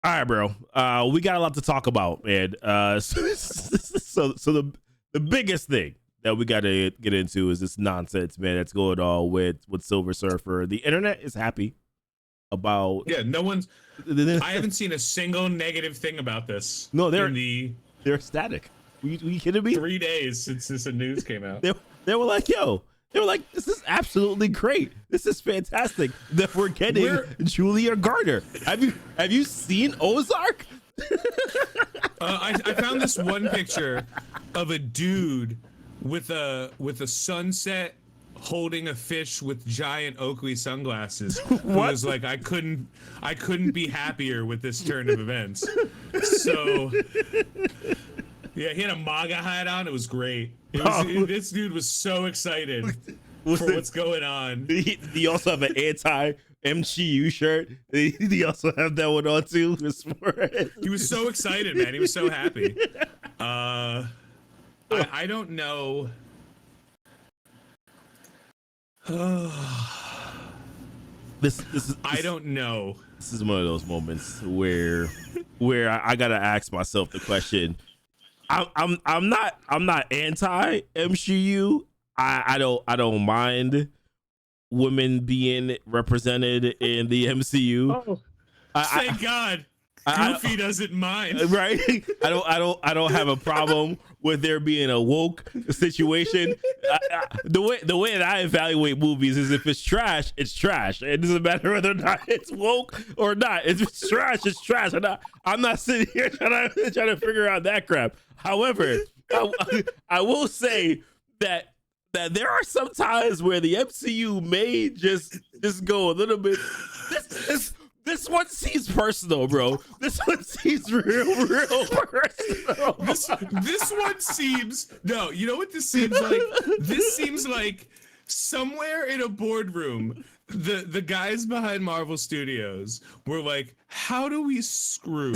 All right, bro. We got a lot to talk about, man. So the biggest thing that we got to get into is this nonsense, man, that's going on with Silver Surfer. The internet is happy about. Yeah, no one's. I haven't seen a single negative thing about this. No, in the they're ecstatic. Were you kidding me? 3 days since this news came out. They were like, yo. They were like, this is absolutely great. This is fantastic that we're getting Julia Garner. Have you seen Ozark? I found this one picture of a dude with a sunset holding a fish with giant Oakley sunglasses. Who was like, I couldn't be happier with this turn of events. So yeah, he had a MAGA hat on. It was great. This dude was so excited for what's going on. He also have an anti-MCU shirt. He also have that one on too. He was so excited, man. He was so happy. I don't know. This is I don't know. This is one of those moments where I gotta ask myself the question. I'm not anti MCU. I don't mind women being represented in the MCU. Oh, thank God. Goofy doesn't mind, right? I don't have a problem with there being a woke situation. The way that I evaluate movies is if it's trash, it's trash. It doesn't matter whether or not it's woke or not. If it's trash, it's trash. I'm not sitting here trying to figure out that crap. However, I will say that there are some times where the MCU may just go a little bit. This one seems personal, bro. This one seems real personal. This one seems you know what this seems like? This seems like somewhere in a boardroom, the guys behind Marvel Studios were like, how do we screw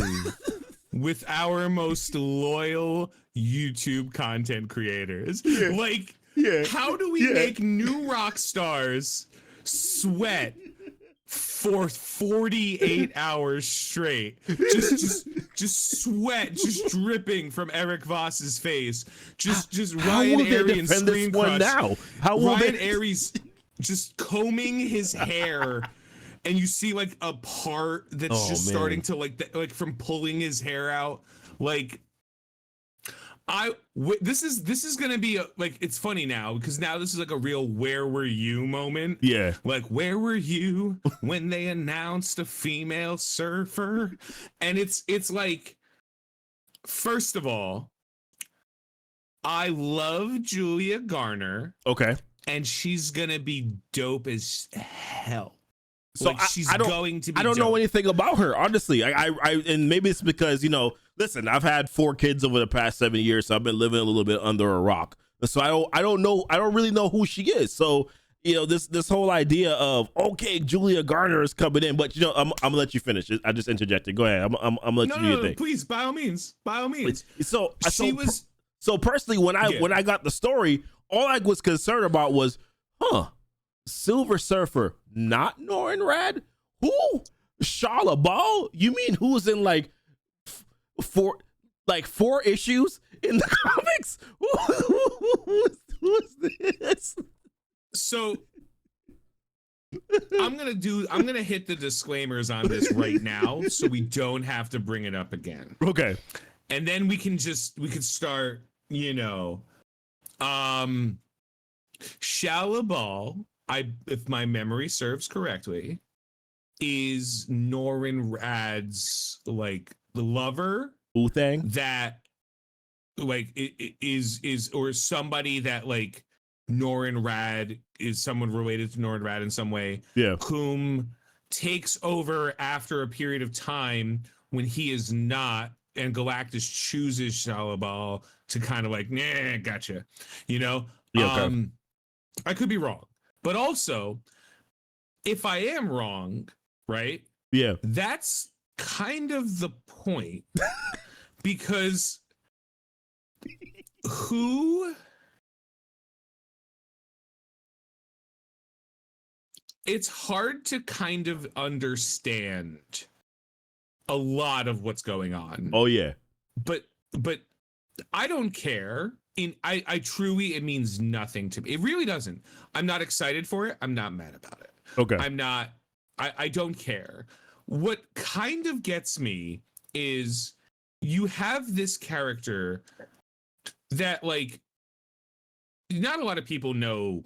with our most loyal YouTube content creators? How do we make new rock stars sweat for 48 hours straight? Just sweat, just dripping from Eric Voss's face. Just Ryan Arian screen crush. Now? How will Ryan Aries just combing his hair, and you see like a part that's starting to like from pulling his hair out. Like this is gonna be it's funny now because now this is like a real where were you moment. Yeah, like where were you when they announced a female surfer? And it's like, first of all, I love Julia Garner. Okay, and she's gonna be dope as hell. So I don't know anything about her, honestly. I and maybe it's because, listen, I've had 4 kids over the past 7 years, so I've been living a little bit under a rock. So I don't really know who she is. So this whole idea of Julia Garner is coming in, but I'm gonna let you finish. I just interjected. Go ahead. I'm gonna let you do your thing. Please, by all means. So personally, when I got the story, all I was concerned about was, Silver Surfer, not Norrin Rad? Who? Shala Ball? You mean who's in like 4 issues in the comics? Who's this? So I'm gonna hit the disclaimers on this right now so we don't have to bring it up again. Okay. And then we could start, Shala Ball, if my memory serves correctly, is Norrin Rad's like the lover thing that like is or somebody that like Norrin Rad is someone related to Norrin Rad in some way. Yeah. Whom takes over after a period of time when he is not, and Galactus chooses Shala Ball to kind of like, nah, gotcha. Yeah, okay. I could be wrong. But also, if I am wrong, right? Yeah. That's kind of the point. Because it's hard to kind of understand a lot of what's going on. Oh yeah. But I don't care. I truly, it means nothing to me. It really doesn't. I'm not excited for it. I'm not mad about it. Okay. I don't care. What kind of gets me is you have this character that, like, not a lot of people know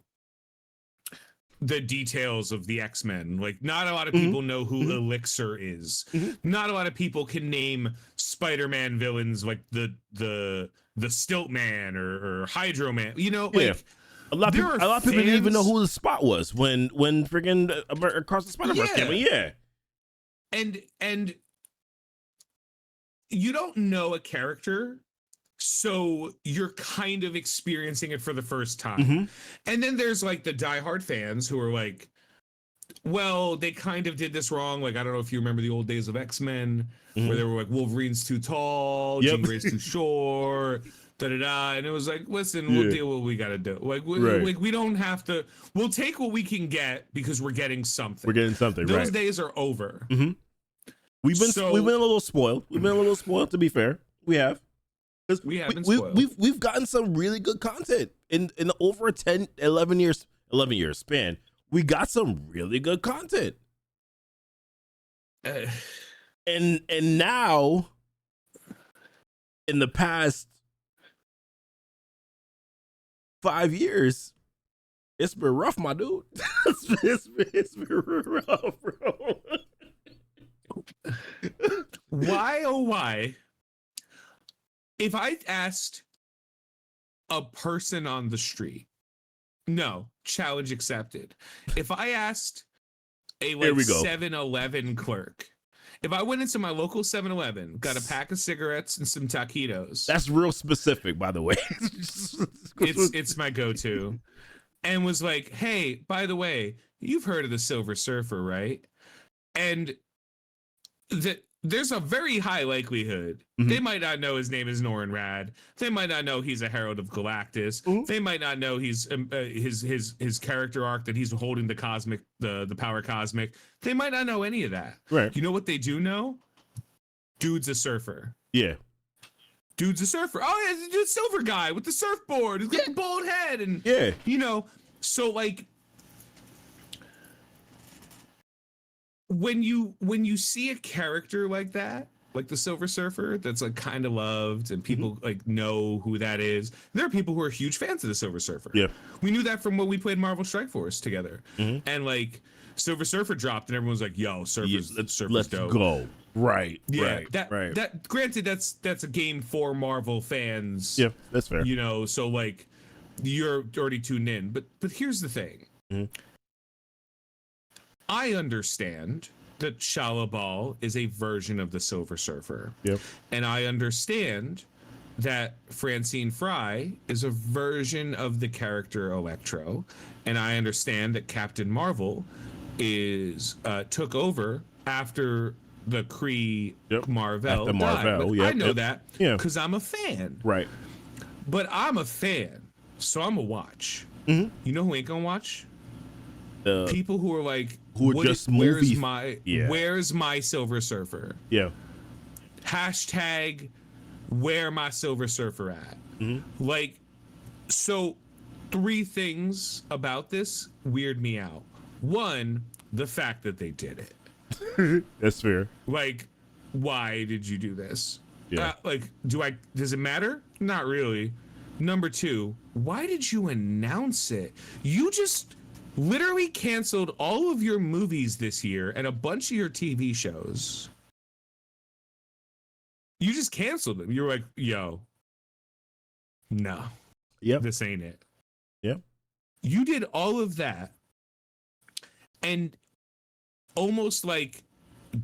the details of the X-Men. Like, not a lot of people know who Elixir is. Not a lot of people can name Spider-Man villains like the Stilt Man or Hydro Man. You know, like, a lot of people didn't even know who the Spot was when friggin' Across the Spider-Verse came in. Yeah. And you don't know a character, so you're kind of experiencing it for the first time. And then there's like the diehard fans who are like, well, they kind of did this wrong. Like, I don't know if you remember the old days of X-Men where they were like, Wolverine's too tall, Jean Grey's too short, da-da-da. And it was like, listen, we'll deal with what we got to do. Like, we don't have to, we'll take what we can get because we're getting something. We're getting something, Those days are over. We've been a little spoiled. We've been a little spoiled, to be fair. We have. We've gotten some really good content in over a 11 year span. We got some really good content. And now, in the past 5 years, it's been rough, my dude. it's been rough, bro. Why, oh why? If I asked a person on the street, no, challenge accepted. If I asked a 7-Eleven clerk, if I went into my local 7-Eleven, got a pack of cigarettes and some taquitos. That's real specific, by the way. it's my go-to. And was like, hey, by the way, you've heard of the Silver Surfer, right? And there's a very high likelihood they might not know his name is Norrin Rad. They might not know he's a Herald of Galactus. They might not know he's his character arc that he's holding the cosmic, the power cosmic. They might not know any of that. Right. You know what they do know? Dude's a surfer. Yeah. Dude's a surfer. Oh, yeah, the dude's silver guy with the surfboard. He's got the bald head and you know. So like, when you see a character like that, like the Silver Surfer, that's like kind of loved and people like know who that is. There are people who are huge fans of the Silver Surfer. Yeah, we knew that from when we played Marvel Strike Force together. And like Silver Surfer dropped, and everyone was like, "Yo, Surfer's dope. Go." Right. Yeah. Right. That granted, that's a game for Marvel fans. Yeah, that's fair. You know, so like you're already tuned in. But here's the thing. I understand that Shalabal is a version of the Silver Surfer. Yep. And I understand that Francine Fry is a version of the character Electro. And I understand that Captain Marvel is took over after the Kree Marvel died. But I know that because I'm a fan. Right. But I'm a fan, so I'm a watch. You know who ain't gonna watch? People who are like, where's my Silver Surfer? Yeah. Hashtag where my Silver Surfer at? Like, so 3 things about this weird me out. 1, the fact that they did it. That's fair. Like, why did you do this? Yeah. Like, does it matter? Not really. Number 2, why did you announce it? You just literally canceled all of your movies this year and a bunch of your TV shows. You just canceled them. You were like, yo, no. Yep. This ain't it. Yep. You did all of that and almost like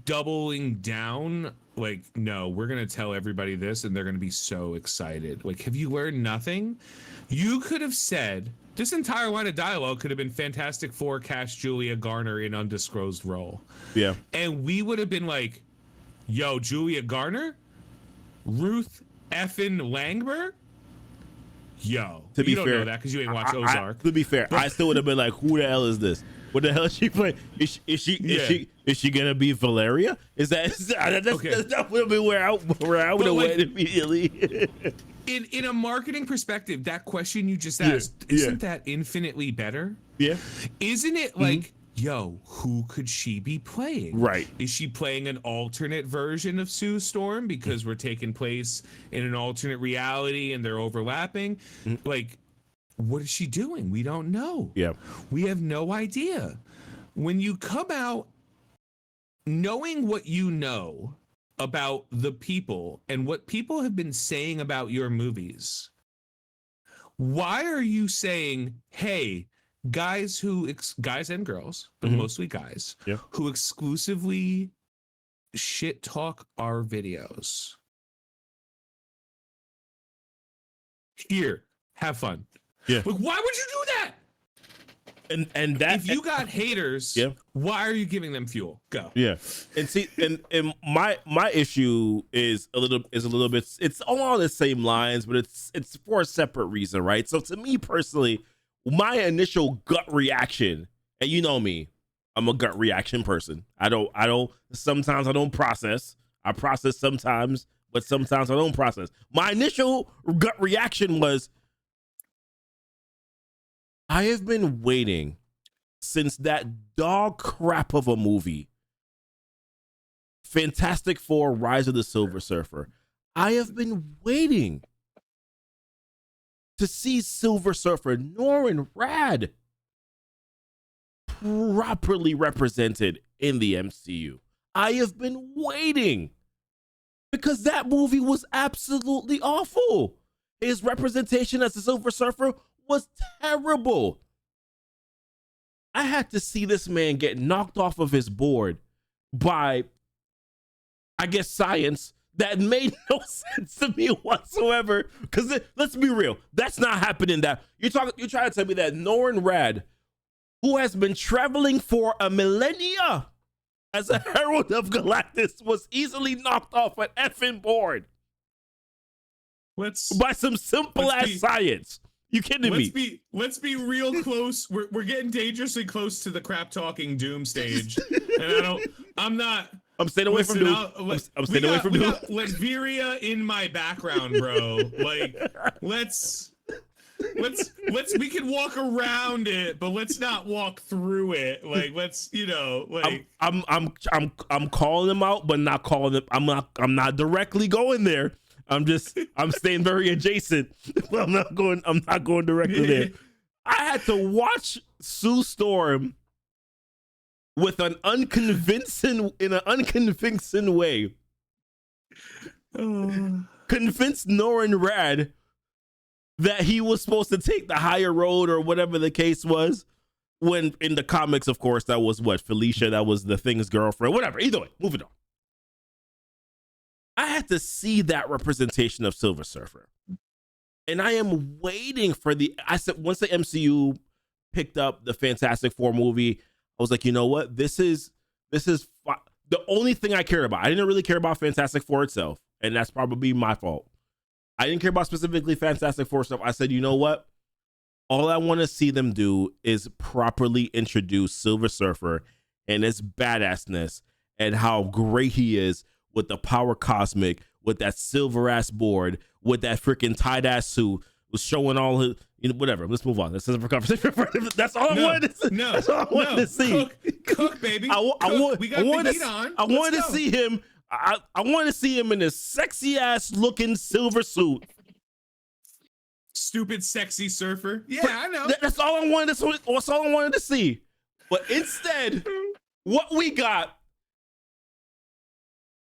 doubling down, like, no, we're going to tell everybody this and they're going to be so excited. Like, have you learned nothing? You could have said, this entire line of dialogue could have been Fantastic Four cast Julia Garner in undisclosed role. Yeah. And we would have been like, yo, Julia Garner? Ruth effing Langberg? Yo. You don't know that because you ain't watched Ozark. To be fair, I still would have been like, who the hell is this? What the hell is she playing? Is she gonna be Valeria? That's that would be where I would have went immediately. In a marketing perspective, that question you just asked, isn't that infinitely better? Yeah. Isn't it like, yo, who could she be playing? Right. Is she playing an alternate version of Sue Storm because we're taking place in an alternate reality and they're overlapping? Like, what is she doing? We don't know. Yeah. We have no idea. When you come out knowing what you know about the people and what people have been saying about your movies, why are you saying, hey, guys and girls, but mostly guys, who exclusively shit talk our videos, here, have fun. Yeah. Like, why would you do that? And that, if you got haters, why are you giving them fuel? Go. Yeah. And see, and my issue is a little bit, it's along the same lines, but it's for a separate reason, right? So to me personally, my initial gut reaction, and you know me, I'm a gut reaction person. Sometimes I don't process. I process sometimes, but sometimes I don't process. My initial gut reaction was, I have been waiting since that dog crap of a movie, Fantastic Four: Rise of the Silver Surfer. I have been waiting to see Silver Surfer, Norrin Rad, properly represented in the MCU. I have been waiting because that movie was absolutely awful. His representation as the Silver Surfer was terrible. I had to see this man get knocked off of his board by, I guess, science that made no sense to me whatsoever. Because let's be real, that's not happening. That you're trying to tell me that Norrin Rad, who has been traveling for a millennia as a herald of Galactus, was easily knocked off an effing board by some simple ass science. You kidding me? Let's be real close. We're getting dangerously close to the crap talking doom stage, and I'm staying away from Doom. I'm staying away from Doom. Latveria in my background, bro. Like, let's we can walk around it, but let's not walk through it. Like, let's, like I'm calling them out, but not calling them. I'm not directly going there. I'm staying very adjacent. I'm not going directly there. I had to watch Sue Storm with in an unconvincing way. Convince Norrin Rad that he was supposed to take the higher road or whatever the case was. When in the comics, of course, that was Felicia, that was the Thing's girlfriend, whatever. Either way, moving on. I had to see that representation of Silver Surfer. And I am waiting for once the MCU picked up the Fantastic Four movie, I was like, you know what? This is the only thing I cared about. I didn't really care about Fantastic Four itself, and that's probably my fault. I didn't care about specifically Fantastic Four stuff. I said, you know what? All I want to see them do is properly introduce Silver Surfer and his badassness and how great he is with the power cosmic, with that silver ass board, with that freaking tight ass suit, was showing all his, whatever. Let's move on. This is a conversation. That's all I wanted to see. That's all I wanted to see. Cook, baby. I wanted to see him. I want to see him in a sexy ass looking silver suit. Stupid sexy surfer. Yeah, I know. That's all I wanted. That's all I wanted to see. But instead, what we got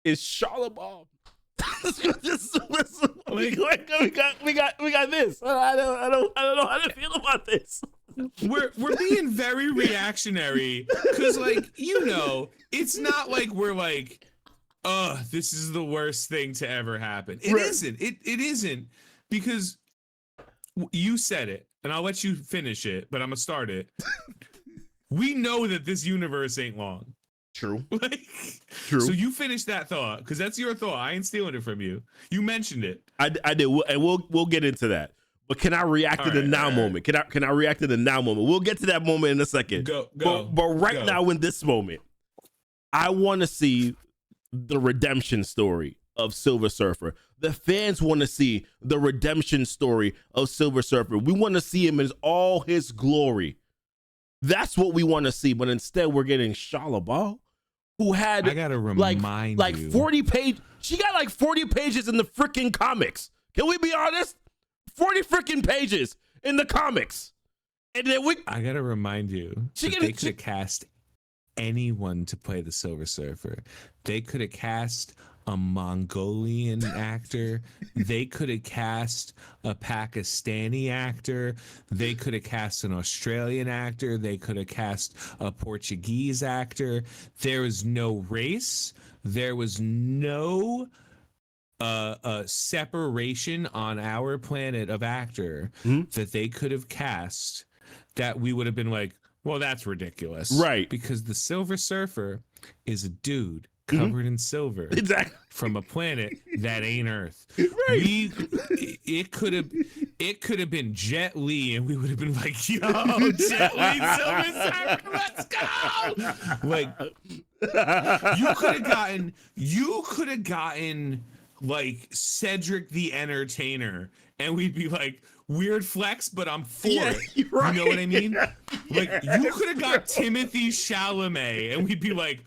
is Charlotte Ball. we got this. I don't know how to feel about this. We're being very reactionary because, like, it's not like we're like, oh, this is the worst thing to ever happen. It isn't. It isn't, because you said it, and I'll let you finish it, but I'm gonna start it. We know that this universe ain't long. True. True. So you finish that thought, because that's your thought. I ain't stealing it from you. You mentioned it. I did, and we'll get into that. But can I react to the now moment? Can I react to the now moment? We'll get to that moment in a second. But right now in this moment, I want to see the redemption story of Silver Surfer. The fans want to see the redemption story of Silver Surfer. We want to see him in all his glory. That's what we want to see. But instead, we're getting Shia LaBeouf, who had I gotta remind like you. 40 page. She got like 40 pages in the freaking comics. Can we be honest? 40 freaking pages in the comics. And then I gotta remind you, they could have cast anyone to play the Silver Surfer. They could have cast a Mongolian actor. They could have cast a Pakistani actor. They could have cast an Australian actor. They could have cast a Portuguese actor. There was no race. There was no separation on our planet of actor that they could have cast that we would have been like, well, that's ridiculous. Right. Because the Silver Surfer is a dude covered in silver. Exactly. From a planet that ain't Earth. Right. It could have been Jet Li, and we would have been like, yo, Jet Li, Silver Surfer, let's go. Like, you could have gotten like Cedric the Entertainer, and we'd be like, weird flex, but I'm for it. Right. You know what I mean? Like, you could have got Timothy Chalamet, and we'd be like,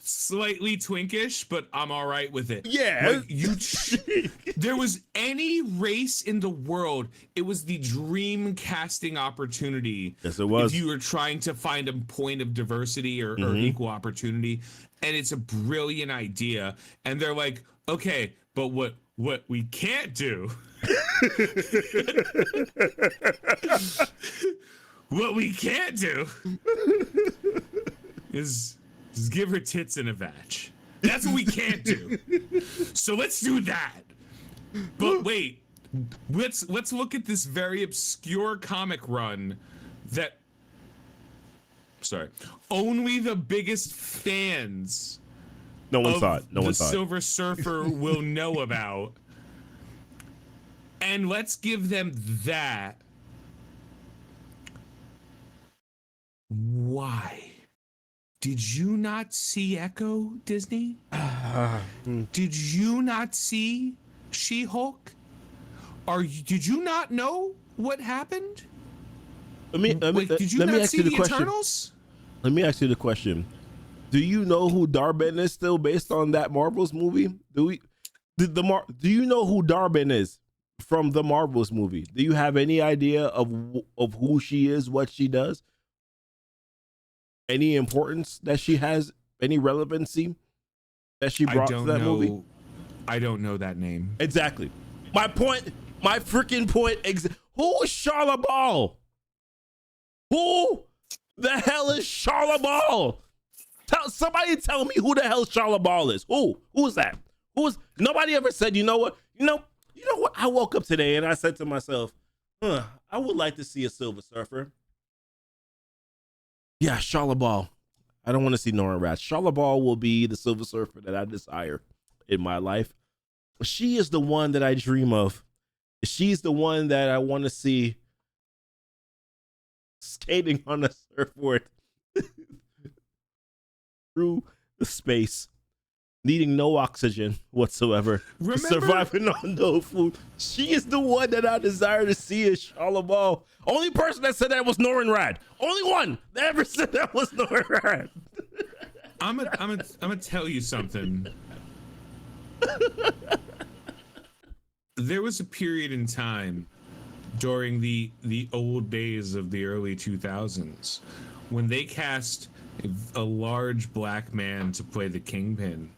slightly twinkish, but I'm all right with it. Yeah. Like, there was any race in the world, it was the dream casting opportunity. Yes, it was. If you were trying to find a point of diversity or equal opportunity, and it's a brilliant idea, and they're like, okay, but what we can't do what we can't do is give her tits in a vatch. That's what we can't do. So let's do that. But wait, let's look at this very obscure comic run that only the biggest fans no one saw it. No one saw it. Silver Surfer will know about. And let's give them that. Why? Did you not see Echo, Disney? Did you not see She-Hulk? Did you not know what happened? Did you not see the Eternals? Let me ask you the question. Do you know who Darben is still based on that Marvels movie? Do you know who Darben is from the Marvels movie? Do you have any idea of who she is, what she does? Any importance that she has, any relevancy that she brought to that movie? I don't know that name. Exactly. My freaking point. Who is Shia LaBeouf? Who the hell is Shia LaBeouf? Somebody tell me who the hell Shia LaBeouf is. Who is that? Nobody ever said, you know what? You know what? I woke up today and I said to myself, I would like to see a Silver Surfer. Yeah, Shia LaBeouf. I don't want to see Norman Rats. Shia LaBeouf will be the Silver Surfer that I desire in my life. She is the one that I dream of. She's the one that I want to see skating on a surfboard through the space, needing no oxygen whatsoever, surviving on no food. She is the one that I desire to see as Shia LaBeouf. Only person that said that was Norman Rad. Only one that ever said that was Norman Rad. I'm gonna tell you something. There was a period in time during the old days of the early 2000s when they cast a large black man to play the Kingpin.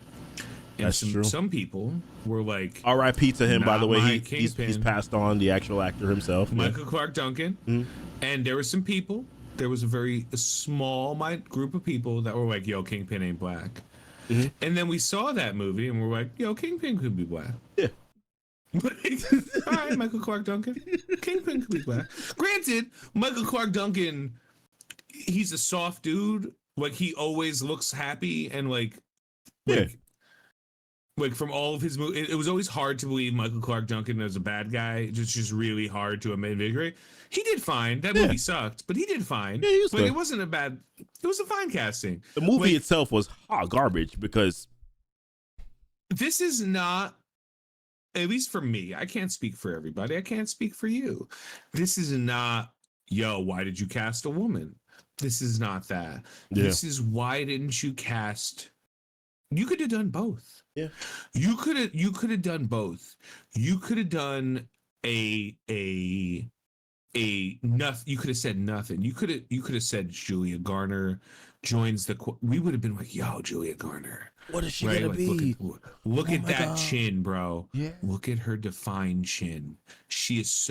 And That's true. Some people were like, R.I.P. to him, by the way. He's passed on, the actual actor himself. Michael Clark Duncan. Mm-hmm. And there were some people, there was a small group of people that were like, yo, Kingpin ain't black. Mm-hmm. And then we saw that movie and we're like, yo, Kingpin could be black. Yeah. All right, Michael Clark Duncan. Kingpin could be black. Granted, Michael Clark Duncan, he's a soft dude. Like, he always looks happy and like Like from all of his movies, it was always hard to believe Michael Clark Duncan as a bad guy. Just really hard to invigorate. He did fine. That movie sucked, but he did fine. Yeah, he was but good. it wasn't a bad. It was a fine casting. The movie Like, itself was hot garbage because this is not, at least for me, I can't speak for everybody. I can't speak for you. This is not, yo, why did you cast a woman? This is not that. Yeah. This is, why didn't you cast? You could have done both. Yeah. You could have done both. You could have done a nothing. You could have said nothing. You could have said Julia Garner joins the. We would have been like, yo, Julia Garner. what is she Right? gonna Like, be? look Oh at my that God. chin, bro. Yeah. Look at her defined chin. She's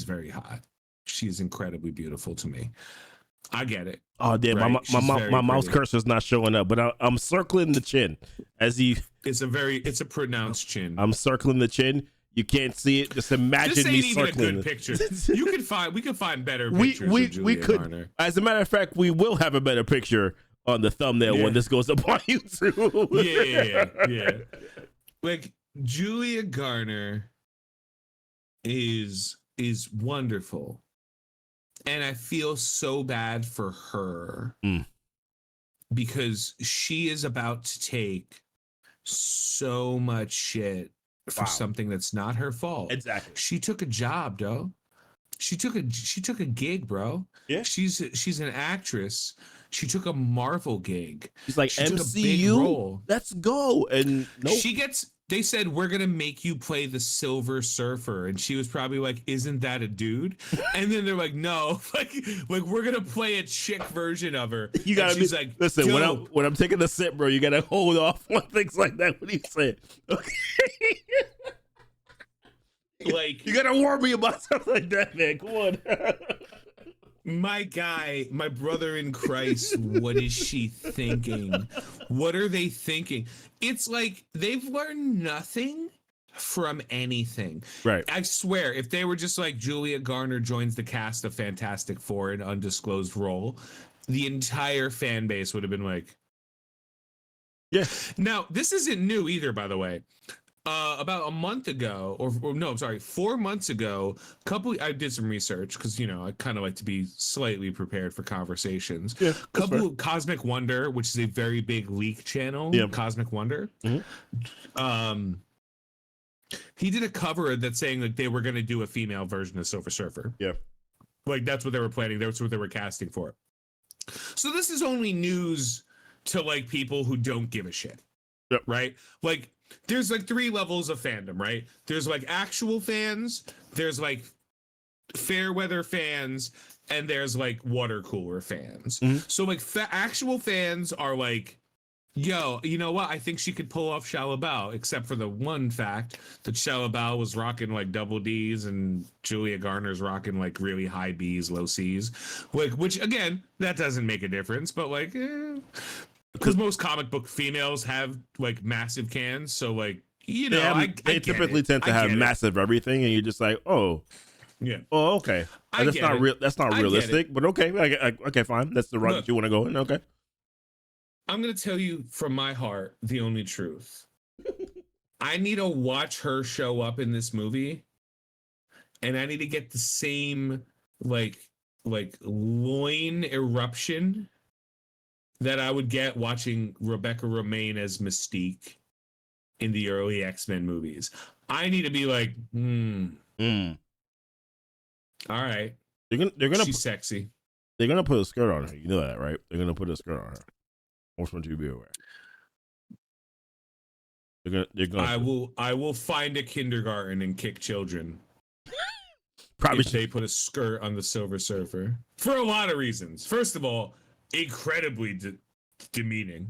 very hot. She is incredibly beautiful to me. I get it. Oh damn, Right? She's my very mouse pretty. cursor's not showing up, but I'm circling the chin as he. It's a pronounced chin. I'm circling the chin. You can't see it. Just imagine This ain't me even a circling. good picture. We could find better we pictures we of Julia we could. Garner. As a matter of fact, we will have a better picture on the thumbnail when this goes up on YouTube. Yeah. Like, Julia Garner is wonderful, and I feel so bad for her because she is about to take so much shit for something that's not her fault. Exactly. She took a job, though. She took a gig, bro. Yeah. She's an actress. She took a Marvel gig. She's like, She took a big MCU, role. let's go. And no, They said, we're going to make you play the Silver Surfer. And she was probably like, isn't that a dude? And then they're like, no, like we're going to play a chick version of her. you gotta and she's be like, listen, dope. when I'm taking a sip, bro, you gotta hold off on things like that when you say it. Okay. Like, You gotta warn me about something like that, man. Come on. my guy, my brother in Christ, what is she thinking? What are they thinking? It's like they've learned nothing from anything. Right. I swear, if they were just like, Julia Garner joins the cast of Fantastic Four in undisclosed role, the entire fan base would have been like, yeah. Now, this isn't new either, by the way. About a month ago, or no, I'm sorry, 4 months ago, I did some research because, I kind of like to be slightly prepared for conversations. Yeah, Cosmic Wonder, which is a very big leak channel, Cosmic Wonder. Mm-hmm. He did a cover that's saying that they were going to do a female version of Silver Surfer. Yeah. Like, that's what they were planning. That's what they were casting for. So this is only news to, like, people who don't give a shit. Yep. Right? Like, there's like 3 levels of fandom, right? There's like actual fans, there's like fair weather fans, and there's like water cooler fans. Mm-hmm. So like actual fans are like, yo, you know what? I think she could pull off Shalabao, except for the one fact that Shalabao was rocking like double D's and Julia Garner's rocking like really high B's, low C's. Like, which again, that doesn't make a difference, but like, because most comic book females have like massive cans, so like, they typically tend to have massive everything, and you're just like, oh, yeah, oh, okay, that's not real. That's not realistic, but okay, okay, fine. That's the route that you want to go in. Okay, I'm gonna tell you from my heart the only truth. I need to watch her show up in this movie, and I need to get the same like loin eruption that I would get watching Rebecca Romijn as Mystique in the early X-Men movies. I need to be like, all right. She's sexy. They're gonna put a skirt on her. You know that, right? They're gonna put a skirt on her. I just want you to be aware. They're gonna. I will find a kindergarten and kick children. Probably if they put a skirt on the Silver Surfer for a lot of reasons. First of all, incredibly demeaning,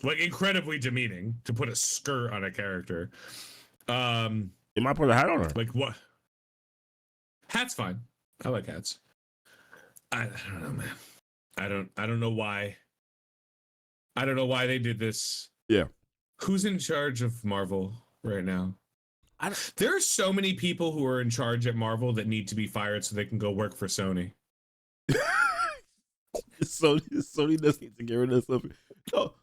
like incredibly demeaning to put a skirt on a character. They might put a hat on her. Like what? Hat's fine. I like hats. I don't know, man. I don't know why. I don't know why they did this. Yeah. Who's in charge of Marvel right now? There are so many people who are in charge at Marvel that need to be fired so they can go work for Sony. Sony does need to get rid of something. No,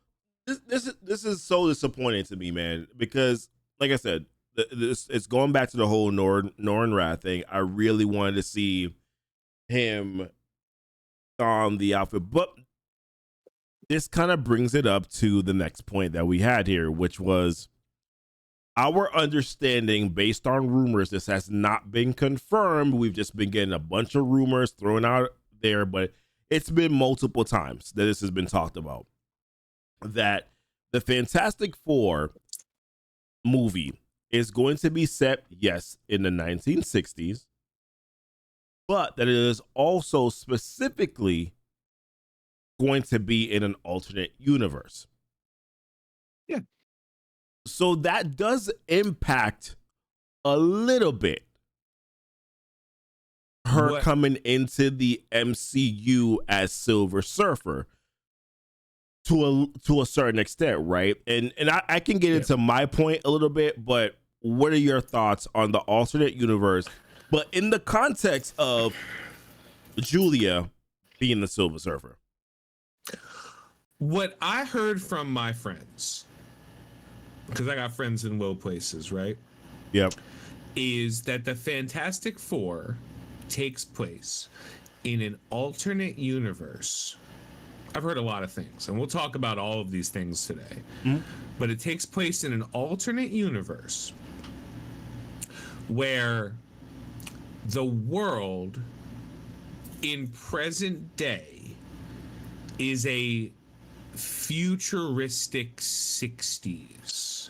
This is so disappointing to me, man, because like I said, it's going back to the whole Norrin Rath thing. I really wanted to see him on the outfit, but this kind of brings it up to the next point that we had here, which was our understanding based on rumors. This has not been confirmed. We've just been getting a bunch of rumors thrown out there, but it's been multiple times that this has been talked about, that the Fantastic Four movie is going to be set, yes, in the 1960s, but that it is also specifically going to be in an alternate universe. Yeah. So that does impact a little bit her coming into the MCU as Silver Surfer to a certain extent, right? And I can get into my point a little bit, but what are your thoughts on the alternate universe, but in the context of Julia being the Silver Surfer? What I heard from my friends, because I got friends in low places, right? Yep. Is that the Fantastic Four takes place in an alternate universe. I've heard a lot of things, and we'll talk about all of these things today. Mm-hmm. But it takes place in an alternate universe where the world in present day is a futuristic 60s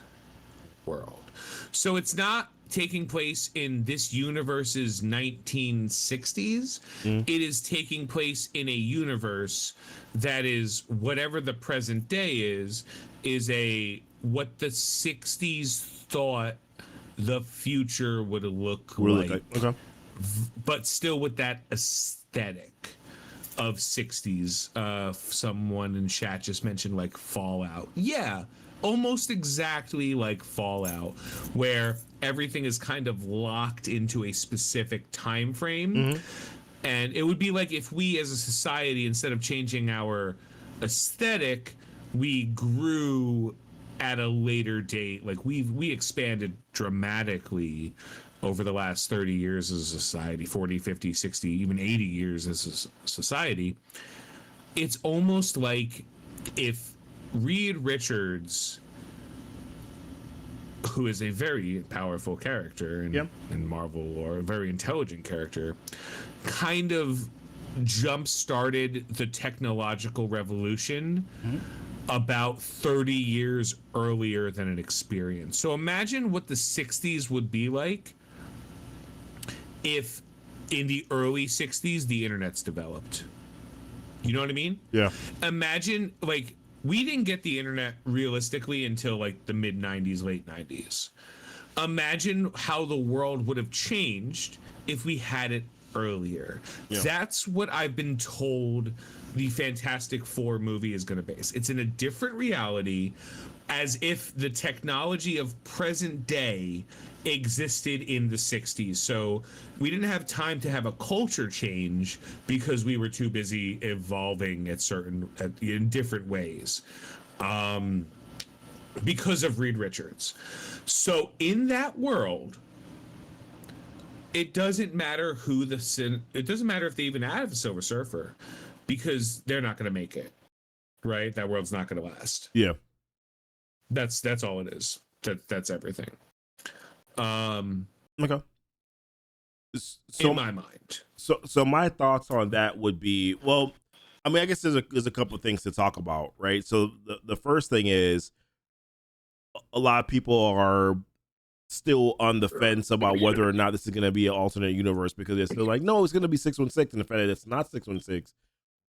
world. So it's not taking place in this universe's 1960s. It is taking place in a universe that is whatever the present day is a what the 60s thought the future would look like. Okay. But still with that aesthetic of 60s. Someone in chat just mentioned like Fallout. Yeah, almost exactly like Fallout, where everything is kind of locked into a specific time frame. Mm-hmm. And it would be like if we as a society, instead of changing our aesthetic, we grew at a later date. Like we expanded dramatically over the last 30 years as a society, 40, 50, 60, even 80 years as a society. It's almost like if Reed Richards, who is a very powerful character in Marvel lore, a very intelligent character, kind of jump-started the technological revolution about 30 years earlier than it experienced. So imagine what the 60s would be like if in the early 60s the internet's developed. You know what I mean? Yeah. Imagine, like, we didn't get the internet realistically until like the mid 90s, late 90s. Imagine how the world would have changed if we had it earlier. Yeah. That's what I've been told the Fantastic Four movie is going to base. It's in a different reality, as if the technology of present day existed in the 60s. So we didn't have time to have a culture change because we were too busy evolving in different ways because of Reed Richards. So in that world, it doesn't matter it doesn't matter if they even have a Silver Surfer, because they're not going to make it, right? That world's not going to last. Yeah. That's all it is. That's everything. Okay. So, in my mind. So my thoughts on that would be, well, I mean, I guess there's a couple of things to talk about, right? So the first thing is, a lot of people are still on the fence about whether or not this is going to be an alternate universe, because they're still like, no, it's going to be 616, and the fact that it's not 616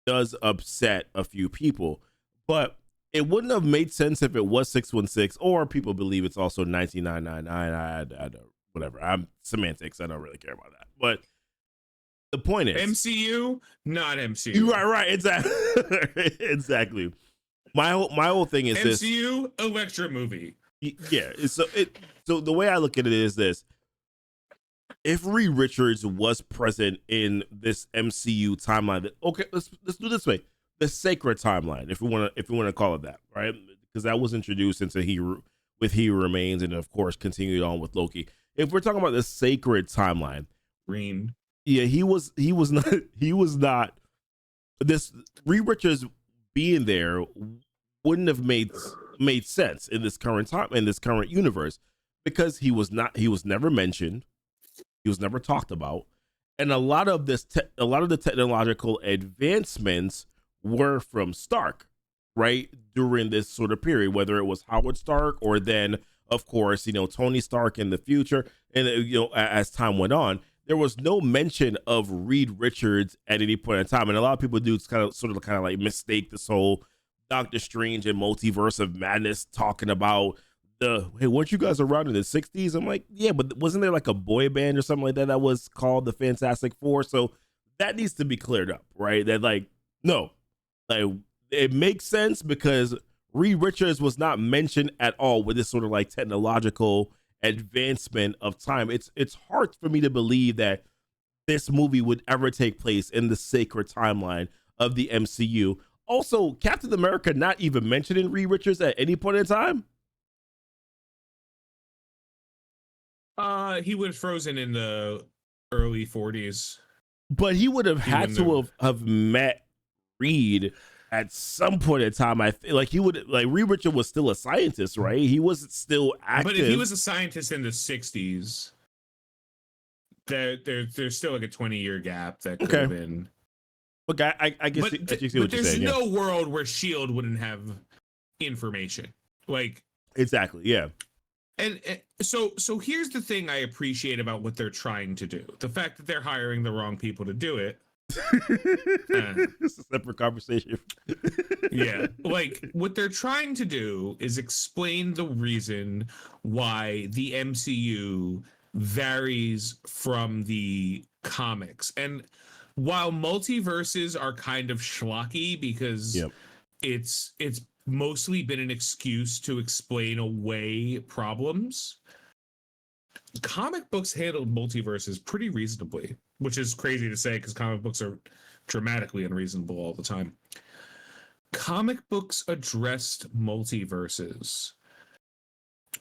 does upset a few people. But it wouldn't have made sense if it was 616, or people believe it's also 19999. I don't, whatever. I'm semantics. I don't really care about that. But the point is, MCU, not MCU. Right. Exactly. Exactly. My whole thing is MCU, Electra movie. Yeah. So the way I look at it is this: if Reed Richards was present in this MCU timeline, okay, let's do it this way: the sacred timeline, if we want to call it that, right? because that was introduced into He Remains, and of course continued on with Loki. If we're talking about the sacred timeline, Green. yeah, he was not this Reed Richards being there wouldn't have made sense in this current universe, because he was never mentioned, he was never talked about, and a lot of the technological advancements were from Stark, right, during this sort of period, whether it was Howard Stark or then of course Tony Stark in the future, and as time went on, there was no mention of Reed Richards at any point in time. And a lot of people do kind of like mistake this whole Doctor Strange and Multiverse of Madness talking about hey, weren't you guys around in the 60s? I'm like, yeah, but wasn't there like a boy band or something like that was called the Fantastic Four? So that needs to be cleared up, right? That like, no, like it makes sense because Reed Richards was not mentioned at all with this sort of like technological advancement of time. It's hard for me to believe that this movie would ever take place in the sacred timeline of the MCU. Also, Captain America not even mentioning Reed Richards at any point in time. He was frozen in the early 40s, but he would have had to have met Reed at some point in time. I feel like he would, like, Reed Richards was still a scientist, right? He wasn't still active. But if he was a scientist in the 60s, there's still like a 20-year gap that could have been. Look, I guess, but there's no world where S.H.I.E.L.D. wouldn't have information. Like, exactly, yeah. And so here's the thing I appreciate about what they're trying to do: the fact that they're hiring the wrong people to do it. It's a separate conversation. Yeah, like what they're trying to do is explain the reason why the MCU varies from the comics. And while multiverses are kind of schlocky because it's mostly been an excuse to explain away problems, comic books handled multiverses pretty reasonably, which is crazy to say because comic books are dramatically unreasonable all the time. Comic books addressed multiverses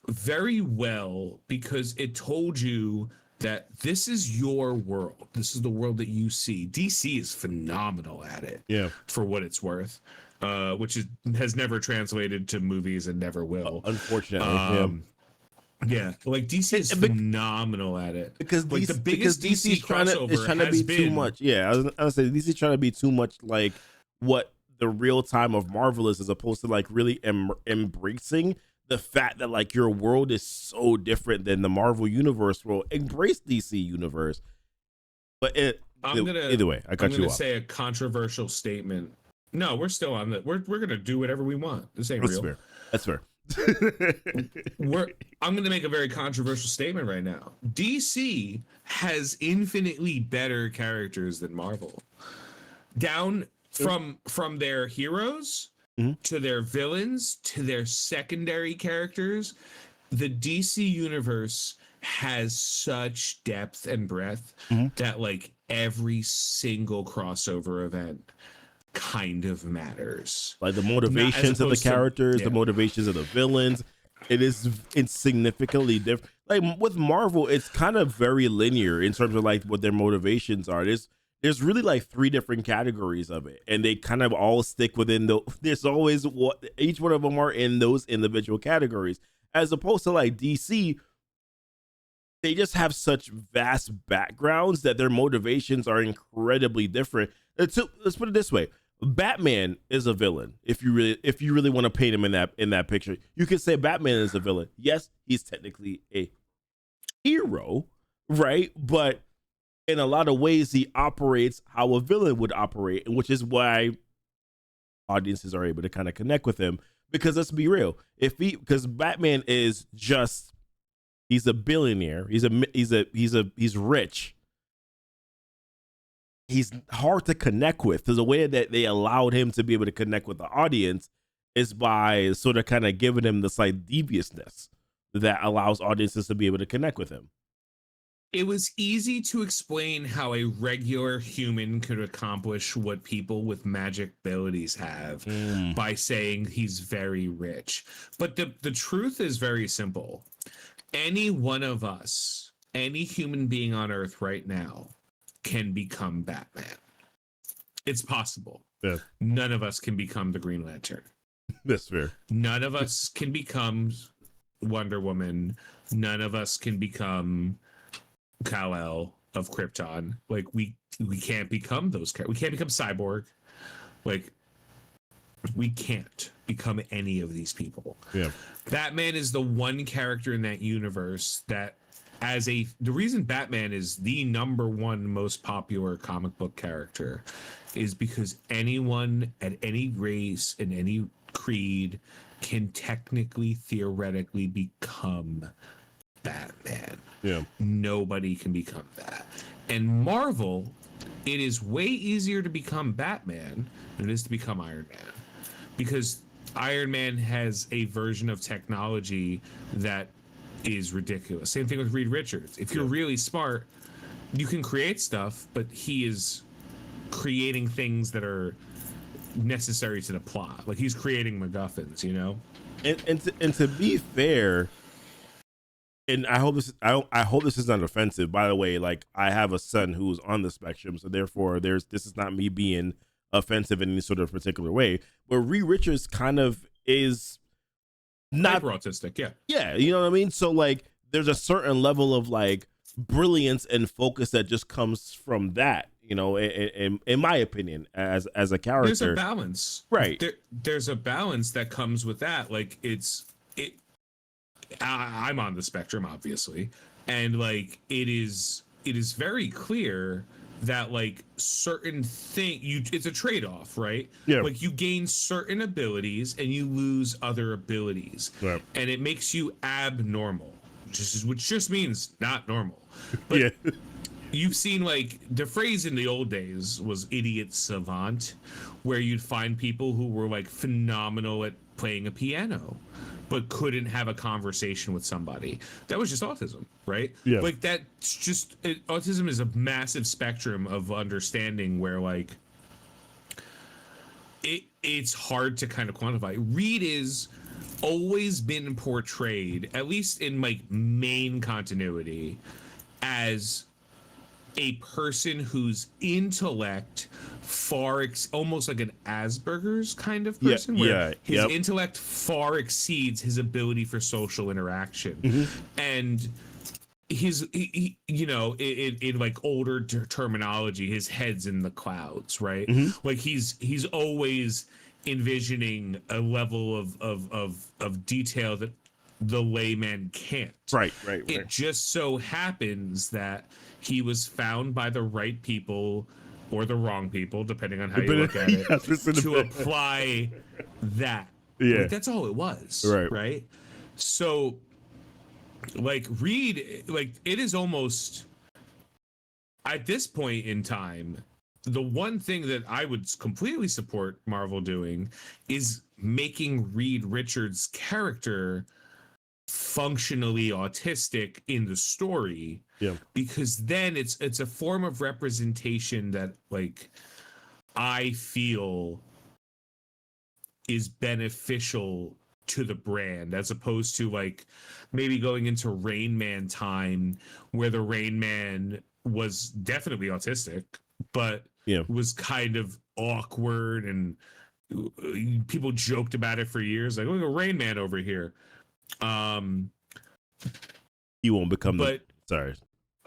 very well because it told you that this is your world. This is the world that you see. DC is phenomenal at it, for what it's worth, which has never translated to movies and never will. Unfortunately, yeah, like DC is phenomenal at it because like the biggest DC crossover is trying to be too much. Yeah, I was saying DC is trying to be too much like what the real time of Marvel is, as opposed to like really embracing the fact that like your world is so different than the Marvel universe world. Embrace DC universe, but either way, I'm gonna say a controversial statement. No, we're still on we're gonna do whatever we want. This ain't real. That's fair. I'm going to make a very controversial statement right now. DC has infinitely better characters than Marvel. Down from their heroes to their villains to their secondary characters, the DC universe has such depth and breadth that like every single crossover event kind of matters. Like the motivations of the characters, the motivations of the villains, it's significantly different. Like with Marvel, it's kind of very linear in terms of like what their motivations are. There's really like 3 different categories of it, and they kind of all stick within there's always each one of them are in those individual categories, as opposed to like DC. They just have such vast backgrounds that their motivations are incredibly different. Let's put it this way: Batman is a villain. If you really want to paint him in that picture, you could say Batman is a villain. Yes, he's technically a hero, right? But in a lot of ways, he operates how a villain would operate, which is why audiences are able to kind of connect with him. Because let's be real, because Batman is just, he's a billionaire. He's rich. He's hard to connect with. There's a way that they allowed him to be able to connect with the audience is by sort of kind of giving him this like deviousness that allows audiences to be able to connect with him. it was easy to explain how a regular human could accomplish what people with magic abilities have by saying he's very rich. But the truth is very simple. Any one of us, any human being on Earth right now, can become Batman. It's possible. Yeah. None of us can become the Green Lantern. That's fair. None of us can become Wonder Woman. None of us can become Kal-El of Krypton. Like we can't become those characters. We can't become Cyborg. Like we can't become any of these people. Yeah. Batman is the one character in that universe that the reason Batman is the #1 most popular comic book character is because anyone at any race and any creed can technically, theoretically become Batman. Yeah. Nobody can become that. And Marvel, it is way easier to become Batman than it is to become Iron Man. Because Iron Man has a version of technology that is ridiculous. Same thing with Reed Richards. If you're really smart, you can create stuff, but he is creating things that are necessary to the plot. Like he's creating MacGuffins, you know? And to be fair, and I hope this is not offensive. By the way, like I have a son who's on the spectrum, so therefore this is not me being offensive in any sort of particular way. But Reed Richards kind of is not hyper autistic, yeah, you know what I mean. So like, there's a certain level of like brilliance and focus that just comes from that. You know, in my opinion, as a character, there's a balance, right? There's a balance that comes with that. Like I'm on the spectrum, obviously, and like it is very clear that like certain it's a trade-off, right? Yeah. Like you gain certain abilities and you lose other abilities, right. And it makes you abnormal, which just means not normal. But yeah. You've seen like the phrase in the old days was idiot savant, where you'd find people who were like phenomenal at playing a piano but couldn't have a conversation with somebody. That was just autism, right? Yeah. Like that's just autism is a massive spectrum of understanding where like it's hard to kind of quantify. Reed is always been portrayed, at least in like main continuity, as a person whose intellect almost like an Asperger's kind of person, where his intellect far exceeds his ability for social interaction. And he you know, in like older terminology, his head's in the clouds, right? Like he's always envisioning a level of detail that the layman can't. Right. It just so happens that he was found by the right people or the wrong people, depending on how you look at it, to apply that. Yeah. Like, that's all it was. Right. So like Reed, like it is almost at this point in time, the one thing that I would completely support Marvel doing is making Reed Richards' character functionally autistic in the story, because then it's a form of representation that like I feel is beneficial to the brand, as opposed to like maybe going into Rain Man time, where the Rain Man was definitely autistic but was kind of awkward, and people joked about it for years, like, look at Rain Man over here. He won't become sorry.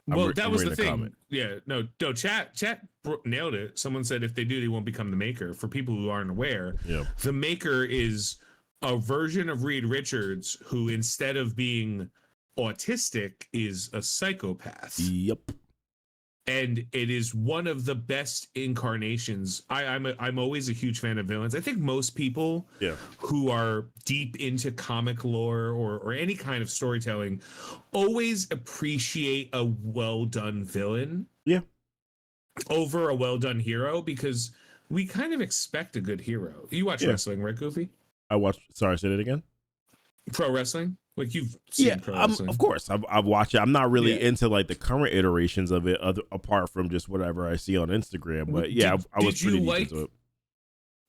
Well, that was the thing. Comment. Yeah, no, chat nailed it. Someone said if they do, they won't become the Maker. For people who aren't aware, the Maker is a version of Reed Richards who, instead of being autistic, is a psychopath. Yep. And it is one of the best incarnations. I'm always a huge fan of villains. I think most people who are deep into comic lore or any kind of storytelling always appreciate a well-done villain over a well-done hero, because we kind of expect a good hero. You watch wrestling, right, Goofy? I watch. Sorry, say it again. Pro wrestling? Like you've seen pro wrestling. of course I've watched it. I'm not really Yeah. into like the current iterations of it, apart from just whatever I see on Instagram. But yeah, I was pretty deep into it.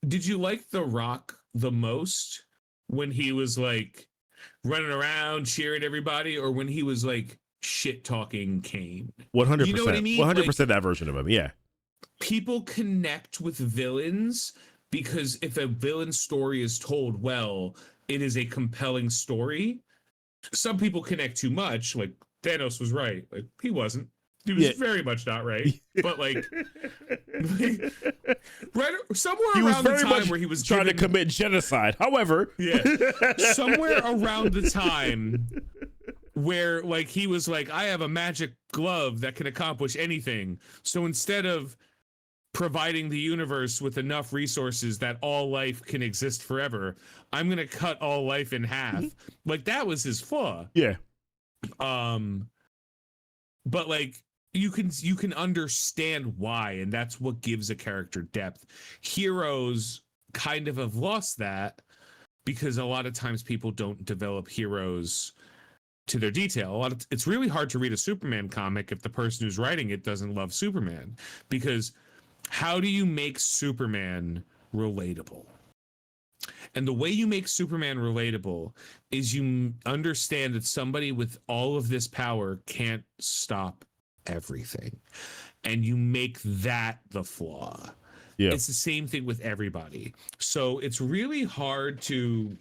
Did you like The Rock the most when he was like running around cheering everybody, or when he was like shit talking Kane? 100%. You know what I mean? 100% that version of him. Yeah. People connect with villains because if a villain story is told well, it is a compelling story. Some people connect too much, like Thanos was right. Like he wasn't. He was very much not right. But like right somewhere around the time where he was trying to commit genocide. However, somewhere around the time where like he was like, I have a magic glove that can accomplish anything. So instead of providing the universe with enough resources that all life can exist forever, I'm going to cut all life in half. Like that was his flaw. Yeah. But like you can understand why, and that's what gives a character depth. Heroes kind of have lost that because a lot of times people don't develop heroes to their detail. It's really hard to read a Superman comic if the person who's writing it doesn't love Superman, because how do you make Superman relatable? And the way you make Superman relatable is you understand that somebody with all of this power can't stop everything. And you make that the flaw. Yeah. It's the same thing with everybody. So it's really hard to...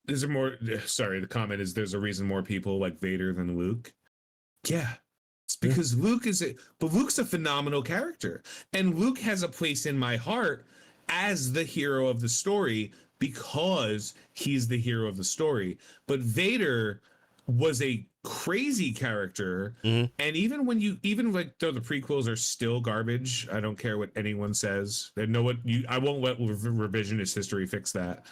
the comment is there's a reason more people like Vader than Luke. Yeah. It's because Luke's a phenomenal character, and Luke has a place in my heart as the hero of the story because he's the hero of the story. But Vader was a crazy character, and even like though the prequels are still garbage, I don't care what anyone says. I won't let revisionist history fix that.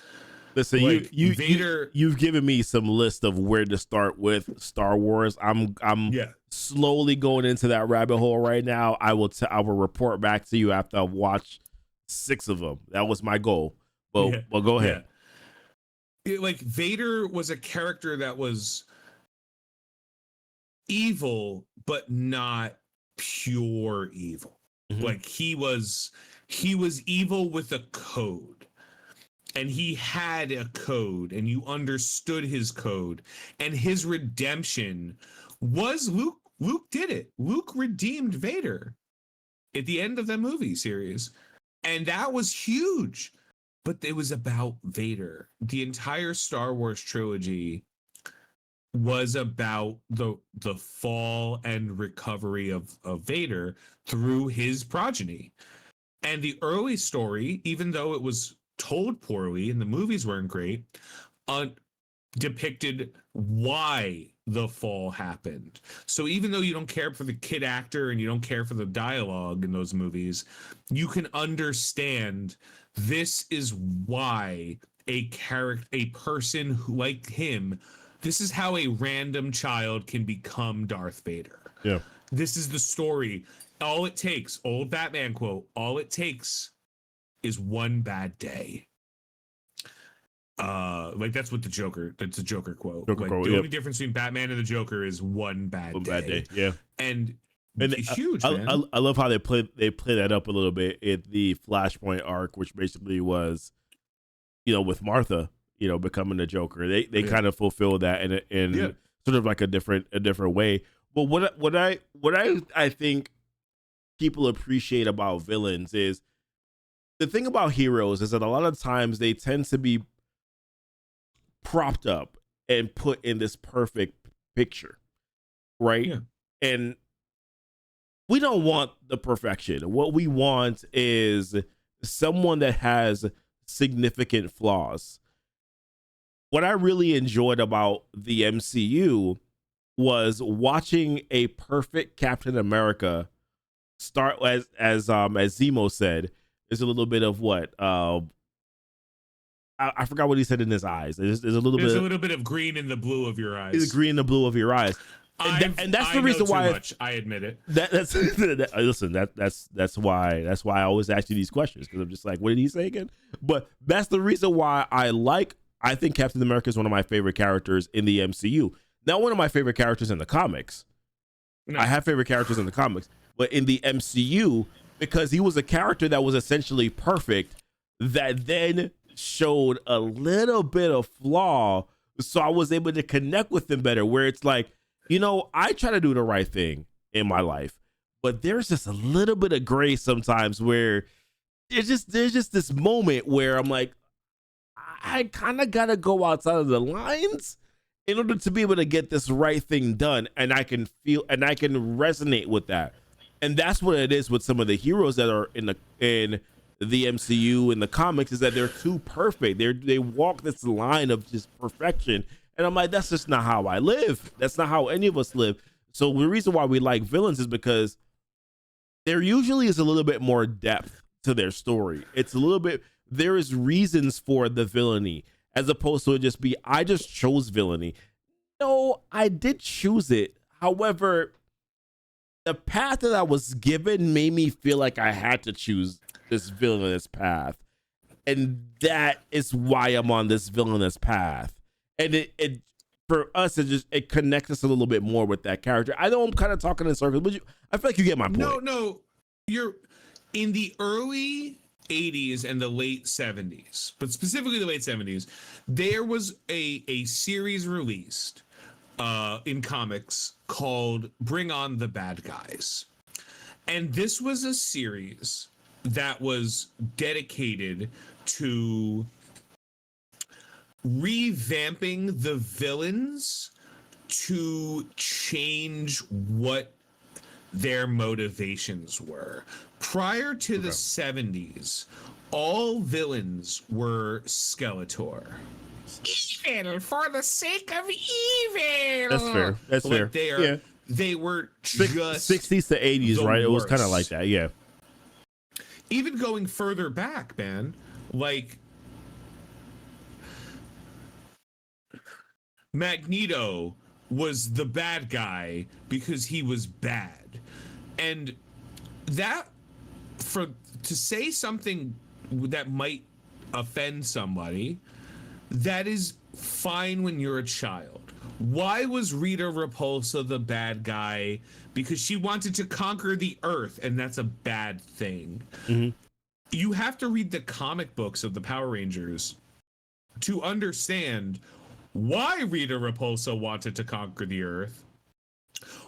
Listen, like, you've given me some list of where to start with Star Wars. I'm slowly going into that rabbit hole right now. I will report back to you after I've watched 6 of them. That was my goal. Well, go ahead. Like Vader was a character that was evil, but not pure evil. Like he was evil with a code. And he had a code, and you understood his code. And his redemption was Luke. Luke did it. Luke redeemed Vader at the end of the movie series. And that was huge. But it was about Vader. The entire Star Wars trilogy was about the fall and recovery of Vader through his progeny. And the early story, even though it was told poorly and the movies weren't great, depicted why the fall happened. So even though you don't care for the kid actor and you don't care for the dialogue in those movies, you can understand this is why a person who, like him, this is how a random child can become Darth Vader. Yeah. This is the story. All it takes, old Batman quote, all it takes is one bad day. Like that's what that's a Joker quote. The only difference between Batman and the Joker is one bad day. Yeah. And huge, man. I love how they play that up a little bit at the Flashpoint arc, which basically was, with Martha, becoming the Joker. They kind of fulfill that in sort of like a different way. But what I think people appreciate about villains is, the thing about heroes is that a lot of times they tend to be propped up and put in this perfect picture, right? Yeah. And we don't want the perfection. What we want is someone that has significant flaws. What I really enjoyed about the MCU was watching a perfect Captain America start, as Zemo said, is a little bit of what I forgot what he said in his eyes. There's a little bit of green in the blue of your eyes. It's green in the blue of your eyes, and that's the reason why. I admit it. Listen. That's why I always ask you these questions, because I'm just like, what did he say again? But that's the reason why I like I think Captain America is one of my favorite characters in the MCU. Not one of my favorite characters in the comics. No. I have favorite characters in the comics, but in the MCU, because he was a character that was essentially perfect, that then showed a little bit of flaw, so I was able to connect with him better, where it's like, you know, I try to do the right thing in my life, but there's just a little bit of grace sometimes where there's just this moment where I'm like, I kind of gotta go outside of the lines in order to be able to get this right thing done, and I can feel and I can resonate with that. And that's what it is with some of the heroes that are in the MCU in the comics, is that they're too perfect. They walk this line of just perfection, and I'm like, that's just not how I live. That's not how any of us live. So the reason why we like villains is because there usually is a little bit more depth to their story. It's a little bit, there is reasons for the villainy, as opposed to it just be, I just chose villainy. No, I did choose it. However, the path that I was given made me feel like I had to choose this villainous path. And that is why I'm on this villainous path. And it for us, it connects us a little bit more with that character. I know I'm kind of talking in circles, but I feel like you get my point. No, you're in the early 80s and the late 70s, but specifically the late 70s, there was a series released in comics called Bring On the Bad Guys. And this was a series that was dedicated to revamping the villains to change what their motivations were. Prior to the 70s, all villains were Skeletor. Evil for the sake of evil. That's fair. That's like fair. They were just 60s to 80s, right? It was kind of like that, yeah. Even going further back, man, like Magneto was the bad guy because he was bad. And that, to say something that might offend somebody, that is fine when you're a child. Why was Rita Repulsa the bad guy? Because she wanted to conquer the earth, and that's a bad thing. Mm-hmm. You have to read the comic books of the Power Rangers to understand why Rita Repulsa wanted to conquer the earth,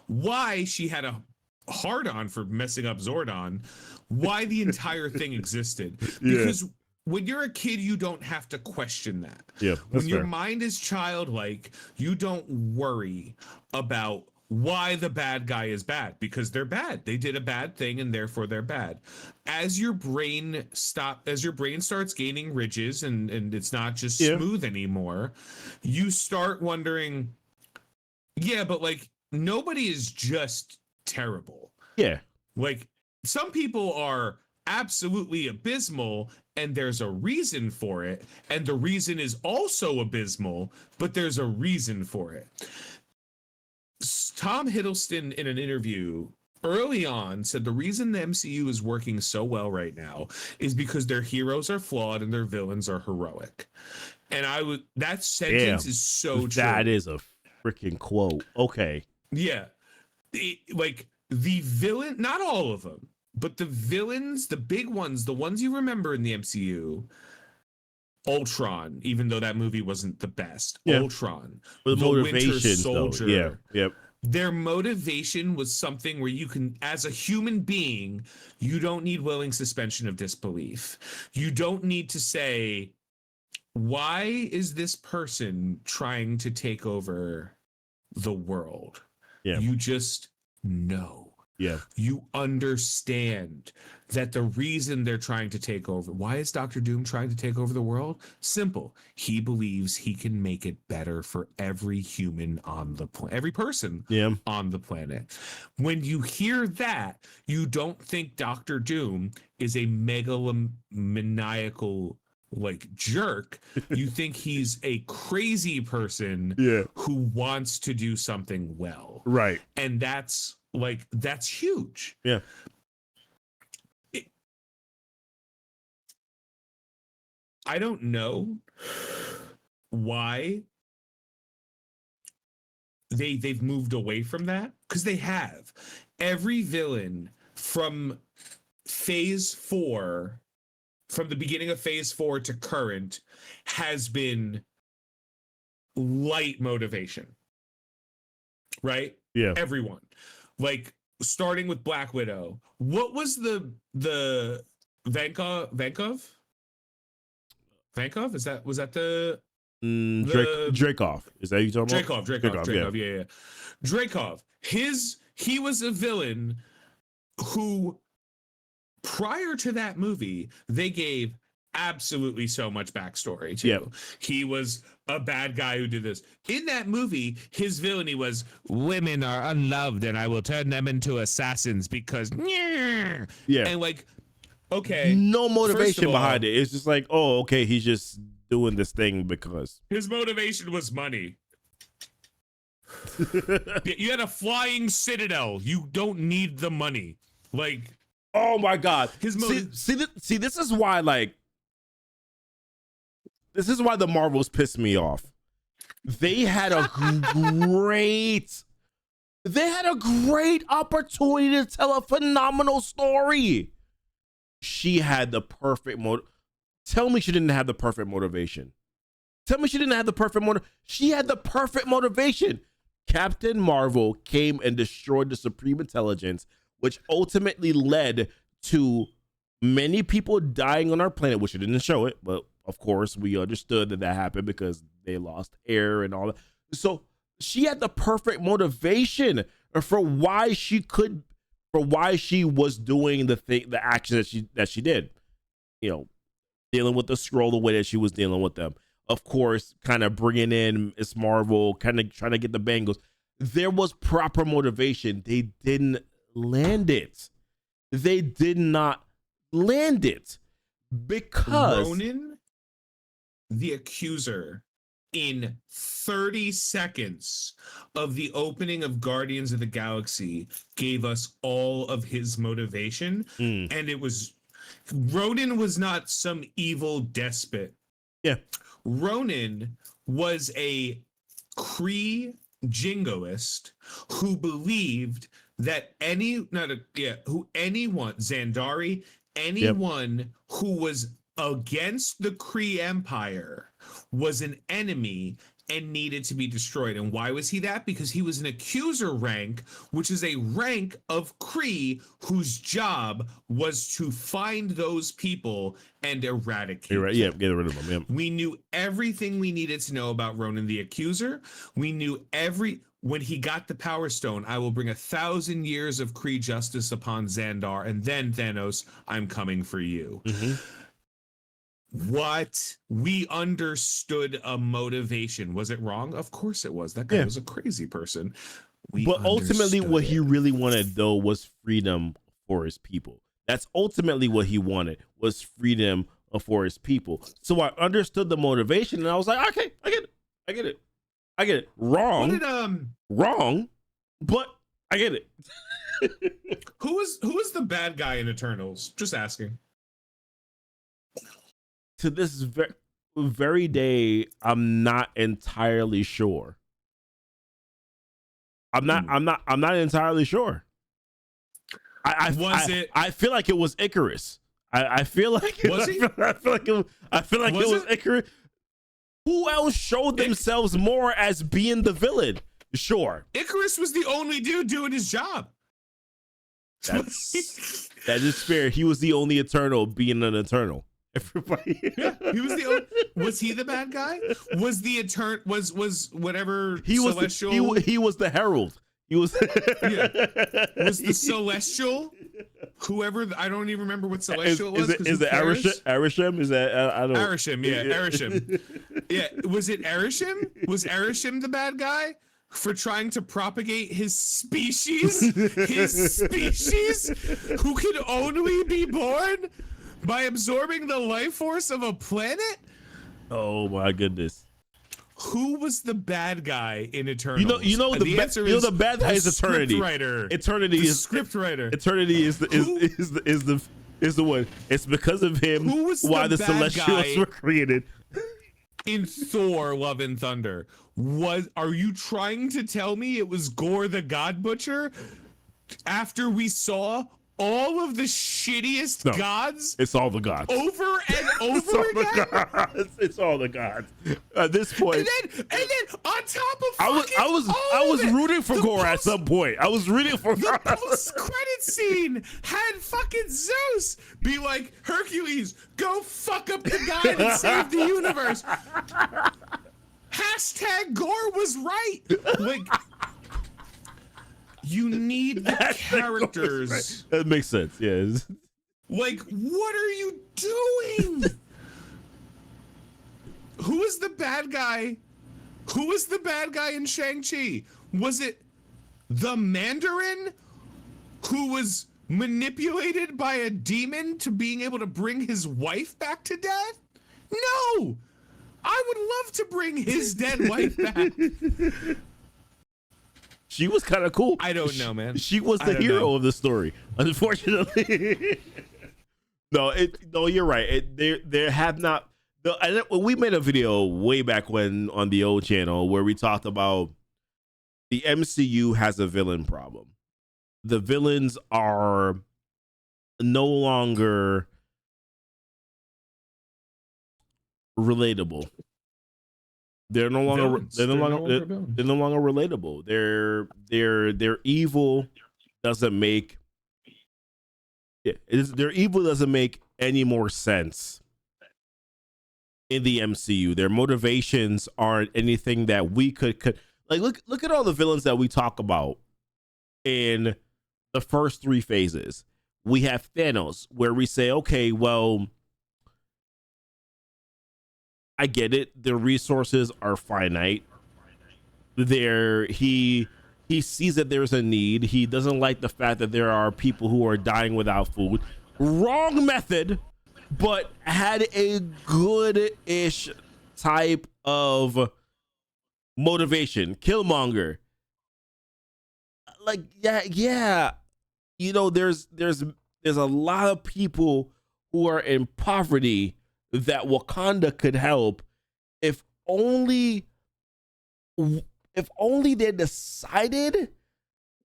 why she had a hard-on for messing up Zordon, why the entire thing existed. Because when you're a kid, you don't have to question that. Yeah, when your mind is childlike, you don't worry about why the bad guy is bad, because they're bad. They did a bad thing and therefore they're bad. As your brain starts gaining ridges and it's not just smooth anymore, you start wondering, but like nobody is just terrible. Yeah. Like some people are absolutely abysmal and there's a reason for it, and the reason is also abysmal, but there's a reason for it. Tom Hiddleston in an interview early on said the reason the MCU is working so well right now is because their heroes are flawed and their villains are heroic. And that sentence is so true. That is a freaking quote. Okay. Yeah. Like the villain, not all of them, but the villains, the big ones, the ones you remember in the MCU, Ultron, even though that movie wasn't the best. Ultron, the motivation, Winter Soldier. Though. Yep. Their motivation was something where you can, as a human being, you don't need willing suspension of disbelief. You don't need to say, why is this person trying to take over the world? Yeah. You just know. Yeah. You understand that the reason they're trying to take over. Why is Dr. Doom trying to take over the world? Simple. He believes he can make it better for every human on the planet, every person on the planet. When you hear that, you don't think Dr. Doom is a megalomaniacal like jerk. You think he's a crazy person who wants to do something well. Right. And that's huge. Yeah. I don't know why they've moved away from that, because they have. Every villain from phase 4, from the beginning of phase 4 to current, has been light motivation, right? Yeah. Everyone, like starting with Black Widow. What was the Vankov? Was that the Dreykov? Is that you talking about? Dreykov, yeah. Dreykov. He was a villain who, prior to that movie, they gave absolutely so much backstory to. Yep. He was a bad guy who did this. In that movie, his villainy was, women are unloved and I will turn them into assassins because yeah. And like, okay, no motivation behind it. It's just like, oh, okay, he's just doing this thing because his motivation was money. You had a flying citadel. You don't need the money. Like, oh my god. See, this is why, like, this is why the Marvels pissed me off. They had a great opportunity to tell a phenomenal story. She had the perfect Tell me she didn't have the perfect motivation. Tell me she didn't have the perfect motive. She had the perfect motivation. Captain Marvel came and destroyed the Supreme Intelligence, which ultimately led to many people dying on our planet, which it didn't show it, but of course we understood that happened because they lost air and all that. So she had the perfect motivation for why she was doing the action that she did. You know, dealing with the Skrull the way that she was dealing with them. Of course, kind of bringing in Miss Marvel, kind of trying to get the Bengals. There was proper motivation. They didn't land it. They did not land it because Ronan, the Accuser, in 30 seconds of the opening of Guardians of the Galaxy, gave us all of his motivation. And it was, Ronan was not some evil despot. Yeah. Ronan was a Kree jingoist who believed that Xandari, anyone who was against the Kree Empire was an enemy and needed to be destroyed. And why was he that? Because he was an Accuser rank, which is a rank of Kree whose job was to find those people and eradicate them. Yeah, get rid of them. Yeah. We knew everything we needed to know about Ronan the Accuser. We knew when he got the Power Stone, I will bring 1,000 years of Kree justice upon Xandar, and then Thanos, I'm coming for you. Mm-hmm. What? We understood a motivation. Was it wrong? Of course it was. That guy was a crazy person. But ultimately, what he really wanted, though, was freedom for his people. That's ultimately what he wanted, was freedom for his people. So I understood the motivation, and I was like, okay, I get it. Wrong, but I get it. Who was the bad guy in Eternals? Just asking. To this very day, I'm not entirely sure. I'm not entirely sure. I feel like it was Icarus. I feel like it was. I feel like it was Icarus. Who else showed themselves more as being the villain? Sure, Icarus was the only dude doing his job. That is fair. He was the only Eternal being an Eternal. Everybody, he was the only, was he the bad guy? Was the was whatever he was celestial? He was the herald. He was was the celestial. Whoever, I don't even remember what celestial it was. Is it Arishem? Is that I don't. Arishem, yeah, Arishem. Yeah, was it Arishem? Was Arishem the bad guy for trying to propagate his species? His species, who could only be born by absorbing the life force of a planet? Oh my goodness. Who was the bad guy in Eternals? The bad guy is Eternity. Eternity is script writer. Eternity is the one. It's because of him why the Celestials were created. in Thor: Love and Thunder. Are you trying to tell me it was Gore the God Butcher after we saw all of the shittiest gods? It's all the gods over and over again. It's all the gods at this point. And then on top of I was rooting for Gore at some point. I was rooting for the post-credit scene had fucking Zeus be like, Hercules, go fuck up the guy that saved the universe. Hashtag Gore was right. Like, you need the characters. Right. That makes sense. Yeah. Like, what are you doing? Who is the bad guy? Who was the bad guy in Shang-Chi? Was it the Mandarin who was manipulated by a demon to being able to bring his wife back to death? No! I would love to bring his dead wife back. She was kind of cool. I don't know, man. She was the hero of the story, unfortunately. No, you're right. There have not. We made a video way back when on the old channel where we talked about the MCU has a villain problem. The villains are no longer relatable. They're no longer relatable. Their evil doesn't make their evil doesn't make any more sense in the MCU. Their motivations aren't anything that we could like. Look at all the villains that we talk about in the first three phases. We have Thanos, where we say, okay, well, I get it. The resources are finite. He sees that there's a need. He doesn't like the fact that there are people who are dying without food. Wrong method, but had a good-ish type of motivation. Killmonger. Like, yeah. You know, there's a lot of people who are in poverty that Wakanda could help if only they decided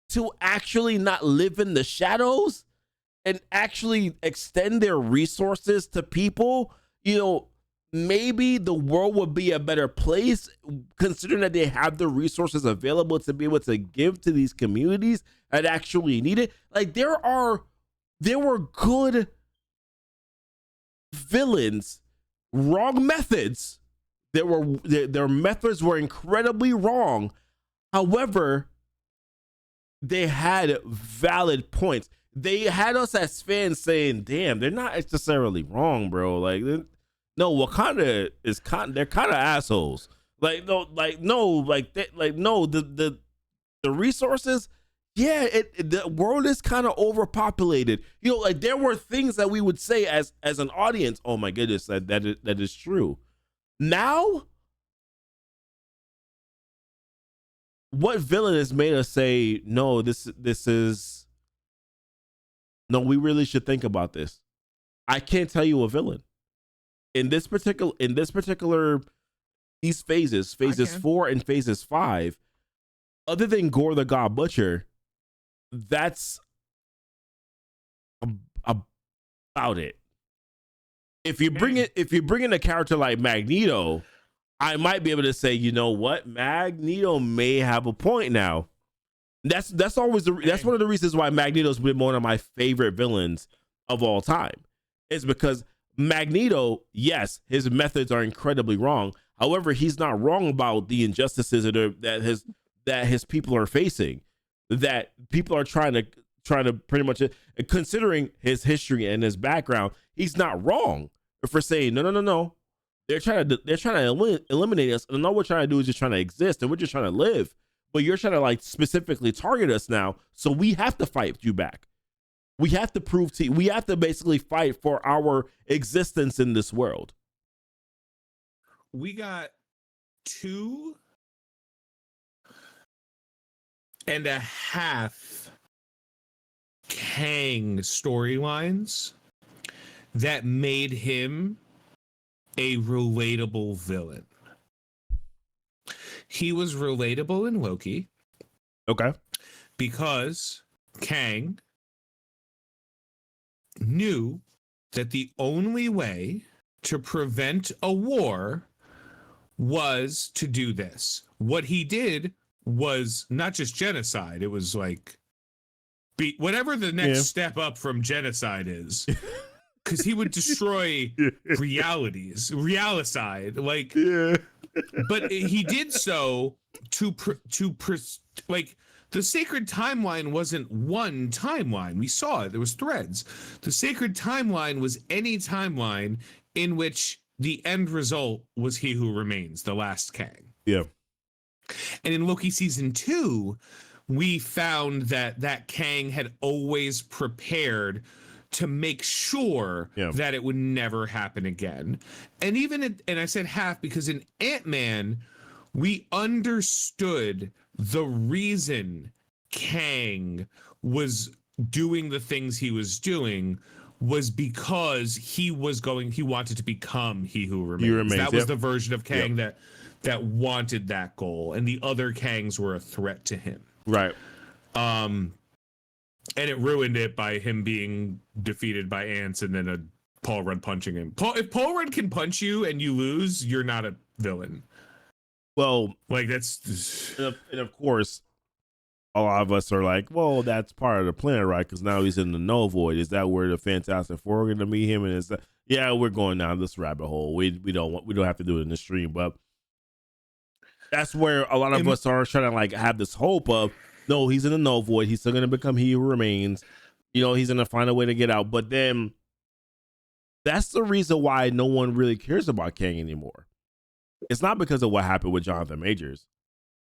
to actually not live in the shadows and actually extend their resources to people. You know, maybe the world would be a better place, considering that they have the resources available to be able to give to these communities that actually need it. Like, there were good villains, wrong methods. Their methods were incredibly wrong. However, they had valid points. They had us as fans saying, "Damn, they're not necessarily wrong, bro." Like, no, Wakanda is they're kind of assholes. The resources. Yeah, the world is kind of overpopulated. You know, like, there were things that we would say as an audience, oh my goodness, that is true. Now, what villain has made us say, no, this is no, we really should think about this? I can't tell you a villain. In these phases 4 and phases 5, other than Gore the God Butcher, that's about it. If you bring in a character like Magneto, I might be able to say, you know what, Magneto may have a point now. That's one of the reasons why Magneto's been one of my favorite villains of all time. Is because Magneto, yes, his methods are incredibly wrong. However, he's not wrong about the injustices that his people are facing. That people are trying to pretty much, considering his history and his background, he's not wrong for saying no. They're trying to eliminate us, and all we're trying to do is just trying to exist, and we're just trying to live. But you're trying to, like, specifically target us now, so we have to fight you back. We have to we have to basically fight for our existence in this world. We got 2.5 Kang storylines that made him a relatable villain. He was relatable in Loki. Okay. Because Kang knew that the only way to prevent a war was to do this. What he did was not just genocide. It was like whatever the next step up from genocide is. Because he would destroy realities, realicide. Like, but he did so like, the sacred timeline wasn't one timeline. We saw it. There was threads. The sacred timeline was any timeline in which the end result was He Who Remains, the last Kang. Yeah. And in Loki season 2, we found that Kang had always prepared to make sure that it would never happen again. And and I said half because in Ant-Man, we understood the reason Kang was doing the things he was doing was because he wanted to become He Who Remains. That was the version of Kang that wanted that goal, and the other Kangs were a threat to him. Right. And it ruined it by him being defeated by ants and then a Paul Rudd punching him. If Paul Rudd can punch you and you lose, you're not a villain. Well, like that's and of course, a lot of us are like, well, that's part of the plan, right? Because now he's in the null void. Is that where the Fantastic Four are going to meet him? And is that, yeah, we're going down this rabbit hole. We don't have to do it in the stream, but that's where a lot of us are trying to like have this hope of, no, he's in the null void. He's still going to become He Who Remains. You know, he's going to find a way to get out. But then that's the reason why no one really cares about Kang anymore. It's not because of what happened with Jonathan Majors.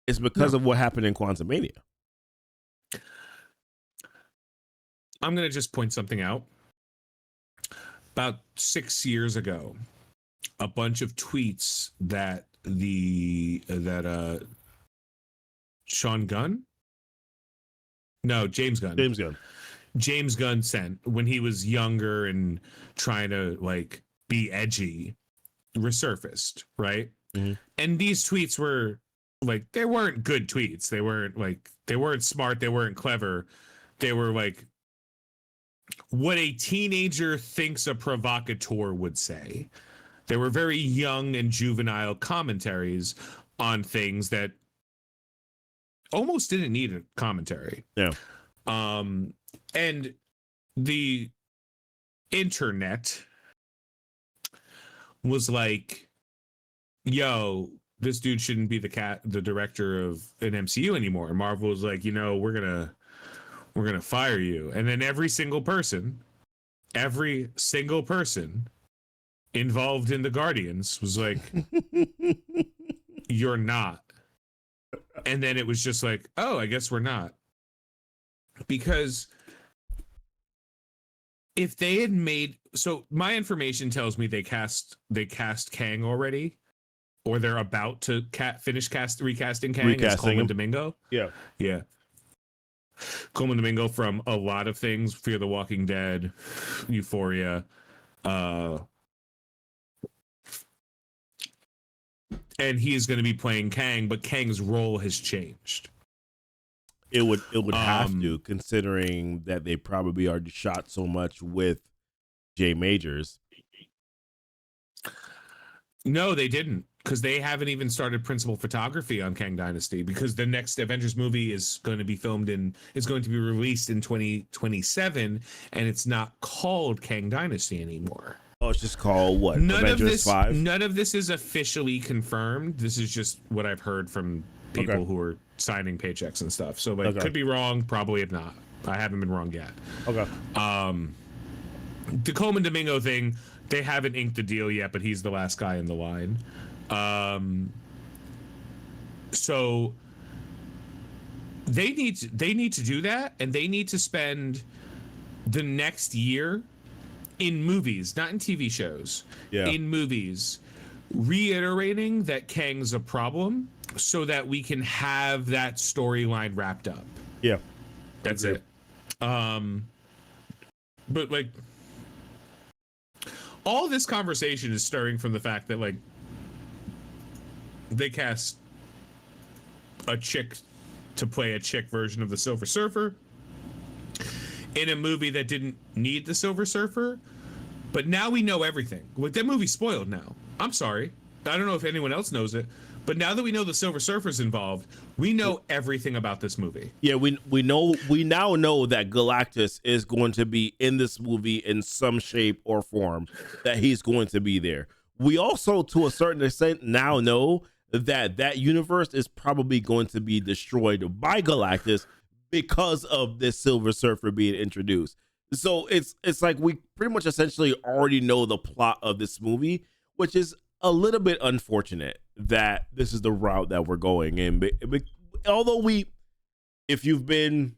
It's because of what happened in Quantumania. I'm going to just point something out. About 6 years ago, a bunch of tweets that Sean Gunn? No, James Gunn. James Gunn sent when he was younger and trying to like be edgy, resurfaced, right? Mm-hmm. And these tweets were like, they weren't good tweets. They weren't smart. They weren't clever. They were like what a teenager thinks a provocateur would say. They were very young and juvenile commentaries on things that almost didn't need a commentary. Yeah. And the internet was like, yo, this dude shouldn't be the director of an MCU anymore. And Marvel was like, you know, we're gonna fire you. And then every single person involved in the Guardians was like, you're not. And then it was just like, oh, I guess we're not. Because if they had so my information tells me they cast Kang already, or they're about to recasting Kang as Coleman Domingo. Yeah. Coleman Domingo from a lot of things: Fear the Walking Dead, Euphoria, and he is going to be playing Kang, but Kang's role has changed. It would have to, considering that they probably already shot so much with J. Majors. No, they didn't, because they haven't even started principal photography on Kang Dynasty, because the next Avengers movie is going to be released in 2027, and it's not called Kang Dynasty anymore. Oh, it's just called what? Avengers 5? None of this is officially confirmed. This is just what I've heard from people who are signing paychecks and stuff. So like, could be wrong, probably not. I haven't been wrong yet. Okay. The Coleman Domingo thing, they haven't inked the deal yet, but he's the last guy in the line. So they need to do that, and they need to spend the next year in movies, not in TV shows, in movies, reiterating that Kang's a problem so that we can have that storyline wrapped up. Yeah. That's it. But like, all this conversation is stirring from the fact that like they cast a chick to play a chick version of the Silver Surfer in a movie that didn't need the Silver Surfer, but now we know everything. Like, that movie's spoiled now. I'm sorry. I don't know if anyone else knows it, but now that we know the Silver Surfer's involved, we know everything about this movie. Yeah, we now know that Galactus is going to be in this movie in some shape or form, that he's going to be there. We also, to a certain extent, now know that universe is probably going to be destroyed by Galactus because of this Silver Surfer being introduced. So it's like we pretty much essentially already know the plot of this movie, which is a little bit unfortunate that this is the route that we're going in. But although if you've been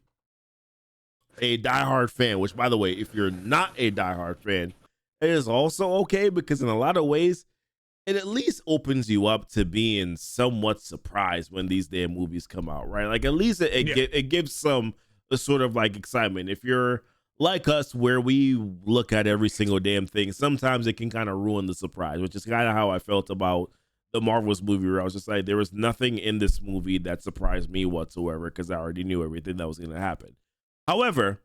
a diehard fan, which by the way, if you're not a diehard fan, it is also okay, because in a lot of ways, it at least opens you up to being somewhat surprised when these damn movies come out, right? Like, at least it gives some sort of like excitement. If you're like us, where we look at every single damn thing, sometimes it can kind of ruin the surprise, which is kind of how I felt about the Marvel's movie, where I was just like, there was nothing in this movie that surprised me whatsoever, because I already knew everything that was going to happen. However,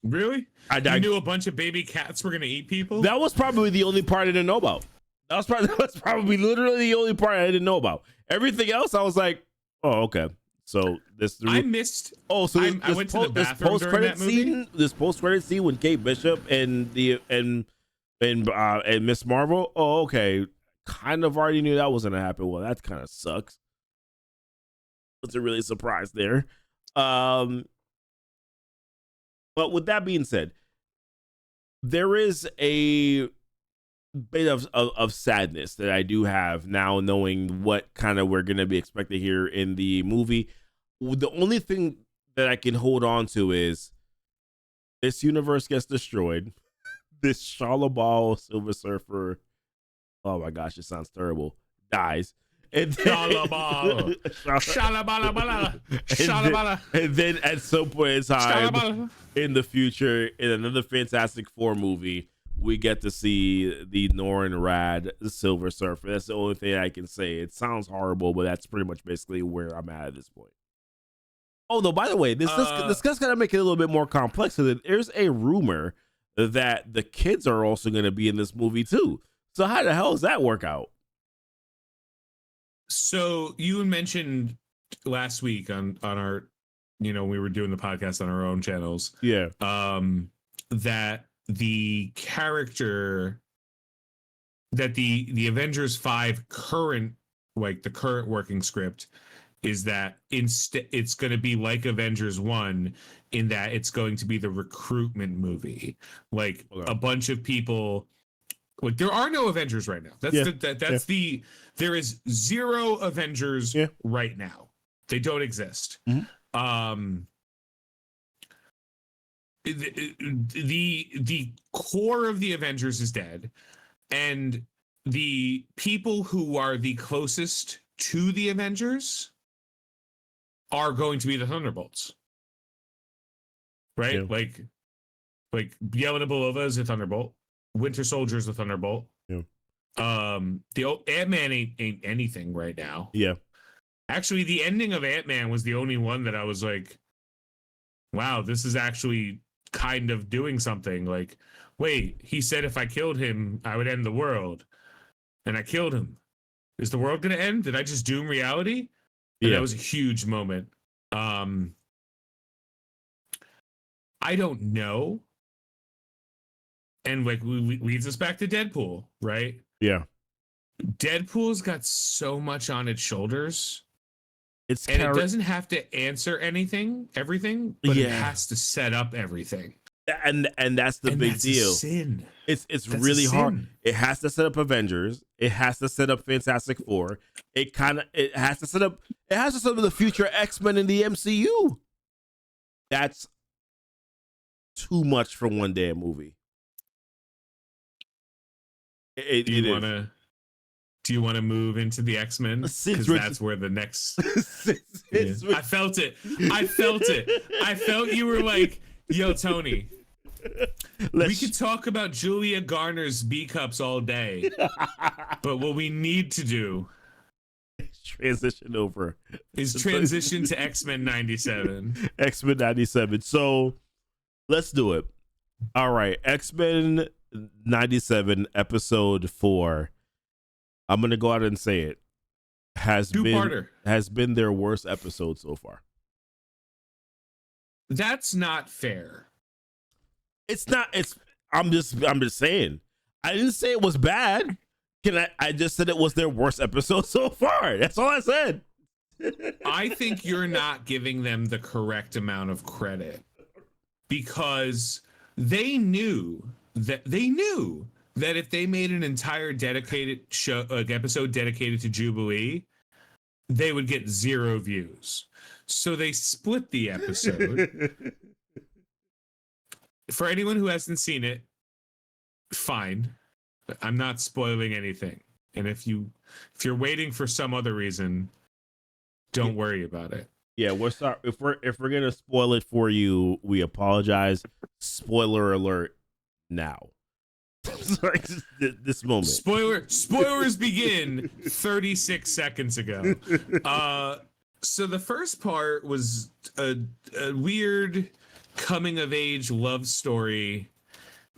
really, you knew a bunch of baby cats were going to eat people? That was probably the only part I didn't know about. That was probably literally the only part I didn't know about. Everything else, I was like, oh, okay. So I missed. Oh, so I went to the bathroom during that movie. This post-credit scene with Kate Bishop and Miss Marvel. Oh, okay. Kind of already knew that was gonna happen. Well, that kind of sucks. Was a really surprise there. But with that being said, there is a bit of sadness that I do have now, knowing what kind of we're going to be expected here in the movie. The only thing that I can hold on to is this universe gets destroyed. This Shalabal Silver Surfer, oh my gosh, it sounds terrible, dies. And then, and then at some point in time in the future, in another Fantastic Four movie, we get to see the Norrin Rad Silver Surfer. That's the only thing I can say. It sounds horrible, but that's pretty much basically where I'm at this point. Oh, though, by the way, this guy's got to make it a little bit more complex. So there's a rumor that the kids are also going to be in this movie too. So how the hell does that work out? So you mentioned last week on our, we were doing the podcast on our own channels. Yeah. That the character that the Avengers 5 current working script is that it's going to be like Avengers 1, in that it's going to be the recruitment movie. Like, a bunch of people, like, there are no Avengers right now. There is zero Avengers right now. They don't exist. Mm-hmm. The core of the Avengers is dead, and the people who are the closest to the Avengers are going to be the Thunderbolts, right? Yeah. Like Yelena Belova is a Thunderbolt, Winter Soldier is a Thunderbolt. Yeah. The Ant-Man ain't anything right now. Yeah. Actually, the ending of Ant-Man was the only one that I was like, wow, this is actually kind of doing something. Like, wait, he said if I killed him, I would end the world. And I killed him. Is the world going to end? Did I just doom reality? And that was a huge moment. I don't know. And like, leads us back to Deadpool, right? Yeah. Deadpool's got so much on its shoulders. It doesn't have to answer everything, but it has to set up everything. And that's the big deal. Sin. It's really hard. It has to set up Avengers. It has to set up Fantastic Four. It has to set up the future X-Men in the MCU. That's too much for one damn movie. Do you want to move into the X-Men? Because that's where the next... I felt it. I felt you were like, yo, Tony, We could talk about Julia Garner's B cups all day, but what we need to do transition over is transition to XMen97. XMen97. So let's do it. All right, XMen97 episode 4. I'm gonna go out and say it has been their worst episode so far. That's not fair. It's not. It's. I'm just saying. I didn't say it was bad. I just said it was their worst episode so far. That's all I said. I think you're not giving them the correct amount of credit, because they knew that if they made an entire dedicated show, like episode dedicated to Jubilee, they would get 0 views. So they split the episode. For anyone who hasn't seen it, fine. I'm not spoiling anything. And if you're waiting for some other reason, don't worry about it. Yeah, we're sorry if we're gonna spoil it for you. We apologize. Spoiler alert now. Sorry, this moment. Spoilers begin 36 seconds ago. So the first part was a weird coming of age love story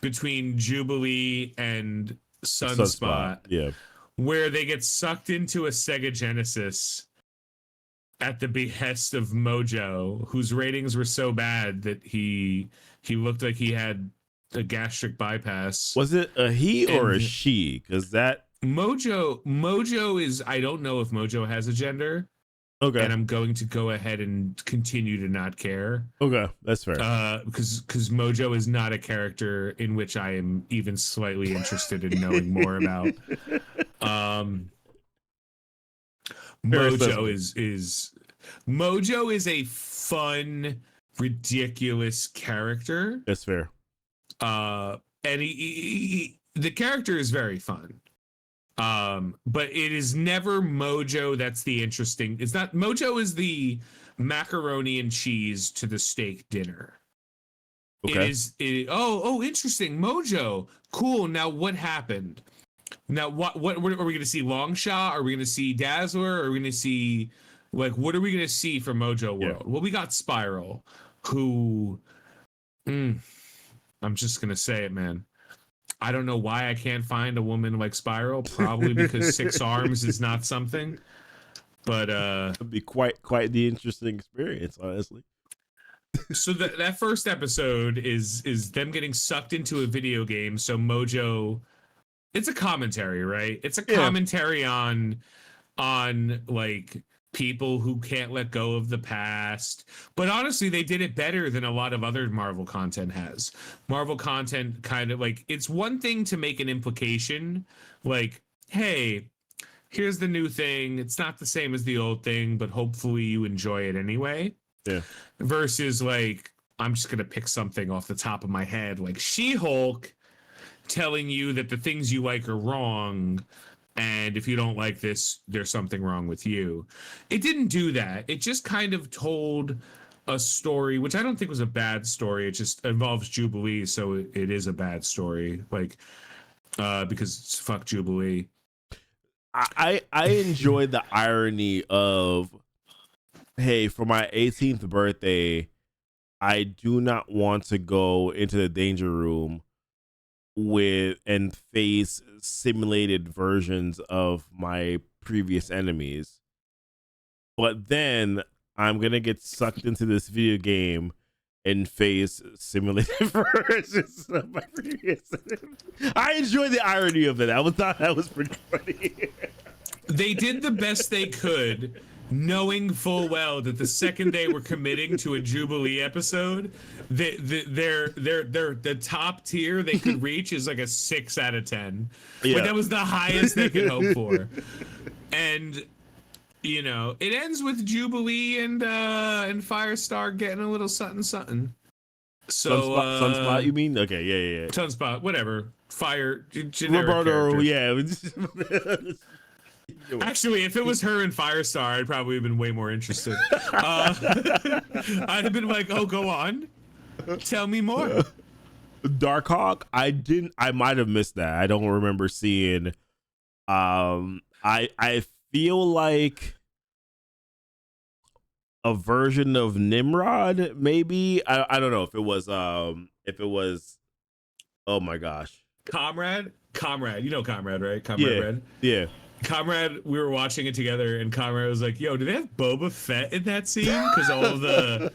between Jubilee and Sunspot. Yeah, where they get sucked into a Sega Genesis at the behest of Mojo, whose ratings were so bad that he looked like he had a gastric bypass. Was it a he or a she? Because that Mojo is, I don't know if Mojo has a gender. Okay. And I'm going to go ahead and continue to not care. Okay, that's fair. Because Mojo is not a character in which I am even slightly interested in knowing more about. Mojo is a fun, ridiculous character. That's fair. And the character is very fun. But it is never Mojo that's the interesting. It's not. Mojo is the macaroni and cheese to the steak dinner. Okay. Oh, interesting. Mojo. Cool. Now what happened? Now what are we going to see? Longshot? Are we going to see Dazzler? Are we going to see, like, what are we going to see from Mojo World? Yeah. Well, we got Spiral, who I'm just going to say it, man. I don't know why I can't find a woman like Spiral. Probably because 6 arms is not something. But it'd be quite the interesting experience, honestly. So that first episode is them getting sucked into a video game. So Mojo, it's a commentary, right? It's a commentary on like people who can't let go of the past. But honestly, they did it better than a lot of other Marvel content has. Marvel content kind of like, it's one thing to make an implication like, hey, here's the new thing. It's not the same as the old thing, but hopefully you enjoy it anyway. Yeah. Versus like, I'm just going to pick something off the top of my head, like She-Hulk telling you that the things you like are wrong. And if you don't like this, there's something wrong with you. It didn't do that. It just kind of told a story, which I don't think was a bad story. It just involves Jubilee, so it is a bad story. Like, because fuck Jubilee. I enjoyed the irony of, hey, for my 18th birthday, I do not want to go into the danger room with and face simulated versions of my previous enemies, but then I'm gonna get sucked into this video game and face simulated versions of my previous enemies. I enjoy the irony of it. I thought that was pretty funny. They did the best they could, knowing full well that the second they were committing to a Jubilee episode, the top tier they could reach is like a 6 out of 10. Yeah. Like that was the highest they could hope for. And you know, it ends with Jubilee and Firestar getting a little something. So Sunspot, you mean? Okay, yeah. Sunspot, whatever. Fire, generic Roberto, yeah. Actually, if it was her and Firestar, I'd probably have been way more interested. I'd have been like, oh, go on. Tell me more. Darkhawk, I might have missed that. I don't remember seeing. I feel like a version of Nimrod, maybe. I don't know if it was oh my gosh. Comrade, you know Comrade, right? Comrade Yeah. Red. Yeah. Comrade, we were watching it together, and Comrade was like, "Yo, do they have Boba Fett in that scene? Because all the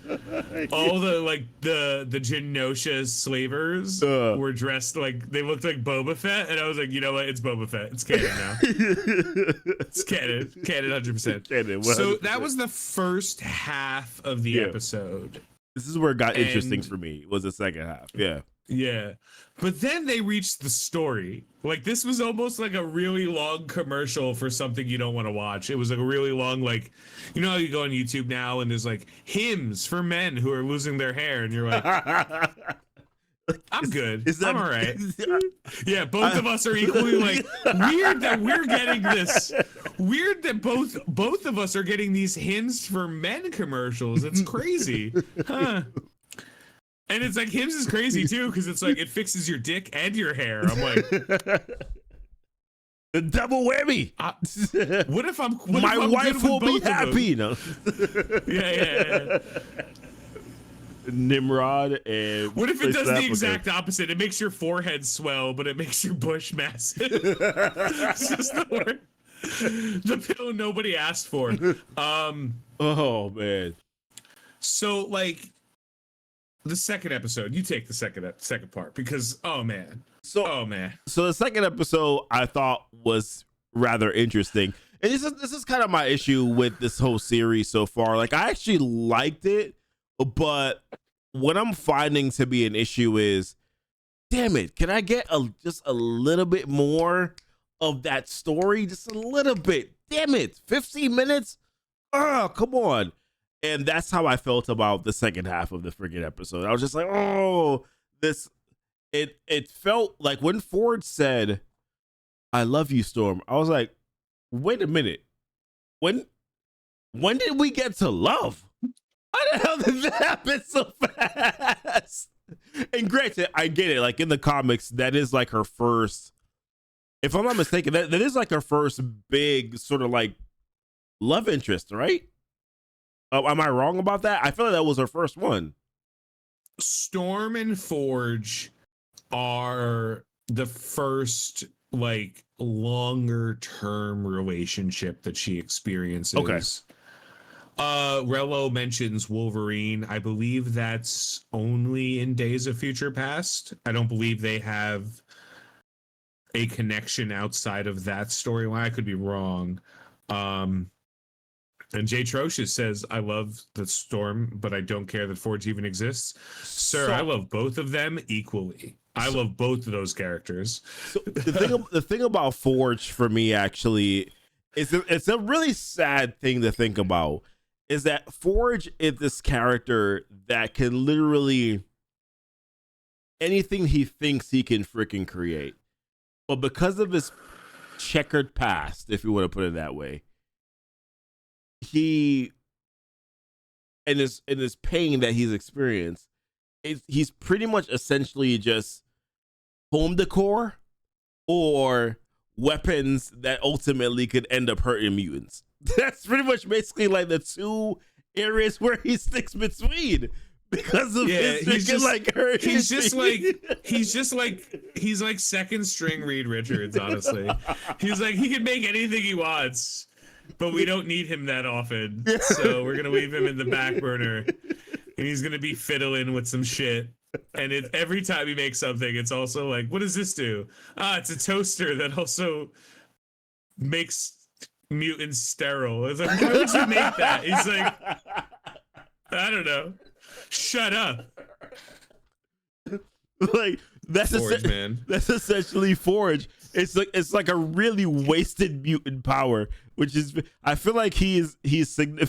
like the Genosha slavers were dressed like they looked like Boba Fett," and I was like, "You know what? It's Boba Fett. It's canon now. It's canon 100%." So that was the first half of the episode. This is where it got interesting for me. Was the second half? Yeah. Yeah. But then they reached the story. Like, this was almost like a really long commercial for something you don't want to watch. It was like a really long, like, you know how you go on YouTube now and there's like hymns for men who are losing their hair, and you're like, I'm good. I'm all right. Yeah, both of us are equally like, weird that we're getting this. Weird that both of us are getting these hymns for men commercials. It's crazy. Huh. And it's like Hims is crazy too, because it's like it fixes your dick and your hair. I'm like, the double whammy. What if I'm? My wife will be happy. No. Yeah. Nimrod and what if it does the exact opposite? It makes your forehead swell, but it makes your bush massive. It's just the pill nobody asked for. Oh man. So like. The second episode, you take the second part because oh man. So the second episode I thought was rather interesting. And this is kind of my issue with this whole series so far. Like, I actually liked it, but what I'm finding to be an issue is, damn it, can I get just a little bit more of that story? Just a little bit. Damn it. 15 minutes? Oh, come on. And that's how I felt about the second half of the freaking episode. I was just like, oh, it felt like when Ford said, "I love you, Storm," I was like, wait a minute. When did we get to love? How the hell did that happen so fast? And granted, I get it. Like, in the comics, that is like her first, if I'm not mistaken, that is like her first big sort of like love interest, right? Am I wrong about that? I feel like that was her first one. Storm and Forge are the first like longer term relationship that she experiences. Okay. Rello mentions Wolverine. I believe that's only in Days of Future Past. I don't believe they have a connection outside of that storyline. I could be wrong. And Jay Trocious says, "I love the Storm, but I don't care that Forge even exists." Sir, I love both of them equally. I love both of those characters. So the thing about Forge for me actually is it's a really sad thing to think about. Is that Forge is this character that can literally anything he thinks he can freaking create, but because of his checkered past, if you want to put it that way, he in his pain that he's experienced, he's pretty much essentially just home decor or weapons that ultimately could end up hurting mutants. That's pretty much basically like the two areas where he sticks between because of his he's like second string Reed Richards, honestly. He's like, he can make anything he wants, but we don't need him that often, so we're gonna leave him in the back burner, and he's gonna be fiddling with some shit. And every time he makes something, it's also like, what does this do? It's a toaster that also makes mutants sterile. It's like, why would you make that? He's like, I don't know. Shut up. Like, that's Forge, man. That's essentially Forge. It's like a really wasted mutant power, which is, I feel like he's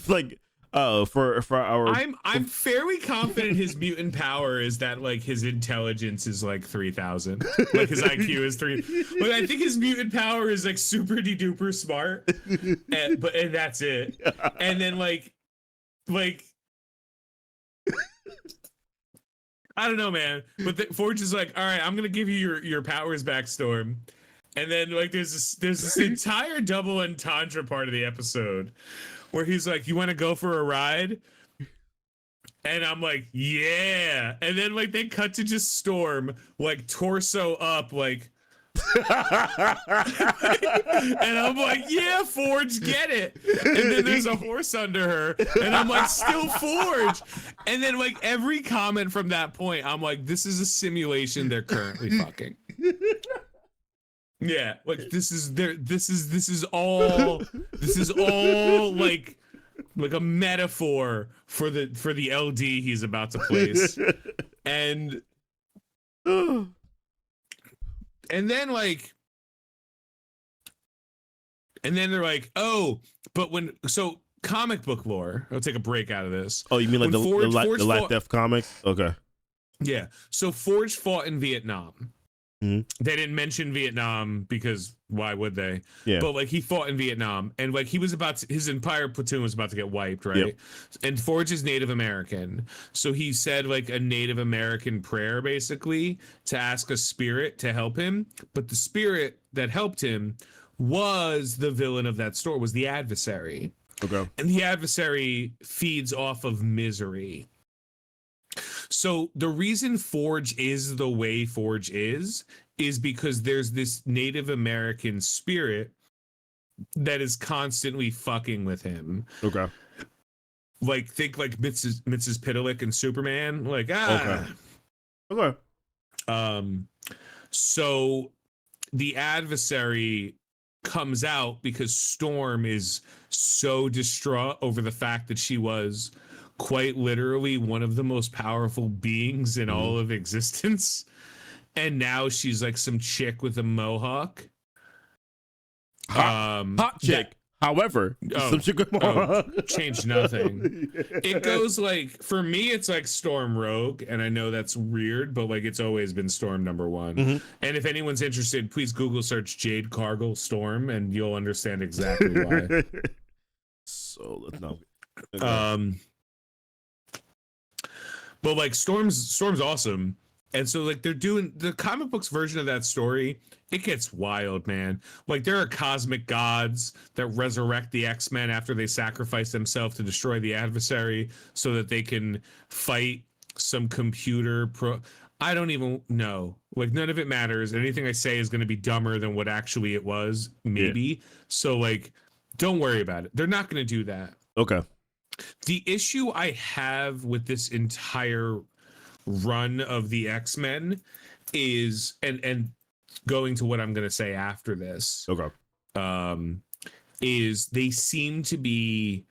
like for our I'm fairly confident his mutant power is that like his intelligence is like 3,000, like his IQ is 3. But I think his mutant power is like super duper smart, and that's it. And then like I don't know, man. But Forge is like, all right, I'm gonna give you your powers back, Storm. And then like there's this entire double entendre part of the episode where he's like, you want to go for a ride? And I'm like, yeah. And then like they cut to just Storm like torso up, like. And I'm like, yeah, Forge, get it. And then there's a horse under her, and I'm like, still Forge. And then like every comment from that point, I'm like, this is a simulation they're currently fucking. Yeah, like this is all like a metaphor for the LD he's about to place. And then like, and then they're like, oh, but so comic book lore. I'll take a break out of this. Oh, you mean like the Light Death comics? Okay. Yeah. So Forge fought in Vietnam. Mm-hmm. They didn't mention Vietnam because why would they? Yeah. But like he fought in Vietnam, and like his entire platoon was about to get wiped, right? Yep. And Forge is Native American, so he said like a Native American prayer basically to ask a spirit to help him. But the spirit that helped him was the villain of that story, was the adversary. Okay. And the adversary feeds off of misery. So the reason Forge is the way Forge is because there's this Native American spirit that is constantly fucking with him. Okay. Like think like Mrs. Pitalick and Superman. Like Okay. So the adversary comes out because Storm is so distraught over the fact that she was quite literally one of the most powerful beings in all of existence, and now she's like some chick with a mohawk. Hot chick. However, some chick with mohawk. Changed nothing. It goes like, for me, it's like Storm Rogue, and I know that's weird, but like it's always been Storm #1. Mm-hmm. And if anyone's interested, please Google search Jade Cargill Storm, and you'll understand exactly why. So let's know. But like Storm's awesome. And so like they're doing the comic books version of that story. It gets wild, man. Like there are cosmic gods that resurrect the X-Men after they sacrifice themselves to destroy the adversary so that they can fight some computer I don't even know. Like none of it matters. Anything I say is going to be dumber than what actually it was, maybe. Yeah. So like don't worry about it. They're not going to do that. Okay. The issue I have with this entire run of the X-Men is, and going to what I'm going to say after this, okay, is they seem to be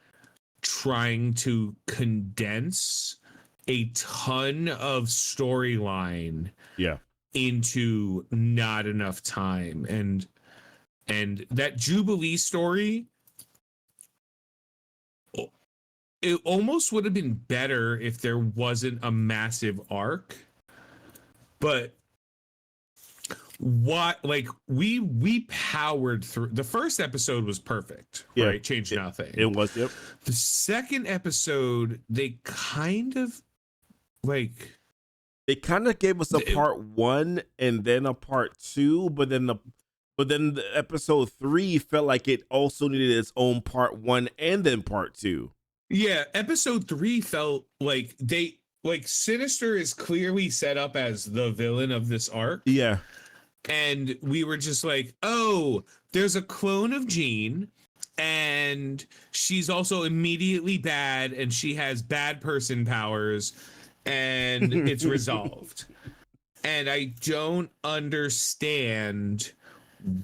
trying to condense a ton of storyline into not enough time. And that Jubilee story, it almost would have been better if there wasn't a massive arc. But what, like we powered through. The first episode was perfect, right? Changed nothing. It was, yep. The second episode, they kind of gave us a part 1 and then a part 2, but then the episode 3 felt like it also needed its own part 1 and then part 2. Yeah, episode 3 felt like Sinister is clearly set up as the villain of this arc. Yeah. And we were just like, oh, there's a clone of Jean, and she's also immediately bad, and she has bad person powers, and it's resolved. And I don't understand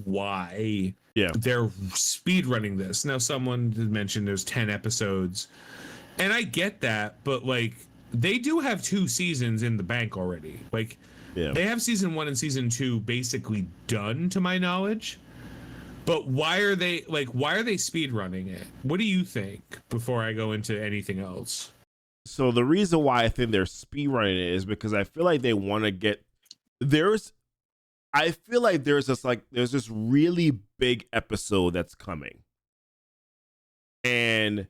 why they're speed running this. Now, someone mentioned there's 10 episodes, and I get that, but like they do have 2 seasons in the bank already. Like they have season 1 and season 2 basically done, to my knowledge. But why are they speed running it? What do you think before I go into anything else? So the reason why I think they're speed running it is because I feel like they want to get there's this really big episode that's coming. And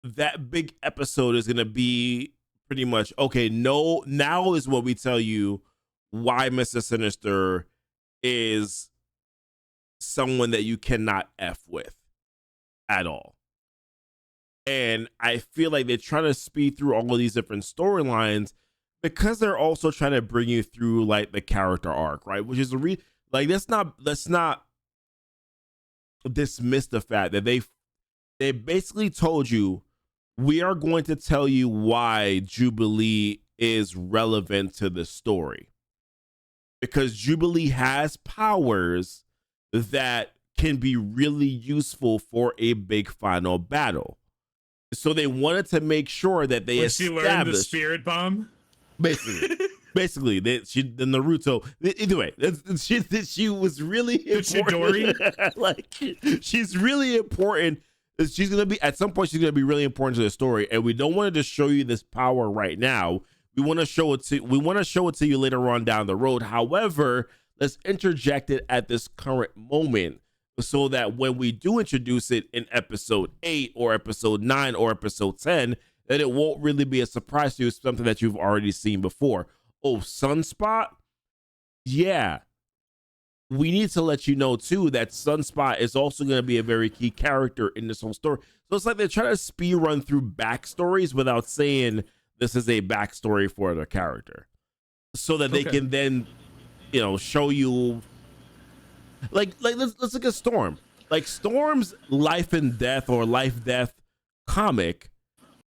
that big episode is going to be pretty much, okay, no, now is what we tell you why Mr. Sinister is someone that you cannot F with at all. And I feel like they're trying to speed through all of these different storylines because they're also trying to bring you through like the character arc, right? Which is like let's not dismiss the fact that they basically told you, we are going to tell you why Jubilee is relevant to the story. Because Jubilee has powers that can be really useful for a big final battle. So they wanted to make sure that they established. She learned the spirit bomb? Basically, the Naruto. Either way, she was really important. Like, she's really important. She's gonna be, at some point, she's gonna be really important to the story, and we don't want to just show you this power right now. We want to show it to you later on down the road. However, let's interject it at this current moment, so that when we do introduce it in episode 8 or episode 9 or episode 10, that it won't really be a surprise to you. It's something that you've already seen before. Oh, Sunspot? Yeah. We need to let you know too that Sunspot is also going to be a very key character in this whole story. So it's like they're trying to speed run through backstories without saying this is a backstory for the character, so that they can then, show you. Like let's look at Storm. Like, Storm's life and death or life death comic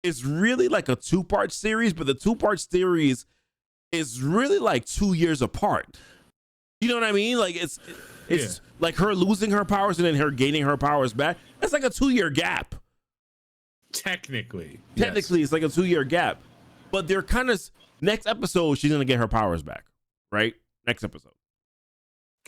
is really like a 2-part series, but the 2-part series is really like 2 years apart. You know what I mean? Like, it's like her losing her powers and then her gaining her powers back. That's like a 2-year gap. Technically, yes. It's like a 2-year gap, but they're kind of, next episode she's gonna get her powers back, right? Next episode.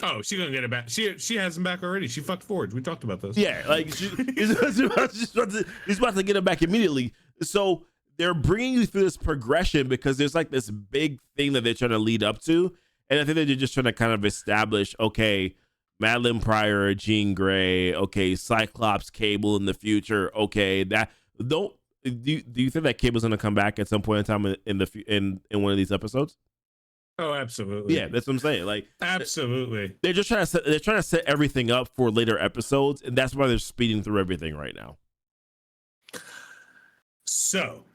Oh, she's gonna get it back. She has them back already. She fucked Forge. We talked about this. Yeah, like she's about to get them back immediately. So they're bringing you through this progression because there's like this big thing that they're trying to lead up to, and I think they're just trying to kind of establish, okay, Madeline Pryor, Jean Grey, okay, Cyclops, Cable in the future, okay, that do you think that Cable's gonna come back at some point in time in one of these episodes? Oh, absolutely. Yeah, that's what I'm saying. Like, absolutely. They're just trying to set everything up for later episodes, and that's why they're speeding through everything right now. So,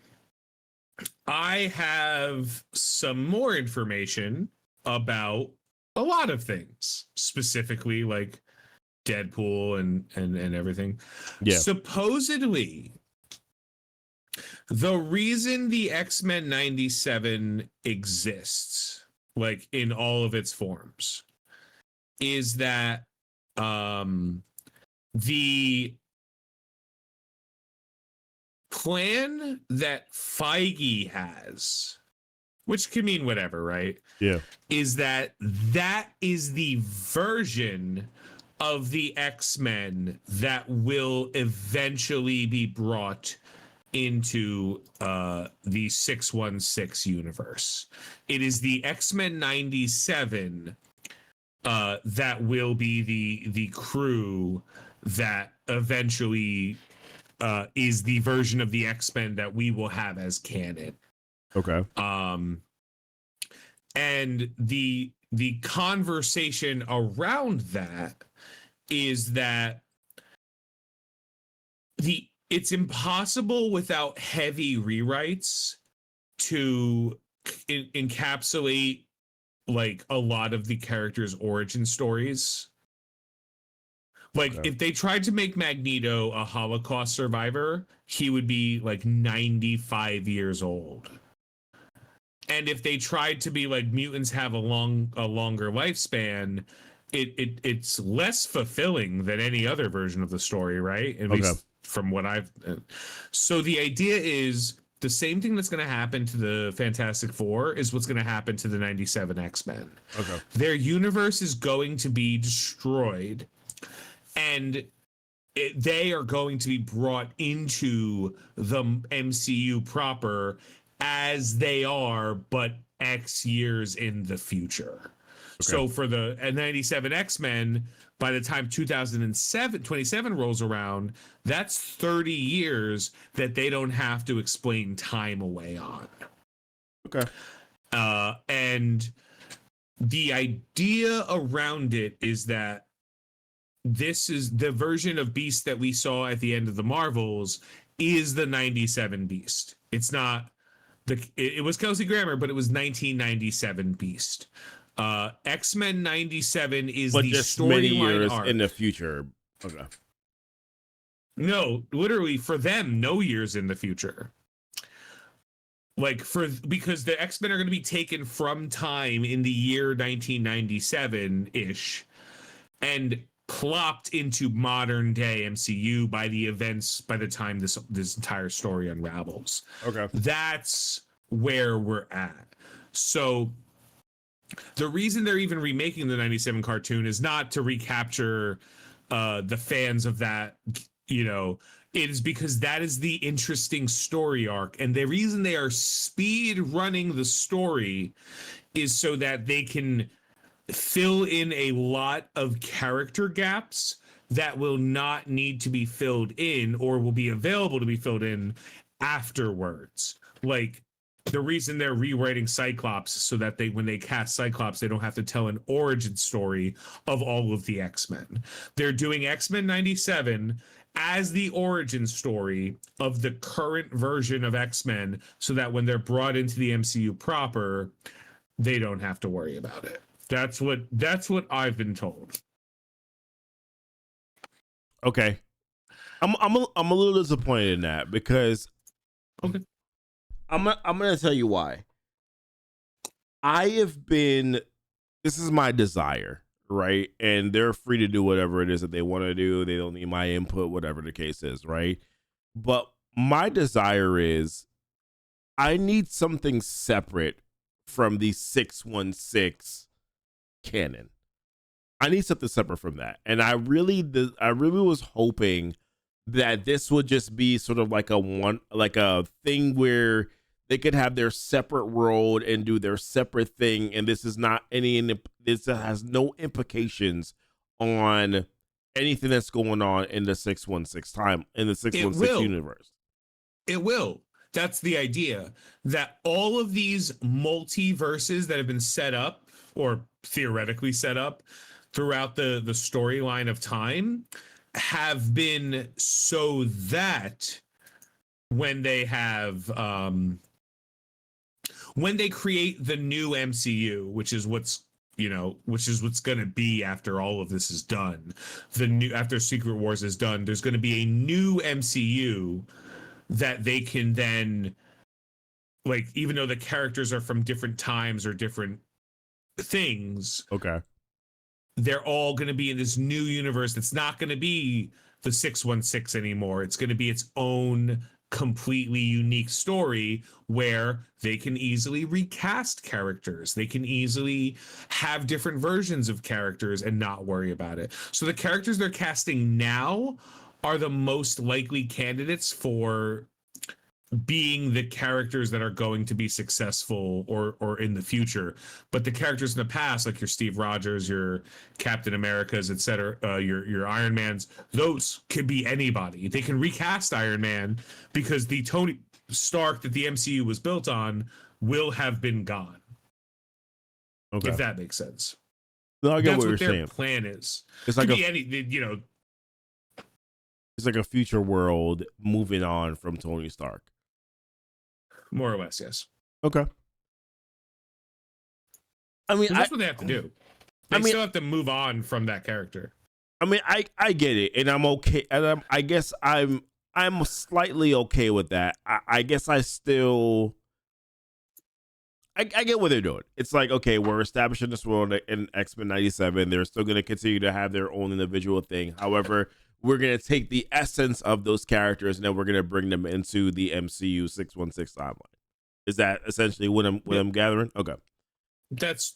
I have some more information about a lot of things, specifically like Deadpool and everything. Yeah. Supposedly, the reason the XMen97 exists, like in all of its forms, is that the plan that Feige has, which can mean whatever, right? Yeah. Is that is the version of the X-Men that will eventually be brought into the 616 universe. It is the XMen97 that will be the crew that eventually is the version of the X-Men that we will have as canon. Okay. And the conversation around that is that it's impossible without heavy rewrites to encapsulate like a lot of the characters' origin stories. Like, if they tried to make Magneto a Holocaust survivor, he would be like 95 years old. And if they tried to be like mutants have a longer lifespan, it's less fulfilling than any other version of the story, right? At least from what I've. So the idea is the same thing that's going to happen to the Fantastic Four is what's going to happen to the 97 X-Men. Okay. Their universe is going to be destroyed, and they are going to be brought into the MCU proper as they are, but X years in the future. Okay. So for the 97 X-Men, by the time 27 rolls around, that's 30 years that they don't have to explain time away on. Okay. And the idea around it is that this is the version of Beast that we saw at the end of the Marvels is the 97 Beast. It's not it was Kelsey Grammer, but it was 1997 Beast. X-Men 97 is But the just many storyline years arc. in the future. Okay. No, literally for them, no years in the future. Like because the X-Men are going to be taken from time in the year 1997-ish and plopped into modern day MCU by the time this entire story unravels. Okay. That's where we're at. So the reason they're even remaking the 97 cartoon is not to recapture the fans of that, it is because that is the interesting story arc. And the reason they are speed running the story is so that they can fill in a lot of character gaps that will not need to be filled in or will be available to be filled in afterwards. Like the reason they're rewriting Cyclops so that when they cast Cyclops, they don't have to tell an origin story of all of the X-Men. They're doing X-Men 97 as the origin story of the current version of X-Men so that when they're brought into the MCU proper, they don't have to worry about it. That's what I've been told. Okay. I'm a little disappointed in that because okay. I'm gonna tell you why. This is my desire, right? And they're free to do whatever it is that they want to do. They don't need my input, whatever the case is, right? But my desire is I need something separate from the 616 canon. I need something separate from that. And I really was hoping that this would just be sort of like a thing where they could have their separate world and do their separate thing. And this has no implications on anything that's going on in the 616 universe. It will. That's the idea, that all of these multiverses that have been set up or theoretically set up throughout the storyline of time have been so that when they create the new MCU, which is what's going to be after all of this is done, after Secret Wars is done, there's going to be a new MCU that they can then, like, even though the characters are from different times or different things, okay, they're all going to be in this new universe that's not going to be the 616 anymore. It's going to be its own completely unique story where they can easily recast characters. They can easily have different versions of characters and not worry about it. So the characters they're casting now are the most likely candidates for being the characters that are going to be successful or in the future. But the characters in the past, like your Steve Rogers, your Captain Americas, etc., your Iron Mans, those could be anybody. They can recast Iron Man because the Tony Stark that the MCU was built on will have been gone. Okay. If that makes sense. No, I get That's what what you're their saying. plan is. It's like it's like a future world moving on from Tony Stark. More or less, yes. Okay. I mean, that's what they have to do. They still have to move on from that character. I mean, I get it, and I'm okay, and I guess I'm slightly okay with that. I guess I still. I get what they're doing. It's like, okay, we're establishing this world in X-Men 97. They're still going to continue to have their own individual thing. However, we're going to take the essence of those characters and then we're going to bring them into the MCU 616 timeline. Is that essentially what I'm gathering? Okay. That's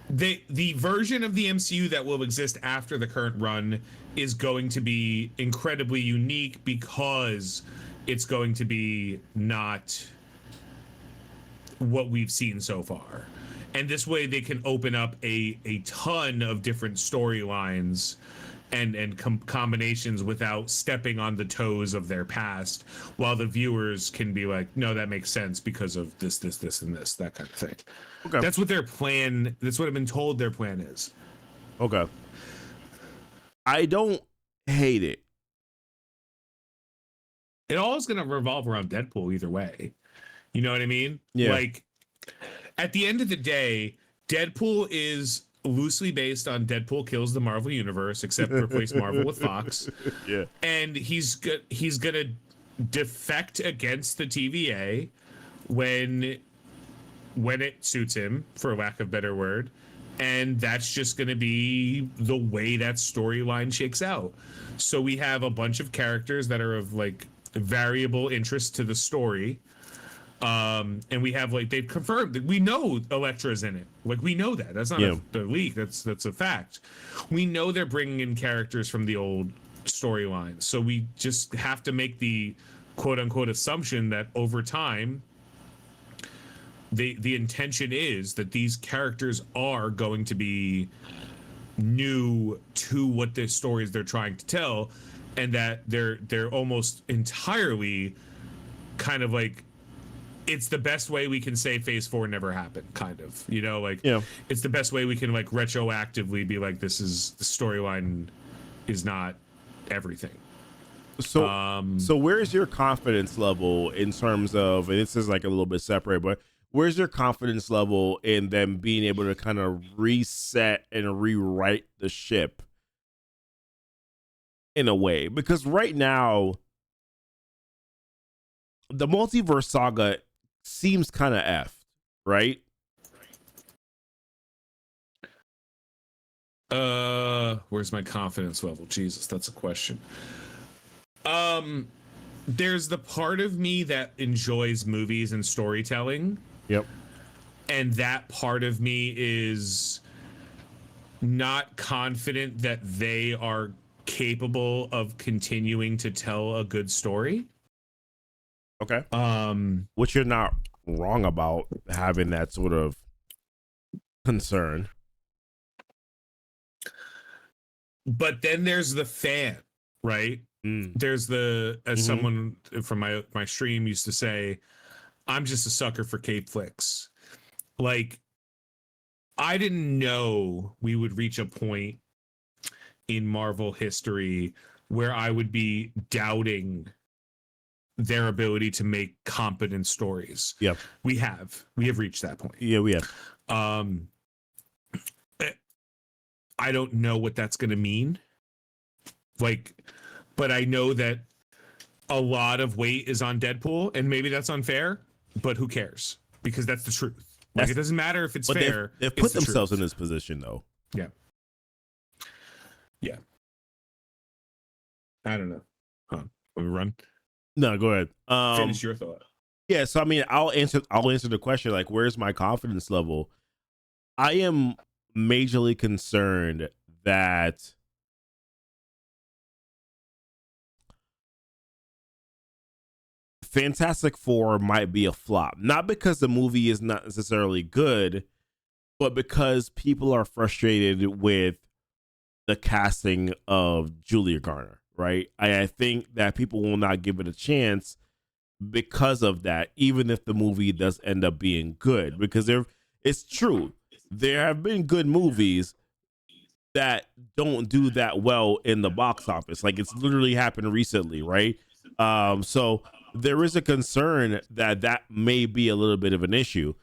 the version of the MCU that will exist after the current run is going to be incredibly unique because it's going to be not what we've seen so far. And this way they can open up a ton of different storylines and combinations without stepping on the toes of their past, while the viewers can be like, no, that makes sense because of this, and this, that kind of thing. Okay. That's what their plan. That's what I've been told their plan is. Okay. I don't hate it. It all is going to revolve around Deadpool either way. You know what I mean? Yeah. Like, at the end of the day, Deadpool is loosely based on Deadpool Kills the Marvel Universe, except replace Marvel with Fox. Yeah. And he's gonna defect against the TVA when it suits him, for lack of a better word. And that's just gonna be the way that storyline shakes out. So we have a bunch of characters that are of like variable interest to the story. And we have, like, they've confirmed that we know Elektra's in it. Like, we know that. That's not a leak. That's a fact. We know they're bringing in characters from the old storyline. So we just have to make the quote unquote assumption that over time, the intention is that these characters are going to be new to what the stories they're trying to tell, and that they're almost entirely kind of like, it's the best way we can say phase 4 never happened, kind of, you know, like, it's the best way we can like retroactively be like, this is the storyline is not everything. So where's your confidence level in terms of, and this is like a little bit separate, but where's your confidence level in them being able to kind of reset and rewrite the ship in a way? Because right now, the multiverse saga seems kind of effed, right? Where's my confidence level? Jesus, that's a question. There's the part of me that enjoys movies and storytelling. Yep. And that part of me is not confident that they are capable of continuing to tell a good story. Okay. Which you're not wrong about having that sort of concern. But then there's the fan, right? There's as someone from my stream used to say, I'm just a sucker for cape flicks. Like, I didn't know we would reach a point in Marvel history where I would be doubting their ability to make competent stories. Yep. We have reached that point. Yeah, we have. I don't know what that's going to mean. Like, but I know that a lot of weight is on Deadpool, and maybe that's unfair, but who cares? Because that's the truth. Like, it doesn't matter if it's fair. They've put themselves in this position, though. Yeah. Yeah. I don't know. Let me run. No, go ahead. Finish your thought. Yeah, so I mean, I'll answer the question, like, where's my confidence level? I am majorly concerned that Fantastic Four might be a flop. Not because the movie is not necessarily good, but because people are frustrated with the casting of Julia Garner, right? I think that people will not give it a chance because of that, even if the movie does end up being good. Because it's true, there have been good movies that don't do that well in the box office. Like, it's literally happened recently, right? So there is a concern that may be a little bit of an issue.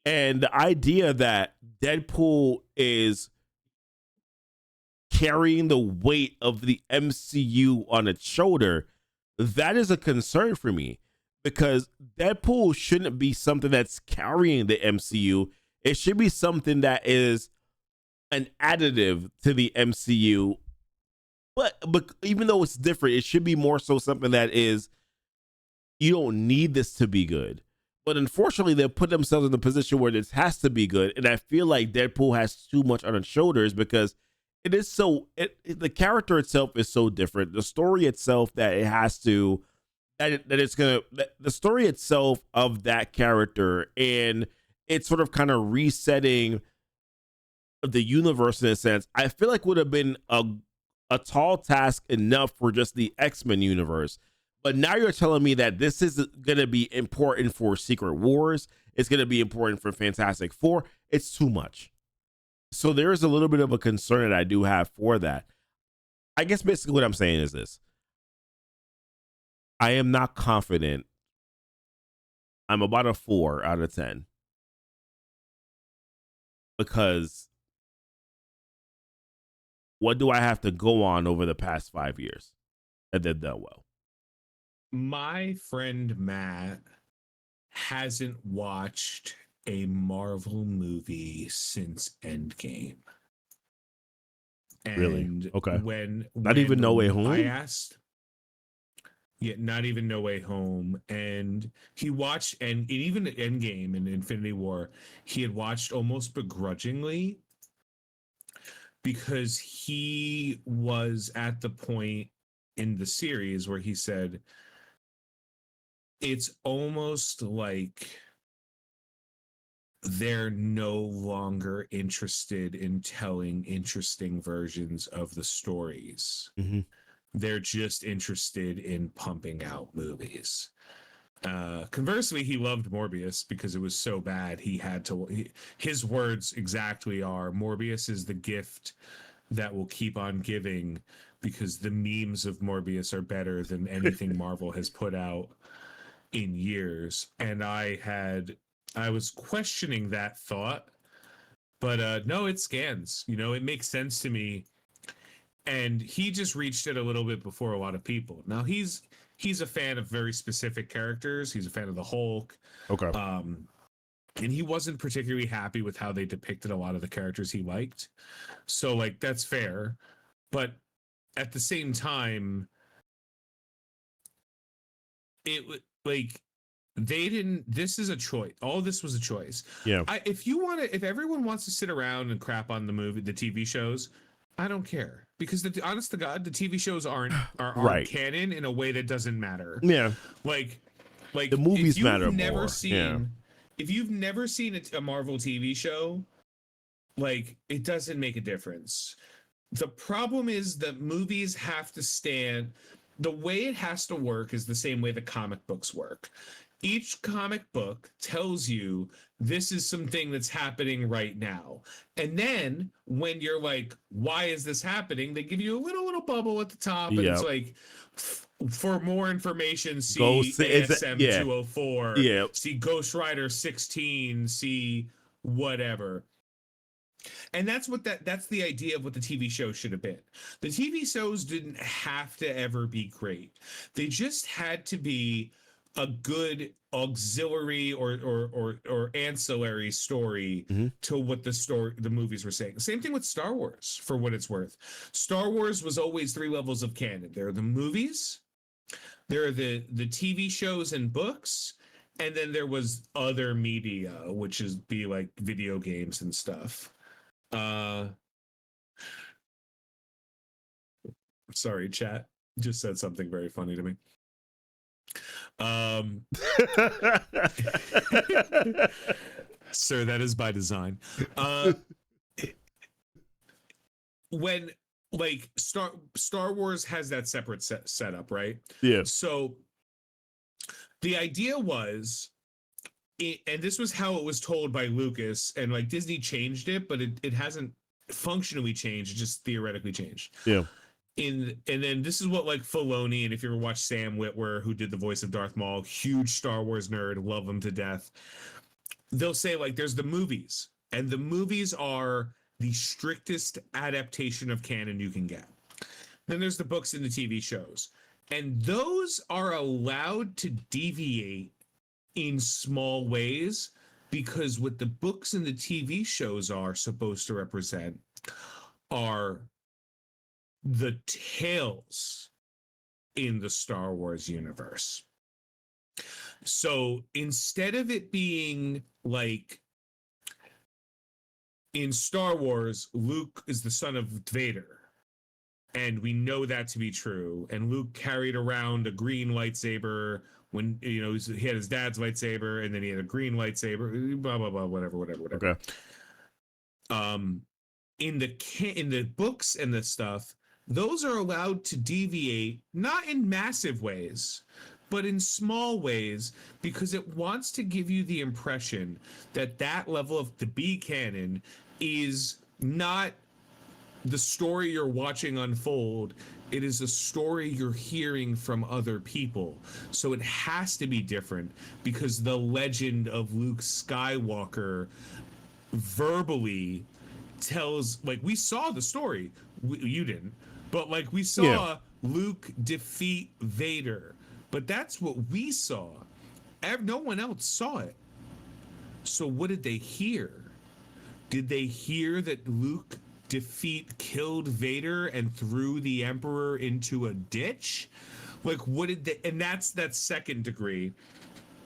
And the idea that Deadpool is carrying the weight of the MCU on its shoulder, that is a concern for me, because Deadpool shouldn't be something that's carrying the MCU. It should be something that is an additive to the MCU. But even though it's different, it should be more so something that is, you don't need this to be good. But unfortunately, they've put themselves in the position where this has to be good. And I feel like Deadpool has too much on its shoulders, because it is the character itself is so different. The story itself the story itself of that character, and it's sort of kind of resetting the universe in a sense, I feel like would have been a tall task enough for just the X-Men universe. But now you're telling me that this is going to be important for Secret Wars. It's going to be important for Fantastic Four. It's too much. So there is a little bit of a concern that I do have for that. I guess basically what I'm saying is this. I am not confident. I'm about a 4 out of 10. Because what do I have to go on over the past 5 years that they've done well? My friend Matt hasn't watched a Marvel movie since Endgame. And really? Okay. When not even No Way Home? I asked, yeah, not even No Way Home. And he watched, and even Endgame and Infinity War, he had watched almost begrudgingly because he was at the point in the series where he said, it's almost like they're no longer interested in telling interesting versions of the stories. Mm-hmm. They're just interested in pumping out movies. Conversely, he loved Morbius because it was so bad. He had to, his words exactly are, Morbius is the gift that will keep on giving because the memes of Morbius are better than anything Marvel has put out in years. And I was questioning that thought, but no, it scans, it makes sense to me. And he just reached it a little bit before a lot of people. Now he's a fan of very specific characters. He's a fan of the Hulk. Okay. And he wasn't particularly happy with how they depicted a lot of the characters he liked. So like, that's fair. But at the same time, it like, this is a choice. All this was a choice. Yeah. If everyone wants to sit around and crap on the TV shows, I don't care, because honest to God, the TV shows aren't right. canon in a way that doesn't matter. Yeah. Like the movies matter more. If you've never seen a Marvel TV show, like, it doesn't make a difference. The problem is that movies have to stand. The way it has to work is the same way the comic books work. Each comic book tells you this is something that's happening right now. And then when you're like, why is this happening? They give you a little bubble at the top. And it's like, for more information, see ASM 204, see Ghost Rider 16, see whatever. And that's the idea of what the TV show should have been. The TV shows didn't have to ever be great. They just had to be a good auxiliary or ancillary story to what the movies were saying. Same thing with Star Wars, for what it's worth. Star Wars was always 3 levels of canon. There are the movies, there are the TV shows and books, and then there was other media, which is be like video games and stuff. Sorry, chat just said something very funny to me. Sir, that is by design. When like Star Wars has that separate setup, right? Yeah. So the idea was, and this was how it was told by Lucas, and like Disney changed it, but it hasn't functionally changed, it just theoretically changed. Yeah. And then this is what like Filoni, and if you ever watch Sam Witwer, who did the voice of Darth Maul, huge Star Wars nerd, love him to death. They'll say like there's the movies, and the movies are the strictest adaptation of canon you can get. Then there's the books and the TV shows, and those are allowed to deviate in small ways, because what the books and the TV shows are supposed to represent are the tales in the Star Wars universe. So instead of it being like in Star Wars, Luke is the son of Vader, and we know that to be true, and Luke carried around a green lightsaber when he had his dad's lightsaber, and then he had a green lightsaber, blah blah blah, whatever. Okay. In the books and the stuff, those are allowed to deviate, not in massive ways, but in small ways, because it wants to give you the impression that that level of the B canon is not the story you're watching unfold. It is a story you're hearing from other people. So it has to be different, because the legend of Luke Skywalker verbally tells, like, we saw the story. You didn't, but like, we saw Luke defeat Vader, but that's what we saw. No one else saw it. So what did they hear? Did they hear that Luke killed Vader and threw the Emperor into a ditch? Like, what did they? And that's second degree.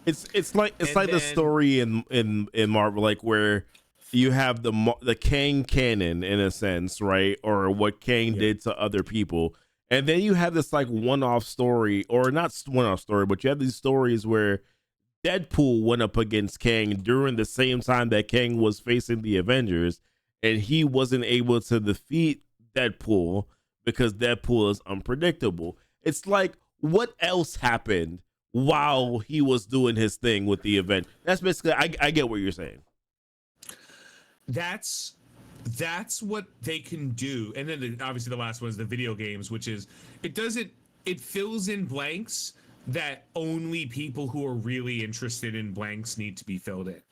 It's like the story in Marvel, like, where you have the Kang canon, in a sense, right? Or what Kang did to other people. And then you have this like one-off story, or not one-off story, but you have these stories where Deadpool went up against Kang during the same time that Kang was facing the Avengers, and he wasn't able to defeat Deadpool because Deadpool is unpredictable. It's like, what else happened while he was doing his thing with the event? That's basically, I get what you're saying. That's what they can do. And then obviously the last one is the video games, which is, it fills in blanks that only people who are really interested in blanks need to be filled in.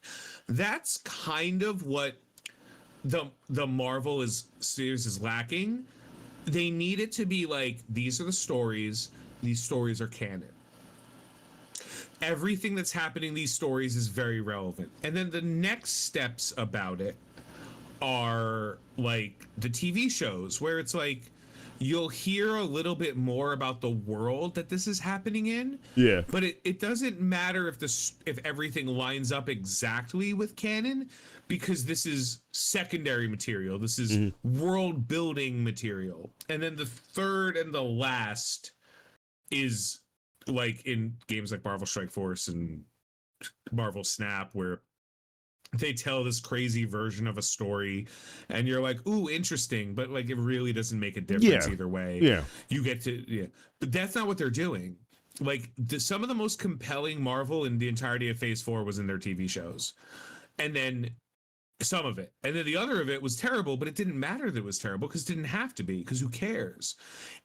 That's kind of what the Marvel series is lacking. They need it to be like, these are the stories, these stories are canon. Everything that's happening in these stories is very relevant. And then the next steps about it are like the TV shows, where it's like, you'll hear a little bit more about the world that this is happening in. Yeah. But it doesn't matter if everything lines up exactly with canon, because this is secondary material. This is world building material. And then the third and the last is like in games like Marvel Strike Force and Marvel Snap, where they tell this crazy version of a story and you're like, ooh, interesting, but like, it really doesn't make a difference either way. Yeah. You get to, but that's not what they're doing. Like, some of the most compelling Marvel in the entirety of Phase 4 was in their TV shows. And then some of it. And then the other of it was terrible, but it didn't matter that it was terrible, because it didn't have to be, because who cares?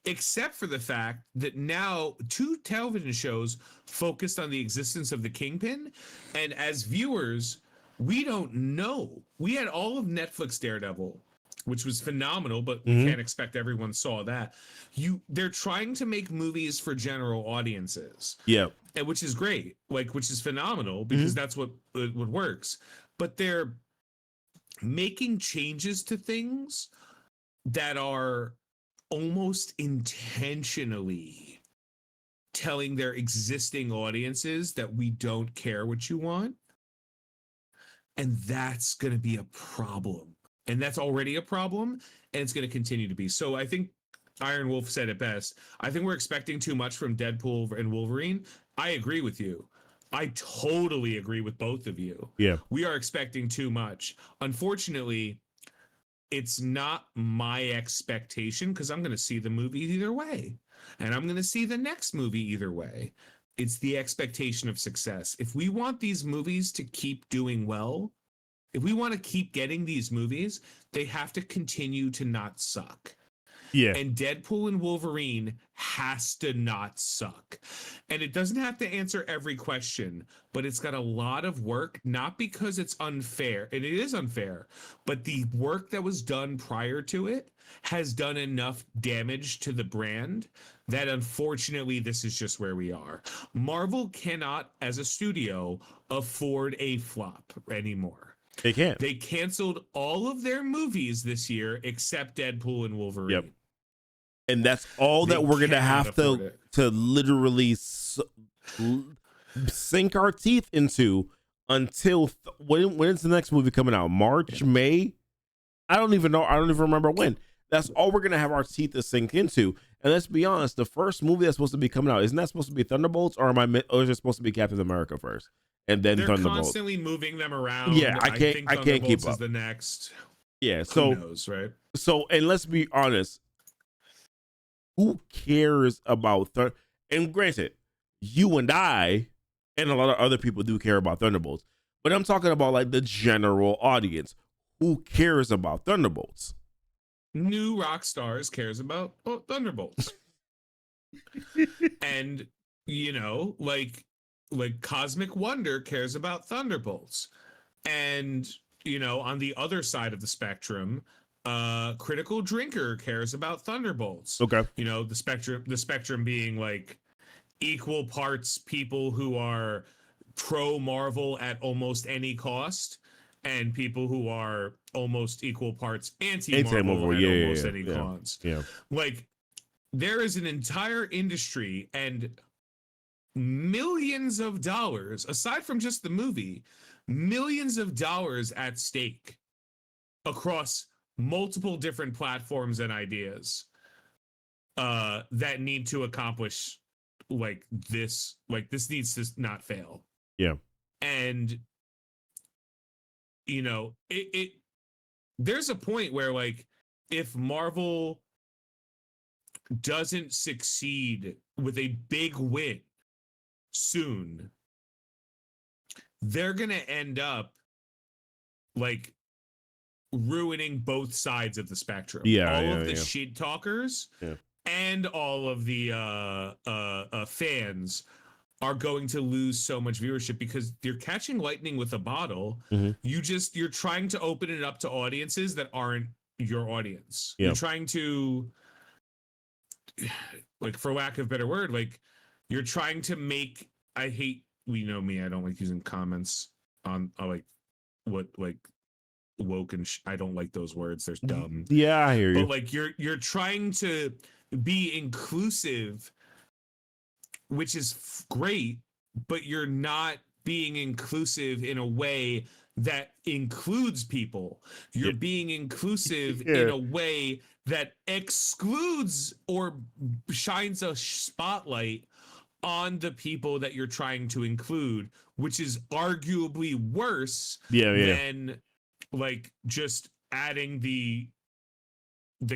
Except for the fact that now 2 television shows focused on the existence of the Kingpin. And as viewers, we don't know. We had all of Netflix Daredevil, which was phenomenal, but we can't expect everyone saw that. They're trying to make movies for general audiences. Yeah. And which is great, like, which is phenomenal, because that's what works. But they're making changes to things that are almost intentionally telling their existing audiences that we don't care what you want. And that's going to be a problem. And that's already a problem, and it's going to continue to be. So I think Iron Wolf said it best. I think we're expecting too much from Deadpool and Wolverine. I agree with you. I totally agree with both of you. Yeah. We are expecting too much. Unfortunately, it's not my expectation, because I'm going to see the movie either way. And I'm going to see the next movie either way. It's the expectation of success. If we want these movies to keep doing well, if we want to keep getting these movies, they have to continue to not suck. Yeah. And Deadpool and Wolverine has to not suck. And it doesn't have to answer every question, but it's got a lot of work, not because it's unfair, and it is unfair, but the work that was done prior to it has done enough damage to the brand that unfortunately this is just where we are. Marvel cannot, as a studio, afford a flop anymore. They can't. They canceled all of their movies this year except Deadpool and Wolverine. Yep. And that's all that we're gonna have to literally sink our teeth into until when's the next movie coming out? March, May? I don't even know. I don't even remember when. That's all we're gonna have our teeth to sink into. And let's be honest, the first movie that's supposed to be coming out, isn't that supposed to be Thunderbolts, or is it supposed to be Captain America first and then Thunderbolts? They're constantly moving them around. Yeah, I can't keep up. Is the next. Yeah, so who knows, right? So, and let's be honest, Who cares about and granted, you and I and a lot of other people do care about Thunderbolts, but I'm talking about like the general audience. Who cares about Thunderbolts? New rock stars cares about Thunderbolts. And like Cosmic Wonder cares about Thunderbolts. And on the other side of the spectrum, Critical Drinker cares about Thunderbolts. Okay. The spectrum being like equal parts people who are pro Marvel at almost any cost, and people who are almost equal parts anti-Marvel at almost any cost. Yeah. Like, there is an entire industry and millions of dollars, aside from just the movie, millions of dollars at stake across multiple different platforms and ideas that need to accomplish this needs to not fail. Yeah. And there's a point where, like, if Marvel doesn't succeed with a big win soon, they're gonna end up like ruining both sides of the spectrum. All of the shit talkers and all of the fans are going to lose so much viewership because you're catching lightning with a bottle. Mm-hmm. You're trying to open it up to audiences that aren't your audience. You're trying to, like, for lack of a better word, like, you're trying to make, we know me, I don't like using comments on like what, like, woke and I don't like those words. They're dumb. Yeah, I hear you. But like, you're trying to be inclusive, which is great, but you're not being inclusive in a way that includes people. You're being inclusive in a way that excludes or shines a spotlight on the people that you're trying to include, which is arguably worse than like just adding the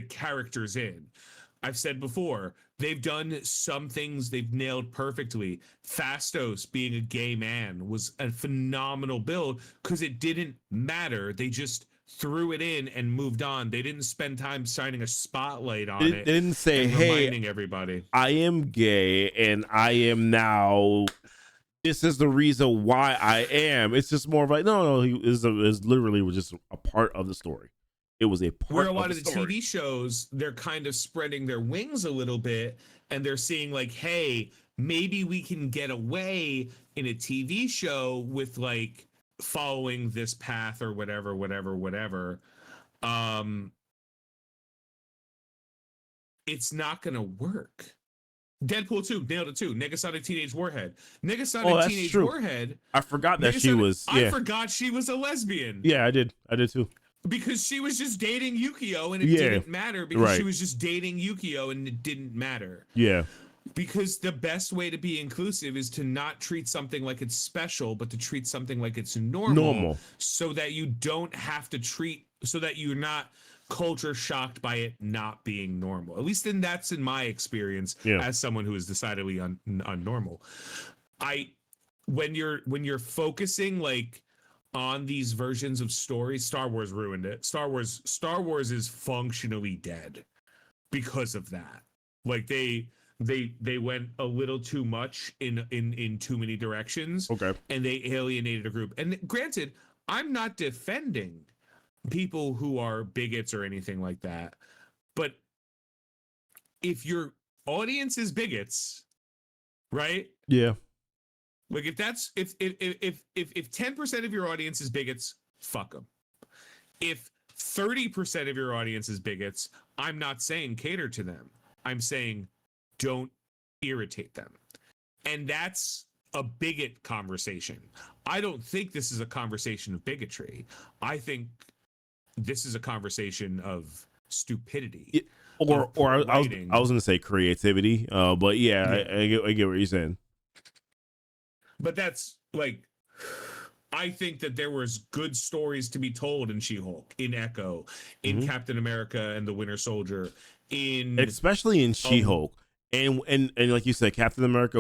characters in. I've said before, they've done some things they've nailed perfectly. Fastos being a gay man was a phenomenal build because it didn't matter. They just threw it in and moved on. They didn't spend time shining a spotlight on it. They didn't say, "Hey, reminding everybody, I am gay and I am now. This is the reason why I am." It's just more of like, no, he is literally was just a part of the story. It was a part. Where a lot of the TV shows, they're kind of spreading their wings a little bit, and they're seeing like, hey, maybe we can get away in a TV show with like following this path or whatever. It's not gonna work. Deadpool 2 nailed it too. Negasonic Teenage Warhead. Negasonic Teenage Warhead. I forgot that she was. I forgot she was a lesbian. Yeah, I did too. Because she was just dating Yukio and it didn't matter because she was just dating Yukio and it didn't matter. Yeah. Because the best way to be inclusive is to not treat something like it's special, but to treat something like it's normal. So that you don't have to so that you're not culture shocked by it not being normal. At least that's in my experience as someone who is decidedly unnormal. When you're focusing like on these versions of stories, Star Wars ruined it. Star Wars is functionally dead because of that. Like they went a little too much in too many directions. Okay. And they alienated a group. And granted, I'm not defending people who are bigots or anything like that. But if your audience is bigots, right? Yeah. Like if 10% of your audience is bigots, fuck them. If 30% of your audience is bigots, I'm not saying cater to them. I'm saying don't irritate them. And that's a bigot conversation. I don't think this is a conversation of bigotry. I think this is a conversation of stupidity. I was going to say creativity, but I get what you're saying. But that's like, I think that there was good stories to be told in She-Hulk, in Echo, in Mhm. Captain America and the Winter Soldier, in Especially in um, She-Hulk and like you said, Captain America,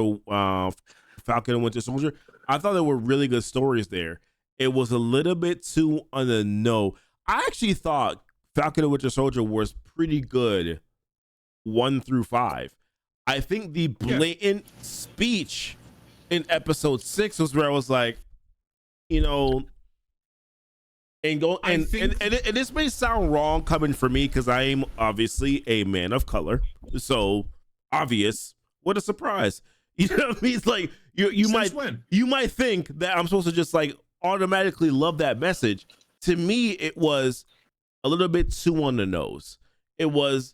Falcon and Winter Soldier. I thought there were really good stories there. It was a little bit too on the no. I actually thought Falcon and Winter Soldier was pretty good 1 through 5. I think the yeah. blatant speech in episode 6 was where I was like, you know, and go I think and this may sound wrong coming from me because I am obviously a man of color, so obvious. What a surprise! You know what I mean? It's like since when? you might think that I'm supposed to just like automatically love that message. To me, it was a little bit too on the nose. It was,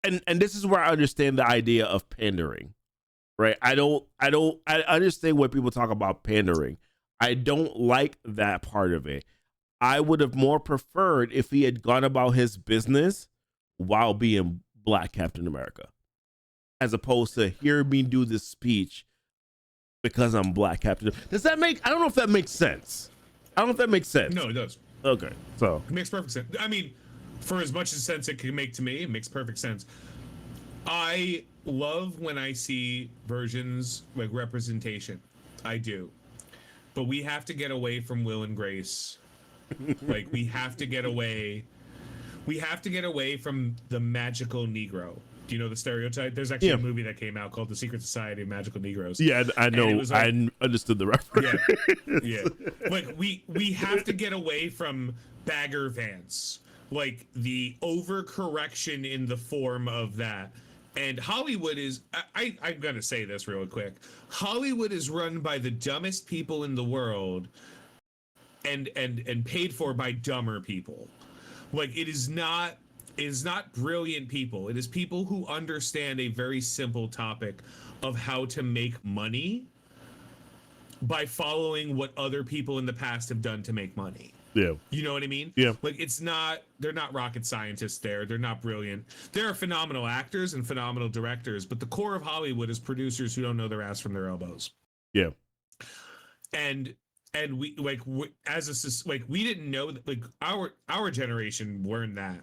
and this is where I understand the idea of pandering, right? I understand when people talk about pandering. I don't like that part of it. I would have more preferred if he had gone about his business while being Black Captain America, as opposed to hear me do this speech because I'm Black Captain. Does that make? I don't know if that makes sense. I don't know if that makes sense. No, it does. Okay, so It makes perfect sense. I mean, for as much sense it can make to me, it makes perfect sense. I love when I see versions like representation. I do. But we have to get away from Will and Grace. Like we have to get away from the magical Negro. Do you know the stereotype? There's actually a movie that came out called The Secret Society of Magical Negroes. yeah, I know. Like, I understood the reference. Yeah. Like we have to get away from Bagger Vance. Like the overcorrection in the form of that. And Hollywood is I'm gonna say this real quick. Hollywood is run by the dumbest people in the world and paid for by dumber people. Like it is not brilliant people. It is people who understand a very simple topic of how to make money by following what other people in the past have done to make money. Yeah. You know what I mean? Yeah. Like they're not rocket scientists there. They're not brilliant. There are phenomenal actors and phenomenal directors, but the core of Hollywood is producers who don't know their ass from their elbows. Yeah. And we like we didn't know that, like our generation weren't that.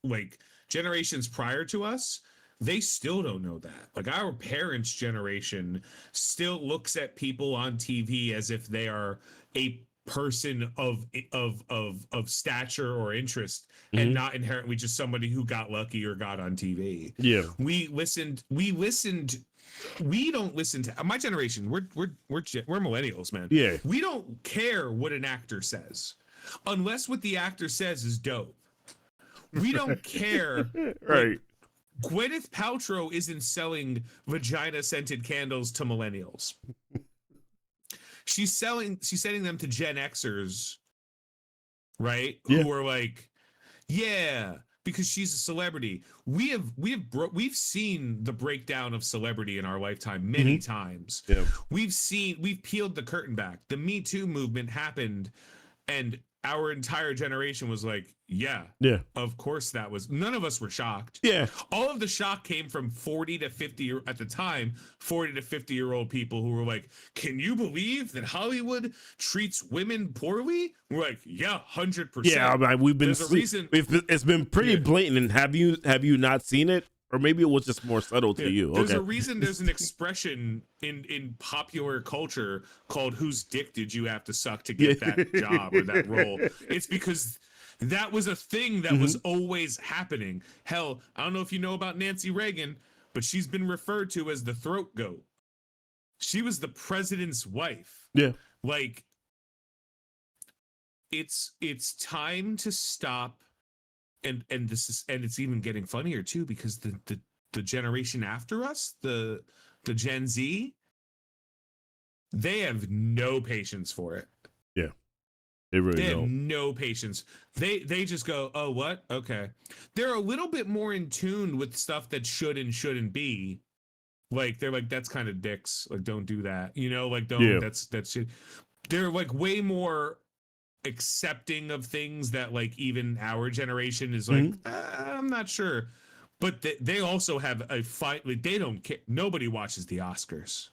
Like generations prior to us, they still don't know that. Like our parents' generation still looks at people on TV as if they are a person of stature or interest and not inherently just somebody who got lucky or got on TV. Yeah. We don't listen to my generation. We're millennials, man. Yeah. We don't care what an actor says unless what the actor says is dope. We don't care. Right. Gwyneth Paltrow isn't selling vagina scented candles to millennials. She's sending them to Gen Xers, right? Yeah. Who are like, yeah, because she's a celebrity. We've seen the breakdown of celebrity in our lifetime many times. Yeah. We've peeled the curtain back. The Me Too movement happened, and our entire generation was like, yeah, of course that was. None of us were shocked. Yeah. All of the shock came from 40 to 50 at the time, 40 to 50-year-old people who were like, can you believe that Hollywood treats women poorly? We're like, yeah, 100%. Yeah, I mean, There's a reason. It's been pretty blatant. And have you not seen it? Or maybe it was just more subtle to you. There's a reason there's an expression in popular culture called "whose dick did you have to suck to get that job or that role?" It's because that was a thing that was always happening. Hell, I don't know if you know about Nancy Reagan, but she's been referred to as the throat goat. She was the president's wife. Yeah. Like it's time to stop. And it's even getting funnier too, because the generation after us, the Gen Z, they have no patience for it. Yeah, they really have no patience. They just go, oh, what? Okay. They're a little bit more in tune with stuff that should and shouldn't be. Like they're like, that's kind of dicks. Like, don't do that. You know, like don't. That's shit. They're like way more accepting of things that like even our generation is like I'm not sure, but they also have a fight. Like, they don't care. Nobody watches the Oscars.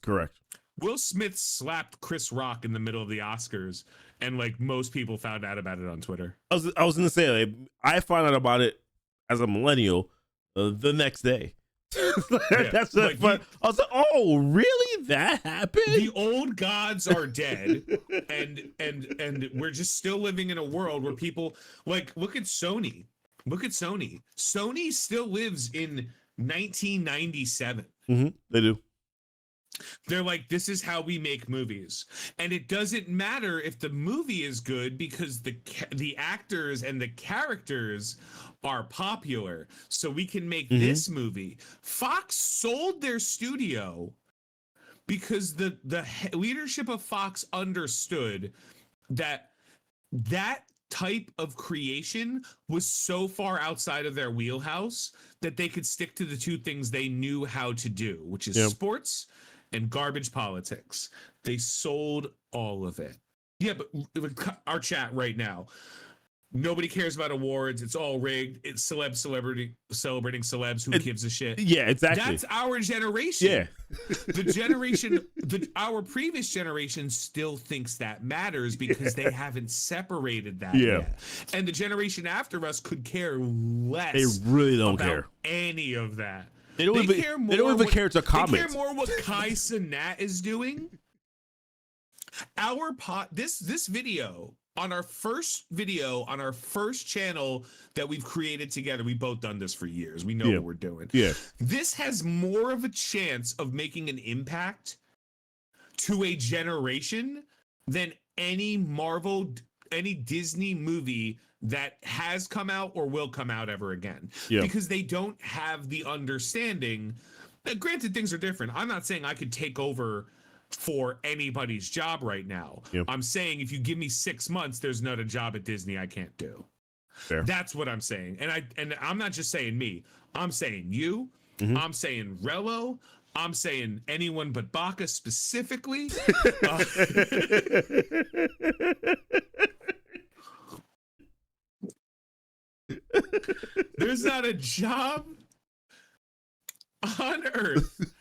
Correct. Will Smith slapped Chris Rock in the middle of the Oscars, and like most people found out about it on Twitter. I was gonna say, like, I found out about it as a millennial the next day. That's like fun. I was like, oh, really? That happened? The old gods are dead, and we're just still living in a world where people like look at Sony. Look at Sony. Sony still lives in 1997. They do. They're like, this is how we make movies, and it doesn't matter if the movie is good because the actors and the characters are popular, so we can make this movie. Fox sold their studio because the leadership of Fox understood that type of creation was so far outside of their wheelhouse that they could stick to the two things they knew how to do, which is sports and garbage politics. They sold all of it. Yeah, but our chat right now, nobody cares about awards. It's all rigged. It's celebrity celebrating celebs. Who gives a shit? Yeah, exactly. That's our generation. Yeah. The generation, our previous generation still thinks that matters because they haven't separated that yet. And the generation after us could care less. They really don't care any of that. They don't even care to comment. They care more what Kai Cenat is doing. This video on our first channel that we've created together. We've both done this for years. We know what we're doing. Yeah. This has more of a chance of making an impact to a generation than any Disney movie that has come out or will come out ever again. Yeah. Because they don't have the understanding. Granted, things are different. I'm not saying I could take over for anybody's job right now. Yep. I'm saying if you give me 6 months, there's not a job at Disney I can't do. Fair. That's what I'm saying. And I'm not just saying me. I'm saying you. I'm saying Rello. I'm saying anyone but Baca specifically. There's not a job on earth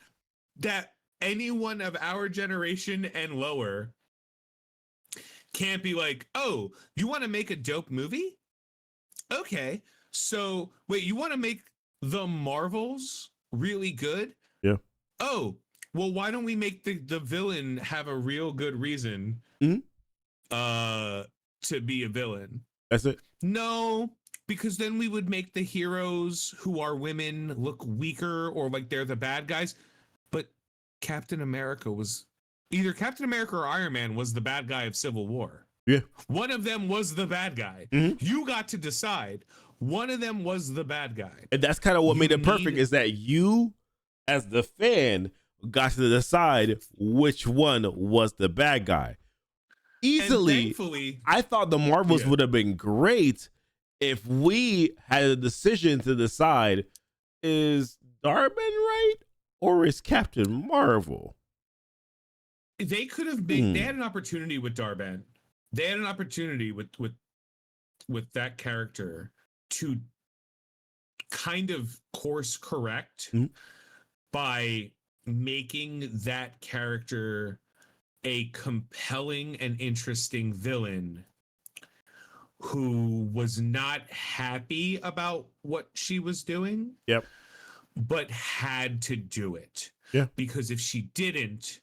that anyone of our generation and lower can't be like, oh, you want to make a dope movie? Okay. So wait, you want to make the Marvels really good? Yeah. Oh, well, why don't we make the villain have a real good reason to be a villain? That's it. No, because then we would make the heroes who are women look weaker or like they're the bad guys. But Captain America was either Captain America or Iron Man was the bad guy of Civil War. Yeah. One of them was the bad guy. You got to decide. One of them was the bad guy. And that's kind of what made it perfect is that you, as the fan, got to decide which one was the bad guy. Easily. Thankfully, I thought the Marvels would have been great if we had a decision to decide, is Darman right or is Captain Marvel? They could have been. They had an opportunity with Darban. They had an opportunity with that character to kind of course correct by making that character a compelling and interesting villain who was not happy about what she was doing. Yep. But had to do it. Yeah. Because if she didn't,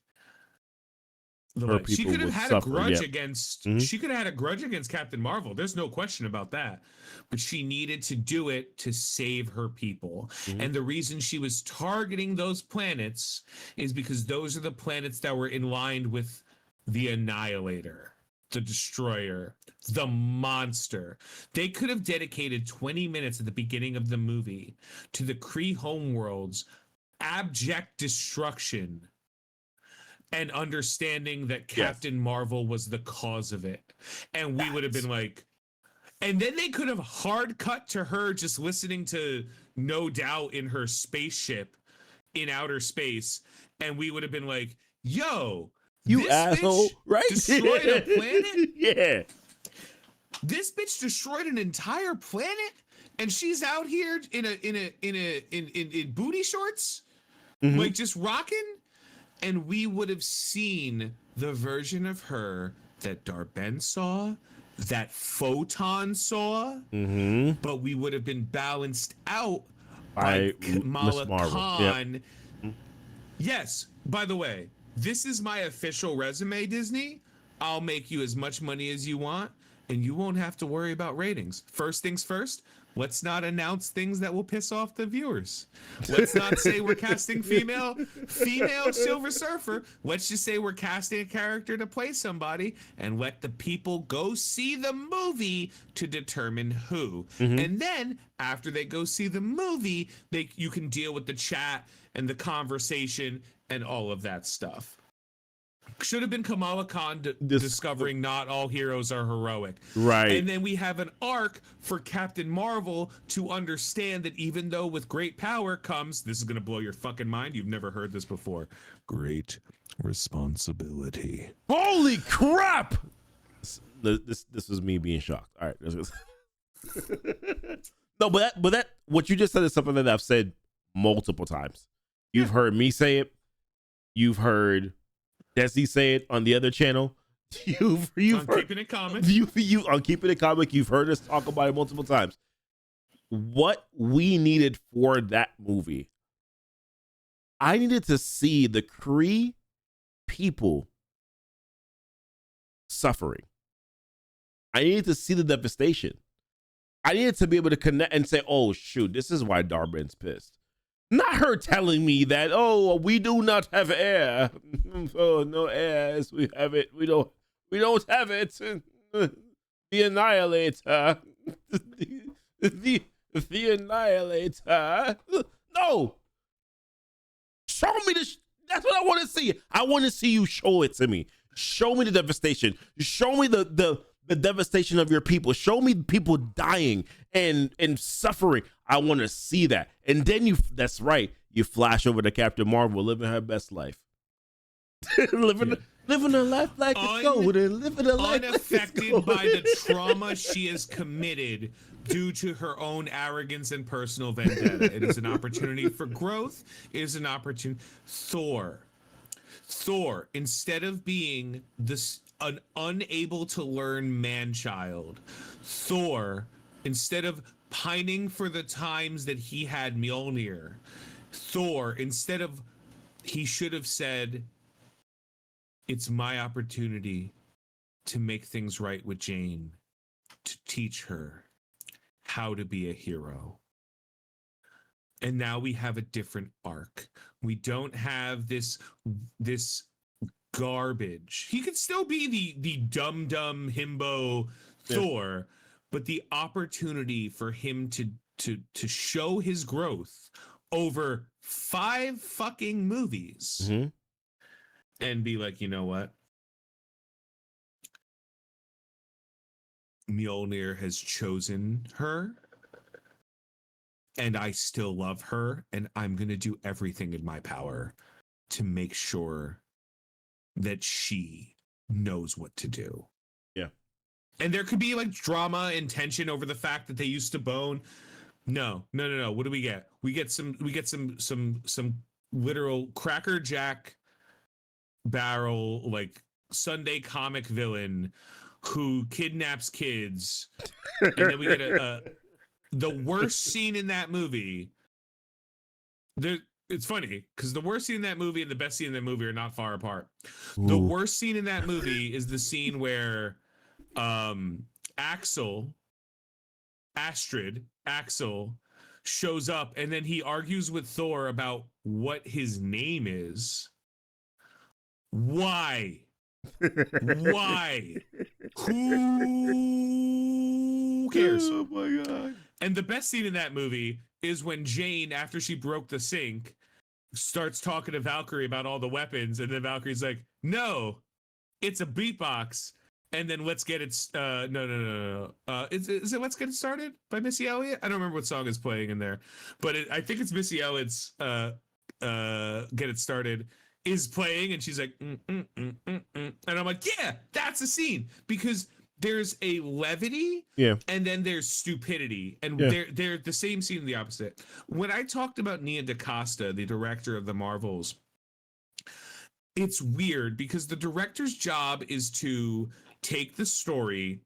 she could have had a grudge against she could have had a grudge against Captain Marvel. There's no question about that. But she needed to do it to save her people. And the reason she was targeting those planets is because those are the planets that were in line with the Annihilator, the Destroyer, the Monster. They could have dedicated 20 minutes at the beginning of the movie to the Kree homeworld's abject destruction and understanding that Captain Marvel was the cause of it. And we would have been like, and then they could have hard cut to her just listening to No Doubt in her spaceship in outer space. And we would have been like, yo, you this asshole, bitch right? destroyed a planet? Yeah. This bitch destroyed an entire planet and she's out here in booty shorts, like just rocking. and we would have seen the version of her that Darben saw, that Photon saw, but we would have been balanced out by Miss Kamala Marvel. Khan. Yep. Yes, by the way, this is my official resume, Disney. I'll make you as much money as you want, and you won't have to worry about ratings. First things first, let's not announce things that will piss off the viewers. Let's not say we're casting female Silver Surfer. Let's just say we're casting a character to play somebody and let the people go see the movie to determine who. And then after they go see the movie, you can deal with the chat and the conversation and all of that stuff. Should have been Kamala Khan discovering not all heroes are heroic. Right. And then we have an arc for Captain Marvel to understand that even though with great power comes, this is going to blow your fucking mind. You've never heard this before. Great responsibility. Holy crap! This was me being shocked. All right. No, but that what you just said is something that I've said multiple times. You've heard me say it. You've heard Desi say it on the other channel. You've heard, Keeping It Comic. You on Keeping It Comic. You've heard us talk about it multiple times. What we needed for that movie, I needed to see the Kree people suffering. I needed to see the devastation. I needed to be able to connect and say, "Oh shoot, this is why Darben's pissed." Not her telling me that, "Oh, we do not have air." Oh, no air. We have it. We don't have it. The Annihilator. the Annihilator. No. Show me this. That's what I want to see. I want to see you show it to me. Show me the devastation. Show me the devastation of your people. Show me people dying and suffering. I want to see that. And then that's right. You flash over to Captain Marvel living her best life. living a life like it's golden. Living a life unaffected like by the trauma she has committed due to her own arrogance and personal vendetta. It is an opportunity for growth. It is an opportunity. Thor, instead of being an unable to learn man-child, Thor, instead of pining for the times that he had Mjolnir, Thor, he should have said, "It's my opportunity to make things right with Jane, to teach her how to be a hero." And now we have a different arc. We don't have this garbage. He could still be the dumb himbo Thor, but the opportunity for him to show his growth over 5 fucking movies and be like, you know what? Mjolnir has chosen her, and I still love her, and I'm going to do everything in my power to make sure that she knows what to do. Yeah. And there could be like drama and tension over the fact that they used to bone. No. What do we get? We get some literal Cracker Jack barrel, like Sunday comic villain who kidnaps kids. And then we get the worst scene in that movie. It's funny because the worst scene in that movie and the best scene in that movie are not far apart. Ooh. The worst scene in that movie is the scene where Axel shows up and then he argues with Thor about what his name is. Why? Why? Who cares? Oh my God. And the best scene in that movie is when Jane, after she broke the sink, starts talking to Valkyrie about all the weapons, and then Valkyrie's like, "No, it's a beatbox." And then Let's Get It. No. Is it Let's Get It Started by Missy Elliott? I don't remember what song is playing in there, but I think it's Missy Elliott's Get It Started is playing, and she's like, and I'm like, yeah, that's a scene, because there's a levity, and then there's stupidity, and they're the same scene, the opposite. When I talked about Nia DaCosta, the director of the Marvels, it's weird because the director's job is to take the story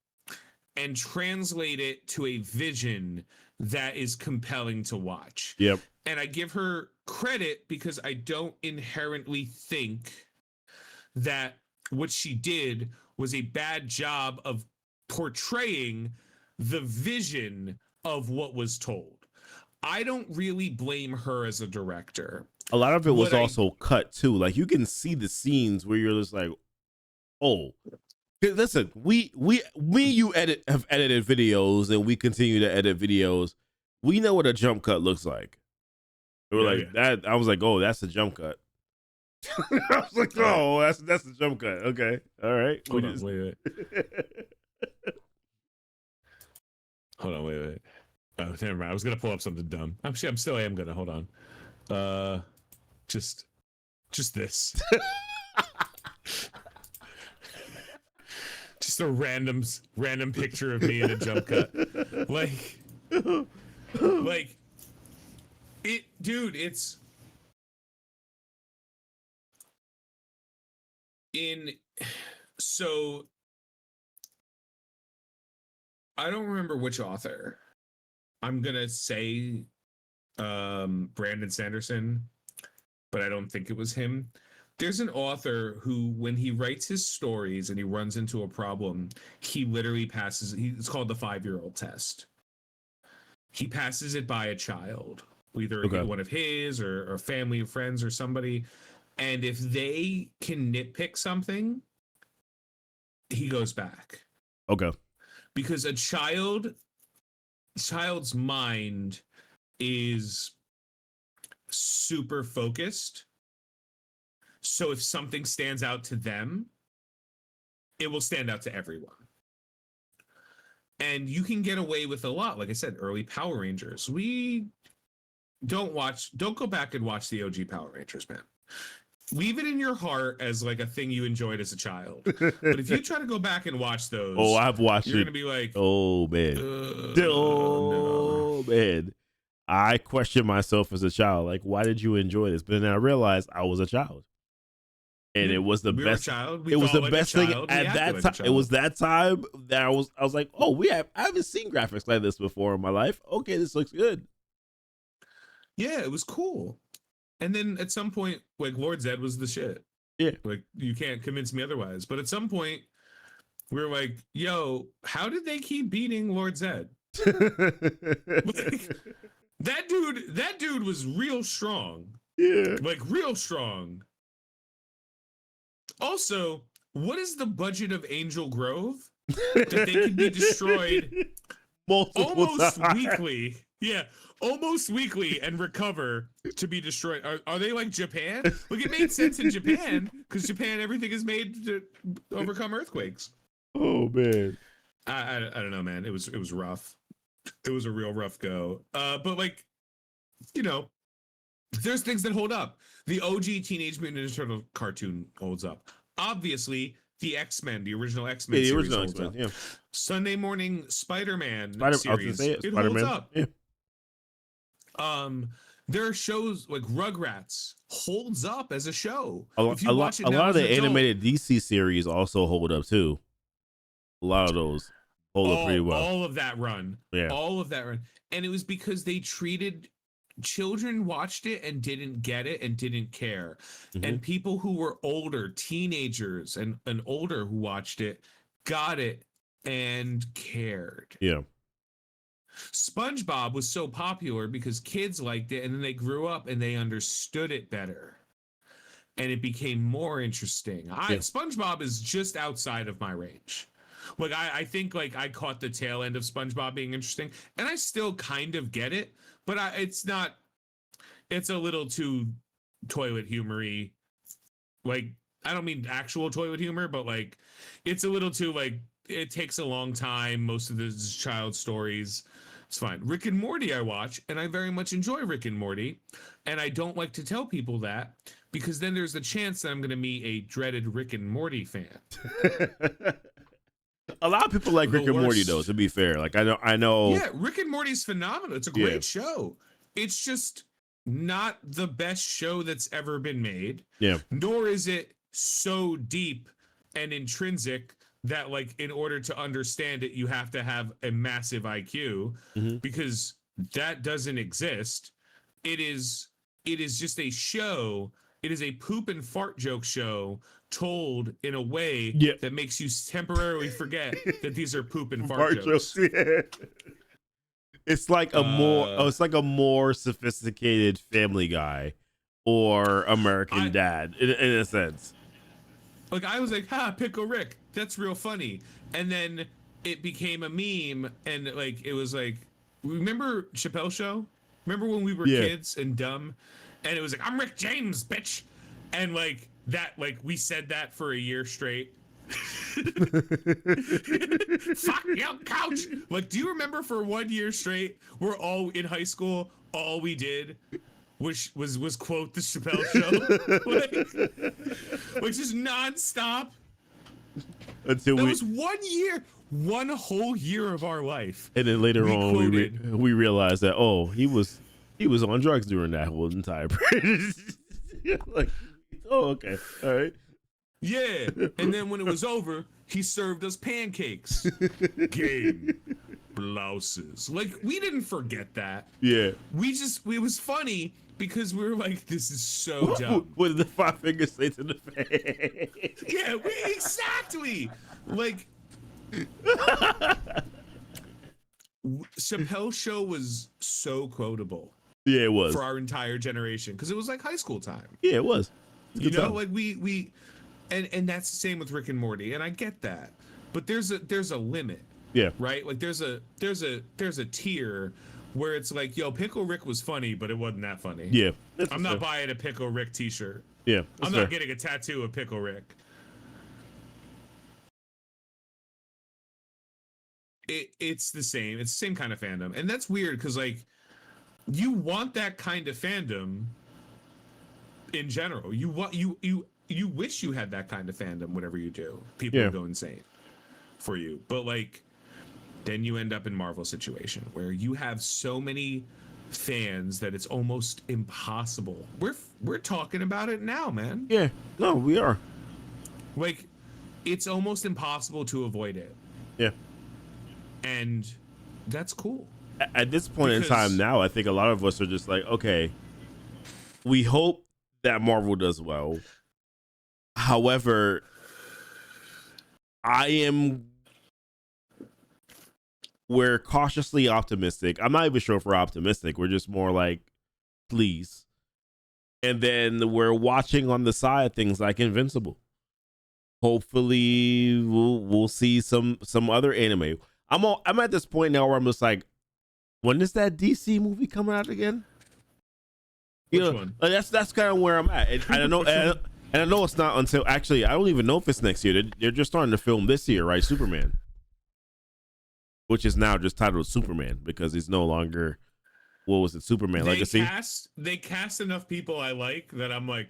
and translate it to a vision that is compelling to watch. Yep. And I give her credit because I don't inherently think that what she did was a bad job of portraying the vision of what was told. I don't really blame her as a director. A lot of it was also cut too. Like you can see the scenes where you're just like, oh, listen, you have edited videos and we continue to edit videos. We know what a jump cut looks like. We're that. I was like, oh, that's a jump cut. I was like, oh, that's a jump cut. Okay, all right. Hold on, wait. Hold on, wait. Oh, never mind. I was gonna pull up something dumb. I am gonna. Hold on. Just this. Just a random picture of me in a jump cut. Like it, dude. It's so I don't remember which author. I'm gonna say Brandon Sanderson, but I don't think it was him. There's an author who, when he writes his stories and he runs into a problem, he literally it's called the 5-year-old test. He passes it by a child, either one of his or a family of friends or somebody. And if they can nitpick something, he goes back. Okay. Because a child's mind is super focused. So if something stands out to them, it will stand out to everyone. And you can get away with a lot. Like I said, early Power Rangers. We don't go back and watch the OG Power Rangers, man. Leave it in your heart as like a thing you enjoyed as a child. But if you try to go back and watch those, I've watched you're it. You're gonna be like, oh man, no. Man. I questioned myself as a child, like, why did you enjoy this? But then I realized I was a child, and it was the best. It was the best thing at that time. It was that time that I was like, oh, I haven't seen graphics like this before in my life. Okay, this looks good. Yeah, it was cool. And then at some point, like, Lord Zed was the shit. Yeah. Like, you can't convince me otherwise. But at some point, we were like, yo, how did they keep beating Lord Zed? Like, that dude was real strong. Yeah. Like, real strong. Also, what is the budget of Angel Grove? That they could be destroyed almost weekly. Yeah, almost weekly and recover to be destroyed. Are they like Japan? Look, it made sense in Japan because Japan, everything is made to overcome earthquakes. Oh man, I don't know, man. It was rough. It was a real rough go. But like, you know, there's things that hold up. The OG Teenage Mutant Ninja Turtle cartoon holds up. Obviously, the X-Men, the original X-Men series holds up. Yeah. Sunday Morning Spider-Man series, it holds up. Yeah. There are shows like Rugrats holds up as a show. A lot of the animated DC series also hold up too. A lot of those hold up pretty well. All of that run. Yeah. All of that run. And it was because they treated children watched it and didn't get it and didn't care. Mm-hmm. And people who were older, teenagers and older who watched it, got it and cared. Yeah. SpongeBob was so popular because kids liked it and then they grew up and they understood it better. And it became more interesting. SpongeBob is just outside of my range. Like I think like I caught the tail end of SpongeBob being interesting, and I still kind of get it, but it's a little too toilet humory. Like, I don't mean actual toilet humor, but like it's a little too like it takes a long time. Most of the child stories. It's fine. Rick and Morty I watch, and I very much enjoy Rick and Morty, and I don't like to tell people that because then there's the chance that I'm going to meet a dreaded Rick and Morty fan. A lot of people like Rick and Morty, though, to be fair. Like, I know. Yeah, Rick and Morty's phenomenal. It's a great show. It's just not the best show that's ever been made. Yeah. Nor is it so deep and intrinsic that like in order to understand it you have to have a massive IQ, because that doesn't exist. It is just a show. It is a poop and fart joke show told in a way that makes you temporarily forget that these are poop and fart jokes. Yeah. It's like it's like a more sophisticated Family Guy or American Dad in a sense. Like I was like, Pickle Rick, that's real funny. And then it became a meme, and like it was like, remember Chappelle Show? Remember when we were kids and dumb, and it was like, I'm Rick James, bitch, and like that, like we said that for a year straight. Fuck your couch. Like, do you remember for 1 year straight, we're all in high school, all we did was quote the Chappelle Show, like just nonstop. Until that was 1 year, one whole year of our life. And then later on, we realized that he was on drugs during that whole entire period. Like, okay, all right. Yeah, and then when it was over, he served us pancakes, game, blouses. Like, we didn't forget that. Yeah, it was funny because we were like, this is so dumb. What did the 5 fingers say to the face? Yeah, exactly. Like, Chappelle Show was so quotable. Yeah, it was for our entire generation because it was like high school time. Yeah, it was. You know, like we. And that's the same with Rick and Morty, and I get that, but there's a limit. Yeah. Right. Like there's a tier where it's like, yo, Pickle Rick was funny, but it wasn't that funny. Yeah. I'm not buying a Pickle Rick T-shirt. Yeah. I'm not getting a tattoo of Pickle Rick. It's the same. It's the same kind of fandom, and that's weird because like you want that kind of fandom in general. You wish you had that kind of fandom, whatever you do. People go insane for you. But like, then you end up in Marvel situation where you have so many fans that it's almost impossible. We're talking about it now, man. Yeah. No, we are. Like, it's almost impossible to avoid it. Yeah. And that's cool. At this point in time now, I think a lot of us are just like, okay, we hope that Marvel does well. However, we're cautiously optimistic. I'm not even sure if we're optimistic. We're just more like, please. And then we're watching on the side things like Invincible. Hopefully we'll see some other anime. I'm at this point now where I'm just like, when is that DC movie coming out again? Which one? That's kind of where I'm at. And I don't know. And I know it's not until, actually, I don't even know if it's next year. They're just starting to film this year, right? Superman. Which is now just titled Superman because he's no longer, what was it, Superman Legacy? They cast enough people I like that I'm like,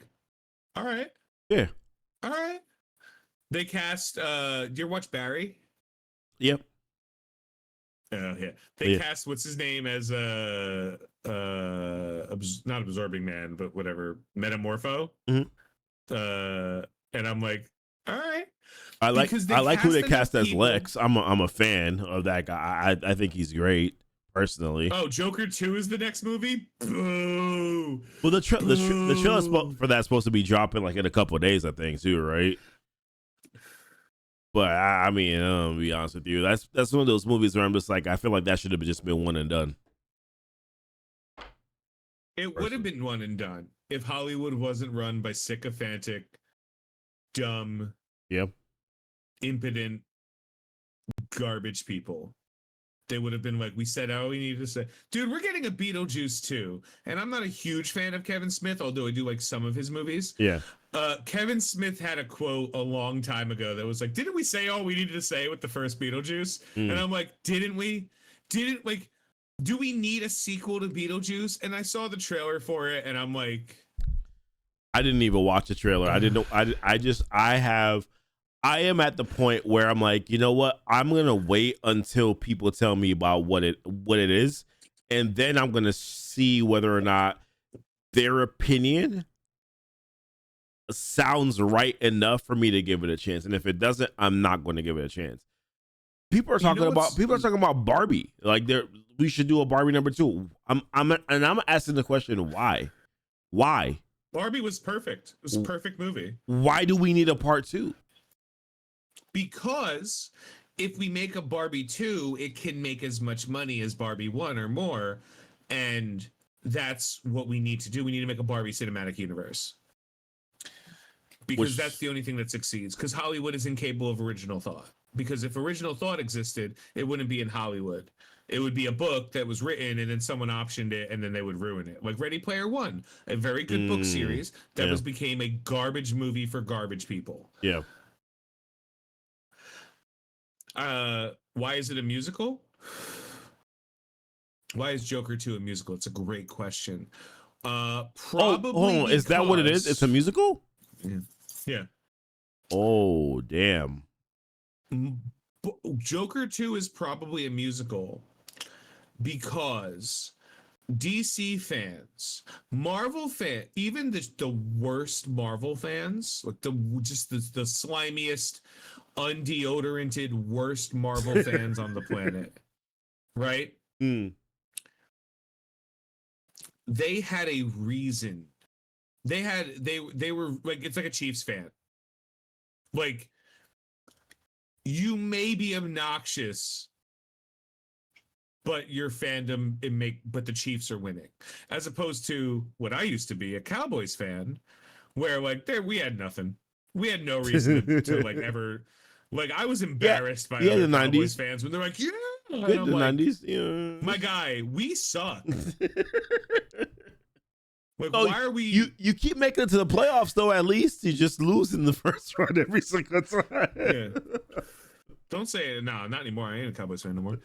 all right. Yeah. All right. They cast, do you ever watch Barry? Yep. Yeah. They cast, what's his name, as not Absorbing Man, but whatever, Metamorpho. Mm-hmm. And I'm like, all right. I like who they cast as Lex. I'm a fan of that guy. I think he's great personally. Oh, Joker 2 is the next movie? Boo. Well, the trailer for that's supposed to be dropping like in a couple of days, I think, too, right? But I mean, to be honest with you, that's one of those movies where I'm just like, I feel like that should have just been one and done. It would have been one and done if Hollywood wasn't run by sycophantic, dumb, impotent, garbage people. They would have been like, we said all we needed to say. Dude, we're getting a Beetlejuice too. And I'm not a huge fan of Kevin Smith, although I do like some of his movies. Yeah. Kevin Smith had a quote a long time ago that was like, didn't we say all we needed to say with the first Beetlejuice? And I'm like, didn't we? Do we need a sequel to Beetlejuice? And I saw the trailer for it and I'm like, I didn't even watch the trailer. I didn't know. I am at the point where I'm like, you know what? I'm going to wait until people tell me about what it is. And then I'm going to see whether or not their opinion sounds right enough for me to give it a chance. And if it doesn't, I'm not going to give it a chance. People are talking about Barbie. Like we should do a Barbie #2. I'm asking the question, why? Why? Barbie was perfect. It was a perfect movie. Why do we need a part 2? Because if we make a Barbie 2, it can make as much money as Barbie 1 or more. And that's what we need to do. We need to make a Barbie cinematic universe. Because that's the only thing that succeeds. Because Hollywood is incapable of original thought. Because if original thought existed, it wouldn't be in Hollywood. It would be a book that was written and then someone optioned it and then they would ruin it. Like Ready Player One, a very good book series that became a garbage movie for garbage people. Yeah. Why is it a musical? Why is Joker 2 a musical? It's a great question. Probably is that what it is? It's a musical? Yeah. Oh, damn. Joker 2 is probably a musical because DC fans, Marvel fans, even the worst Marvel fans, like the slimiest, undeodoranted, worst Marvel fans on the planet, right? They had a reason. They were like, it's like a Chiefs fan. Like, you may be obnoxious, but your fandom but the Chiefs are winning, as opposed to what I used to be, a Cowboys fan, where like we had nothing, we had no reason to like ever, like I was embarrassed by other the Cowboys 90s fans when they're like, and I'm the like, 90s, yeah. My guy, we suck. Like, oh, why are we? You keep making it to the playoffs though. At least you just lose in the first round every single time. Yeah. Don't say it. No, not anymore. I ain't a Cowboys fan anymore.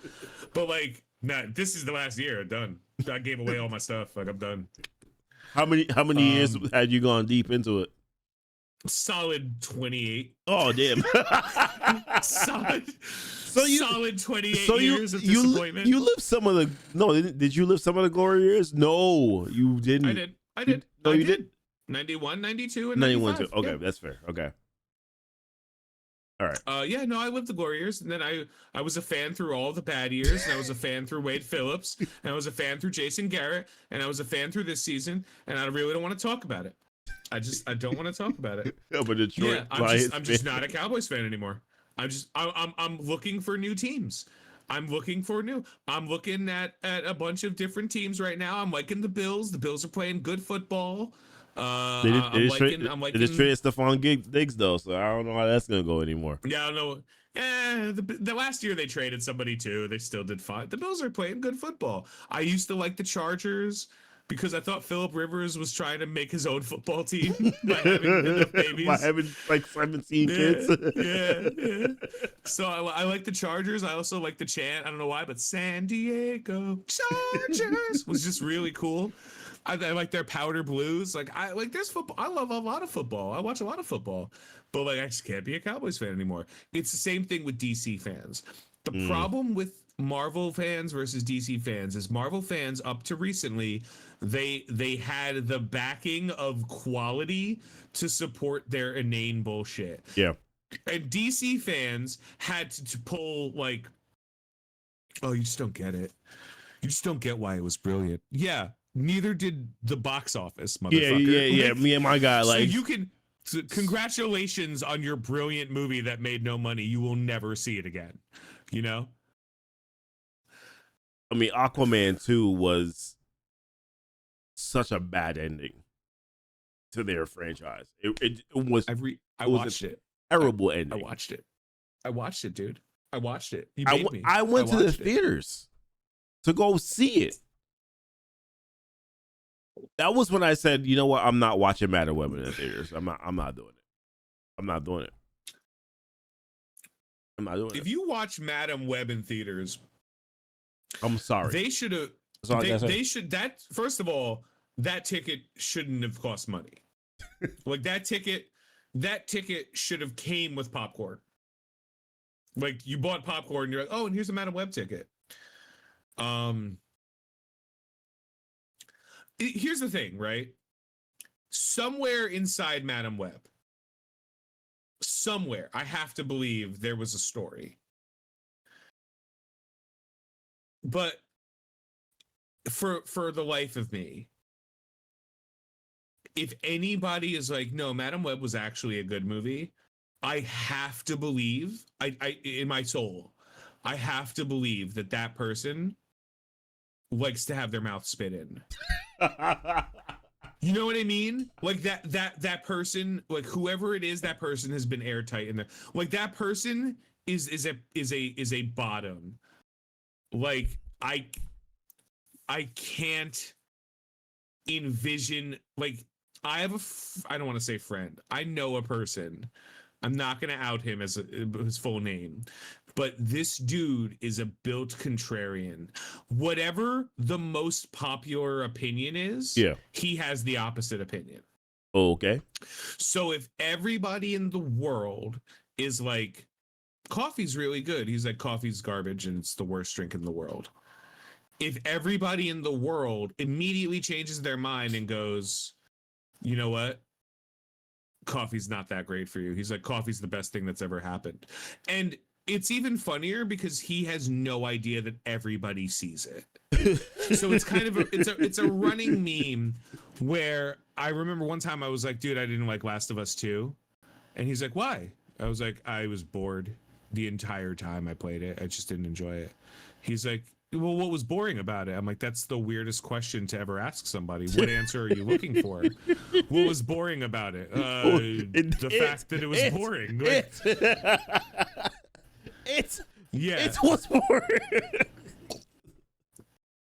But like, nah, this is the last year. Done. I gave away all my stuff. Like, I'm done. How many years had you gone deep into it? Solid 28. Oh damn. solid 28 years of you disappointment. You lived some of the did you live some of the glory years? No, you didn't. I did. No, you did. 91, 92, and 91 95. too. Okay, yeah. That's fair. Okay. All right. I lived the glory years, and then I was a fan through all the bad years, and I was a fan through Wade Phillips, and I was a fan through Jason Garrett, and I was a fan through this season, and I really don't want to talk about it. I don't want to talk about it. But Detroit, I'm just not a Cowboys fan anymore. I'm looking for new teams. I'm looking at a bunch of different teams right now. I'm liking the Bills. The Bills are playing good football. They just traded Stephon Diggs though, so I don't know how that's gonna go anymore. Yeah, I don't know. Yeah, the last year they traded somebody too. They still did fine. The Bills are playing good football. I used to like the Chargers because I thought Phillip Rivers was trying to make his own football team by having enough babies. By having like 17 kids. Yeah. So I like the Chargers. I also like the chant. I don't know why, but San Diego Chargers was just really cool. I like their powder blues. Like there's football. I love a lot of football. I watch a lot of football, but like I just can't be a Cowboys fan anymore. It's the same thing with DC fans. The problem with Marvel fans versus DC fans is Marvel fans up to recently, they had the backing of quality to support their inane bullshit. Yeah. And DC fans had to pull like, oh, you just don't get it. You just don't get why it was brilliant. Yeah. Neither did the box office, motherfucker. Yeah. Me and my guy, like, so you can. So congratulations on your brilliant movie that made no money. You will never see it again. You know. I mean, Aquaman 2 was such a bad ending to their franchise. It was. I watched it. Terrible ending. I watched it. I watched it, dude. I watched it. You I made me. I went to the theaters to go see it. That was when I said, you know what? I'm not watching Madam Web in the theaters. I'm not doing it. I'm not doing it. If you watch Madam Web in theaters, I'm sorry. They should have. They should. That first of all, that ticket shouldn't have cost money. Like that ticket should have came with popcorn. Like you bought popcorn, you're like, oh, and here's a Madam Web ticket. Here's the thing, right? somewhere inside Madam Web, somewhere, I have to believe there was a story. But for the life of me, if anybody is like, no, Madam Web was actually a good movie, I have to believe, I in my soul, I have to believe that that person likes to have their mouth spit in. You know what I mean? Like that person, like whoever it is, that person has been airtight in there. Like that person is a bottom. Like I can't envision, like I have I don't want to say friend. I know a person. I'm not going to out him as his full name, but this dude is a built contrarian. Whatever the most popular opinion is, he has the opposite opinion. Okay. So if everybody in the world is like, coffee's really good, he's like, coffee's garbage and it's the worst drink in the world. If everybody in the world immediately changes their mind and goes, you know what? Coffee's not that great for you. He's like, coffee's the best thing that's ever happened. And it's even funnier because he has no idea that everybody sees it. So it's kind of it's a running meme where I remember one time I was like, dude, I didn't like Last of Us 2. And he's like, why? I was like, I was bored the entire time I played it. I just didn't enjoy it. He's like, well, what was boring about it? I'm like, that's the weirdest question to ever ask somebody. What answer are you looking for? What was boring about it? The fact that it was boring. Like, it's what's boring.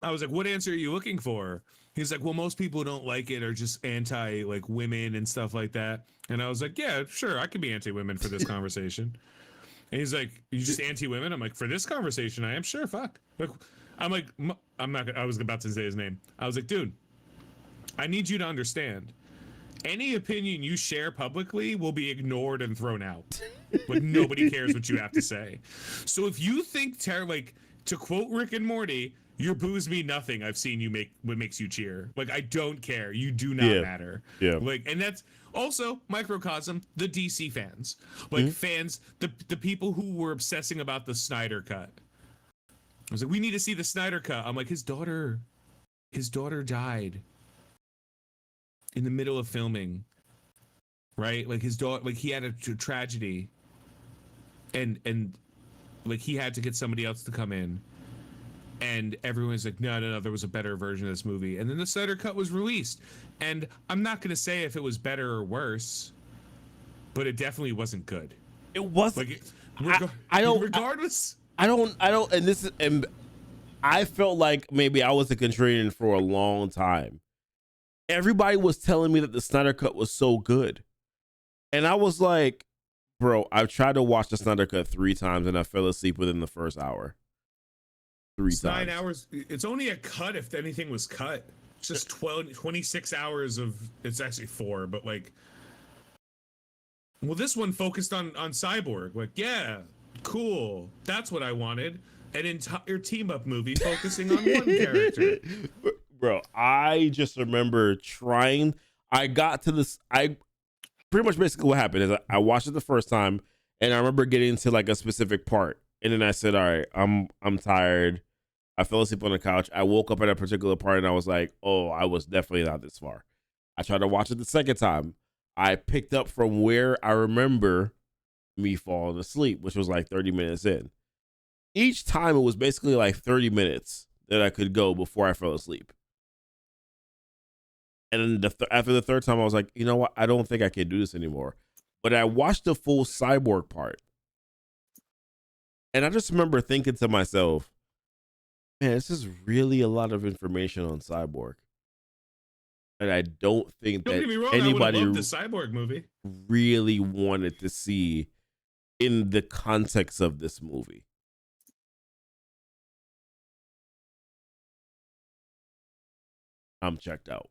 I was like, what answer are you looking for? He's like, well, most people who don't like it are just anti like women and stuff like that. And I was like, yeah, sure, I could be anti-women for this conversation. And he's like, you just anti-women? I'm like, for this conversation, I am. Sure, fuck. I'm like, I'm not. I was about to say his name. I was like, dude, I need you to understand. Any opinion you share publicly will be ignored and thrown out. Like nobody cares what you have to say. So if you think, like, to quote Rick and Morty, your boos mean nothing. I've seen you make what makes you cheer. Like, I don't care. You do not matter. Yeah. Like, and that's also microcosm, the DC fans. Like fans, the people who were obsessing about the Snyder Cut. I was like, we need to see the Snyder Cut. I'm like, his daughter died in the middle of filming, right? Like his daughter, like he had a tragedy, and like he had to get somebody else to come in, and everyone's like, no, there was a better version of this movie, and then the Snyder Cut was released, and I'm not gonna say if it was better or worse, but it definitely wasn't good. It wasn't. Like, I don't. Regardless. I don't, and this is, and I felt like maybe I was a contrarian for a long time. Everybody was telling me that the Snyder Cut was so good. And I was like, bro, I've tried to watch the Snyder Cut 3 times and I fell asleep within the first hour. 3 times. 9 hours. It's only a cut if anything was cut. It's just 26 hours of, it's actually 4, but like, well, this one focused on Cyborg. Like, yeah. Cool. That's what I wanted. An entire team up movie focusing on one character. Bro, I just remember trying. I got to this. I pretty much basically what happened is I watched it the first time, and I remember getting to like a specific part, and then I said, "All right, I'm tired." I fell asleep on the couch. I woke up at a particular part, and I was like, "Oh, I was definitely not this far." I tried to watch it the second time. I picked up from where I remember me falling asleep, which was like 30 minutes in. Each time it was basically like 30 minutes that I could go before I fell asleep. And then after the third time, I was like, you know what? I don't think I can do this anymore. But I watched the full Cyborg part. And I just remember thinking to myself, man, this is really a lot of information on Cyborg. And I don't think that anybody the Cyborg movie really wanted to see in the context of this movie. I'm checked out.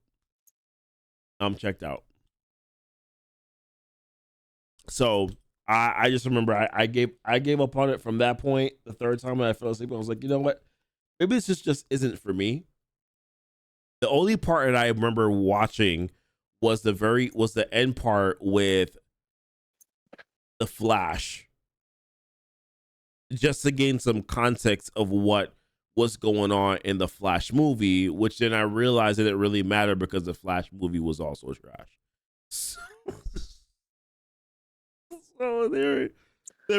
So I just remember I gave up on it from that point. The third time I fell asleep, I was like, you know what? Maybe this just isn't for me. The only part that I remember watching was the end part with the Flash, just to gain some context of what was going on in the Flash movie, which then I realized it didn't really matter because the Flash movie was also trash. So, so there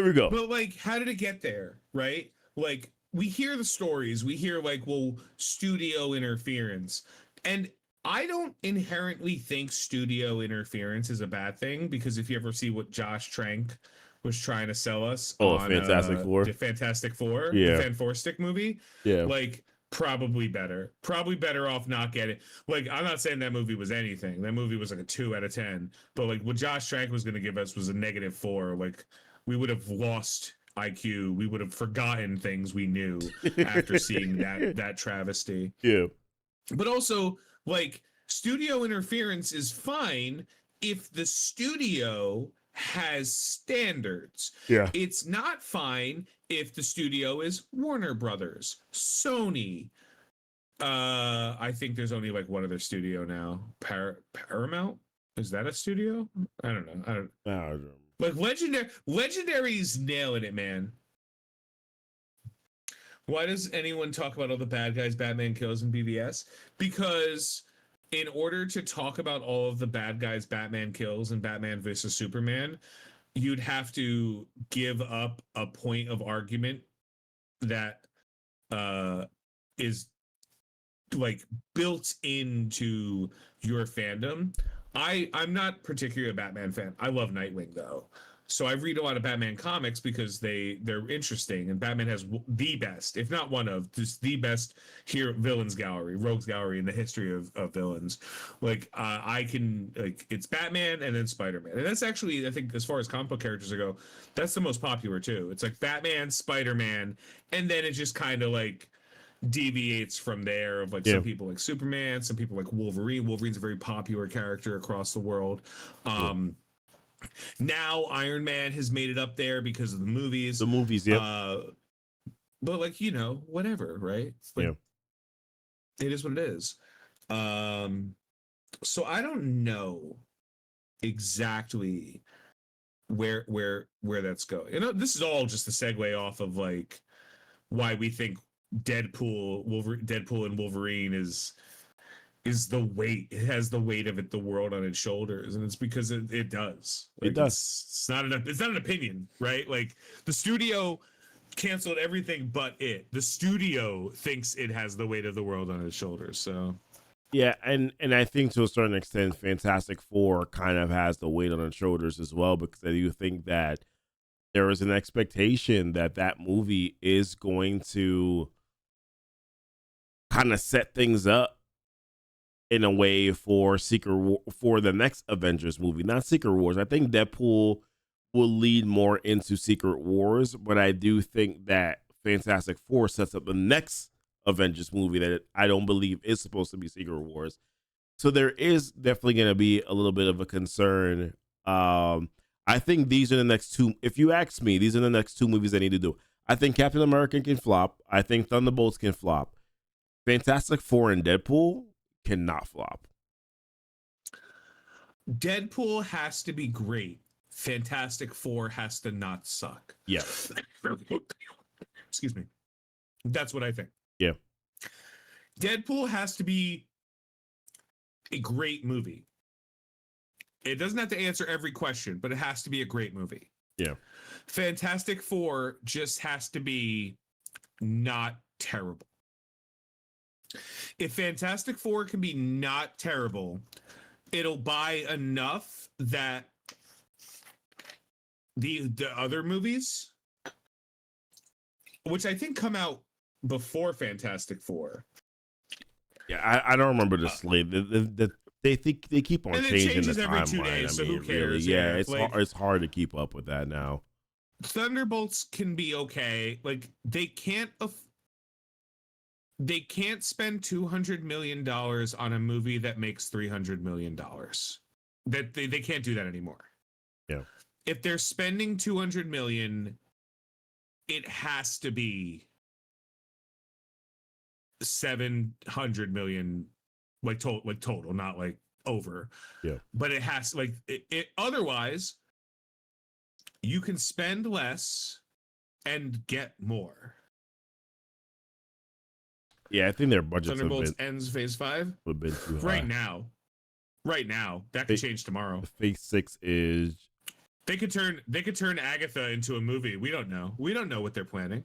we go. But like, how did it get there? Right? Like, we hear the stories, we hear like, well, studio interference. And I don't inherently think studio interference is a bad thing, because if you ever see what Josh Trank was trying to sell us Oh, on Fantastic Four. the Fantastic Four, Yeah. the Fan Four Stick movie, Yeah. like probably better off not getting. Like, I'm not saying that movie was anything. That movie was like a 2 out of 10. But like, what Josh Trank was going to give us was a -4. Like, we would have lost IQ. We would have forgotten things we knew after seeing that travesty. Yeah. But also, like, studio interference is fine if the studio has standards. Yeah. It's not fine if the studio is Warner Brothers, Sony. I think there's only like one other studio now. Paramount? Is that a studio? I don't know. I don't know. Like, Legendary's nailing it, man. Why does anyone talk about all the bad guys Batman kills in BVS? Because in order to talk about all of the bad guys Batman kills in Batman vs Superman, you'd have to give up a point of argument that is like built into your fandom. I'm not particularly a Batman fan. I love Nightwing though. So I read a lot of Batman comics because they're interesting, and Batman has the best, if not one of, just the best villains gallery, rogues gallery in the history of villains. Like, I can, like, it's Batman and then Spider-Man, and that's actually, I think, as far as comic book characters go, that's the most popular too. It's like Batman, Spider-Man, and then it just kind of like deviates from there of like, some people like Superman, some people like Wolverine. Wolverine's a very popular character across the world. Now Iron Man has made it up there because of the movies. Yeah. But like, you know, whatever, right? Like, it is what it is. So I don't know exactly where that's going. You know, this is all just a segue off of like why we think Deadpool and Wolverine is the weight. It has the weight of the world on its shoulders, and it's because it does. Like, it does. It's not an opinion, right? Like, the studio canceled everything but it. The studio thinks it has the weight of the world on its shoulders. So yeah, and I think to a certain extent, Fantastic Four kind of has the weight on its shoulders as well, because I do think that there is an expectation that that movie is going to kind of set things up in a way for for the next Avengers movie, not Secret Wars. I think Deadpool will lead more into Secret Wars, but I do think that Fantastic Four sets up the next Avengers movie that I don't believe is supposed to be Secret Wars. So there is definitely going to be a little bit of a concern. I think these are the next two. If you ask me, these are the next two movies I need to do. I think Captain America can flop. I think Thunderbolts can flop. Fantastic Four and Deadpool cannot flop. Deadpool has to be great. Fantastic Four has to not suck. Yes. Excuse me. That's what I think. Yeah. Deadpool has to be a great movie. It doesn't have to answer every question, but it has to be a great movie. Yeah. Fantastic Four just has to be not terrible. If Fantastic Four can be not terrible, it'll buy enough that the other movies, which I think come out before Fantastic Four. Yeah, I don't remember the slate. They keep on changing the every timeline. 2 days, so who cares? Really, yeah, like, it's hard to keep up with that now. Thunderbolts can be okay. Like, they can't spend $200 million on a movie that makes $300 million. That they can't do that anymore. Yeah. If they're spending $200 million, it has to be $700 million, like total, not like over. Yeah. But it has like it otherwise you can spend less and get more. Yeah, I think their budgets Thunderbolts ends phase 5 have been too high. Right now. That could change tomorrow. Phase 6 is they could turn Agatha into a movie. We don't know. We don't know what they're planning.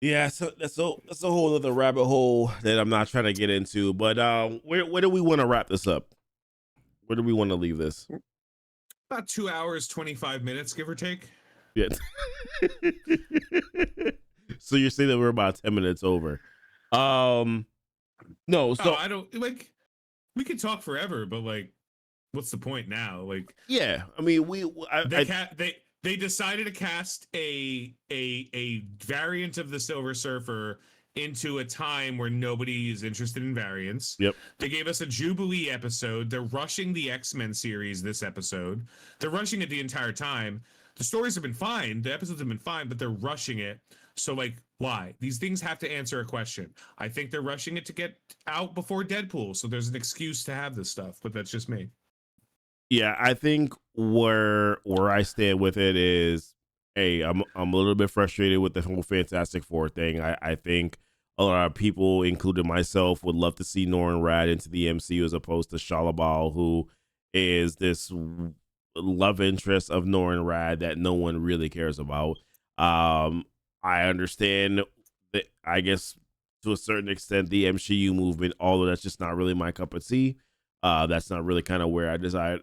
yeah, so that's a whole other rabbit hole that I'm not trying to get into. But where do we want to wrap this up? Where do we want to leave this? About 2 hours, 25 minutes, give or take. Yeah. So you're saying that we're about 10 minutes over. No, so I don't like. We could talk forever, but like, what's the point now? Like, yeah, I mean, they decided to cast a variant of the Silver Surfer into a time where nobody is interested in variants. Yep. They gave us a Jubilee episode. They're rushing the X-Men series this episode. They're rushing it the entire time. The stories have been fine. The episodes have been fine, but they're rushing it. So like, why? These things have to answer a question. I think they're rushing it to get out before Deadpool. So there's an excuse to have this stuff, but that's just me. Yeah, I think where I stand with it is, hey, I'm a little bit frustrated with the whole Fantastic Four thing. I think a lot of people, including myself, would love to see Norrin Rad into the MCU as opposed to Shalabal, who is this love interest of Norrin Rad that no one really cares about. I understand that, I guess, to a certain extent, the MCU movement, although that's just not really my cup of tea. That's not really kind of where I desire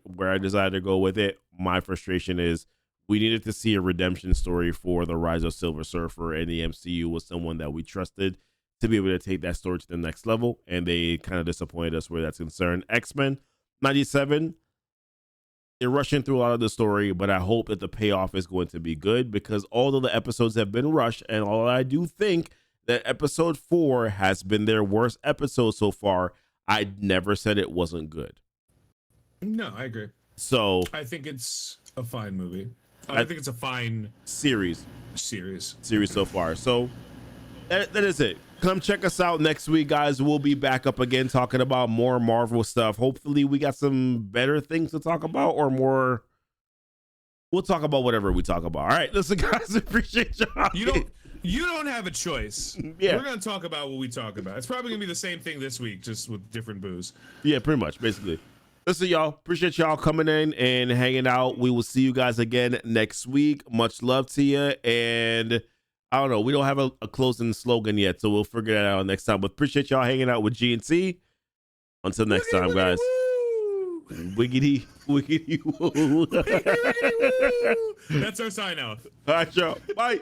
to go with it. My frustration is we needed to see a redemption story for the rise of Silver Surfer, and the MCU was someone that we trusted to be able to take that story to the next level, and they kind of disappointed us where that's concerned. XMen97, they're rushing through a lot of the story, but I hope that the payoff is going to be good, because although the episodes have been rushed, and although I do think that episode 4 has been their worst episode so far, I never said it wasn't good. No, I agree. So I think it's a fine movie. I think it's a fine series so far. So that is it. Come check us out next week, guys. We'll be back up again talking about more Marvel stuff. Hopefully we got some better things to talk about, or more. We'll talk about whatever we talk about. All right, listen, guys, appreciate y'all. You don't have a choice. Yeah. We're going to talk about what we talk about. It's probably going to be the same thing this week, just with different booze. Yeah, pretty much, basically. Listen, y'all, appreciate y'all coming in and hanging out. We will see you guys again next week. Much love to you. And I don't know, we don't have a closing slogan yet, so we'll figure that out next time. But appreciate y'all hanging out with GnT. Until next time, guys. Wiggity, wiggity, woo. That's our sign off. All right, y'all. Bye.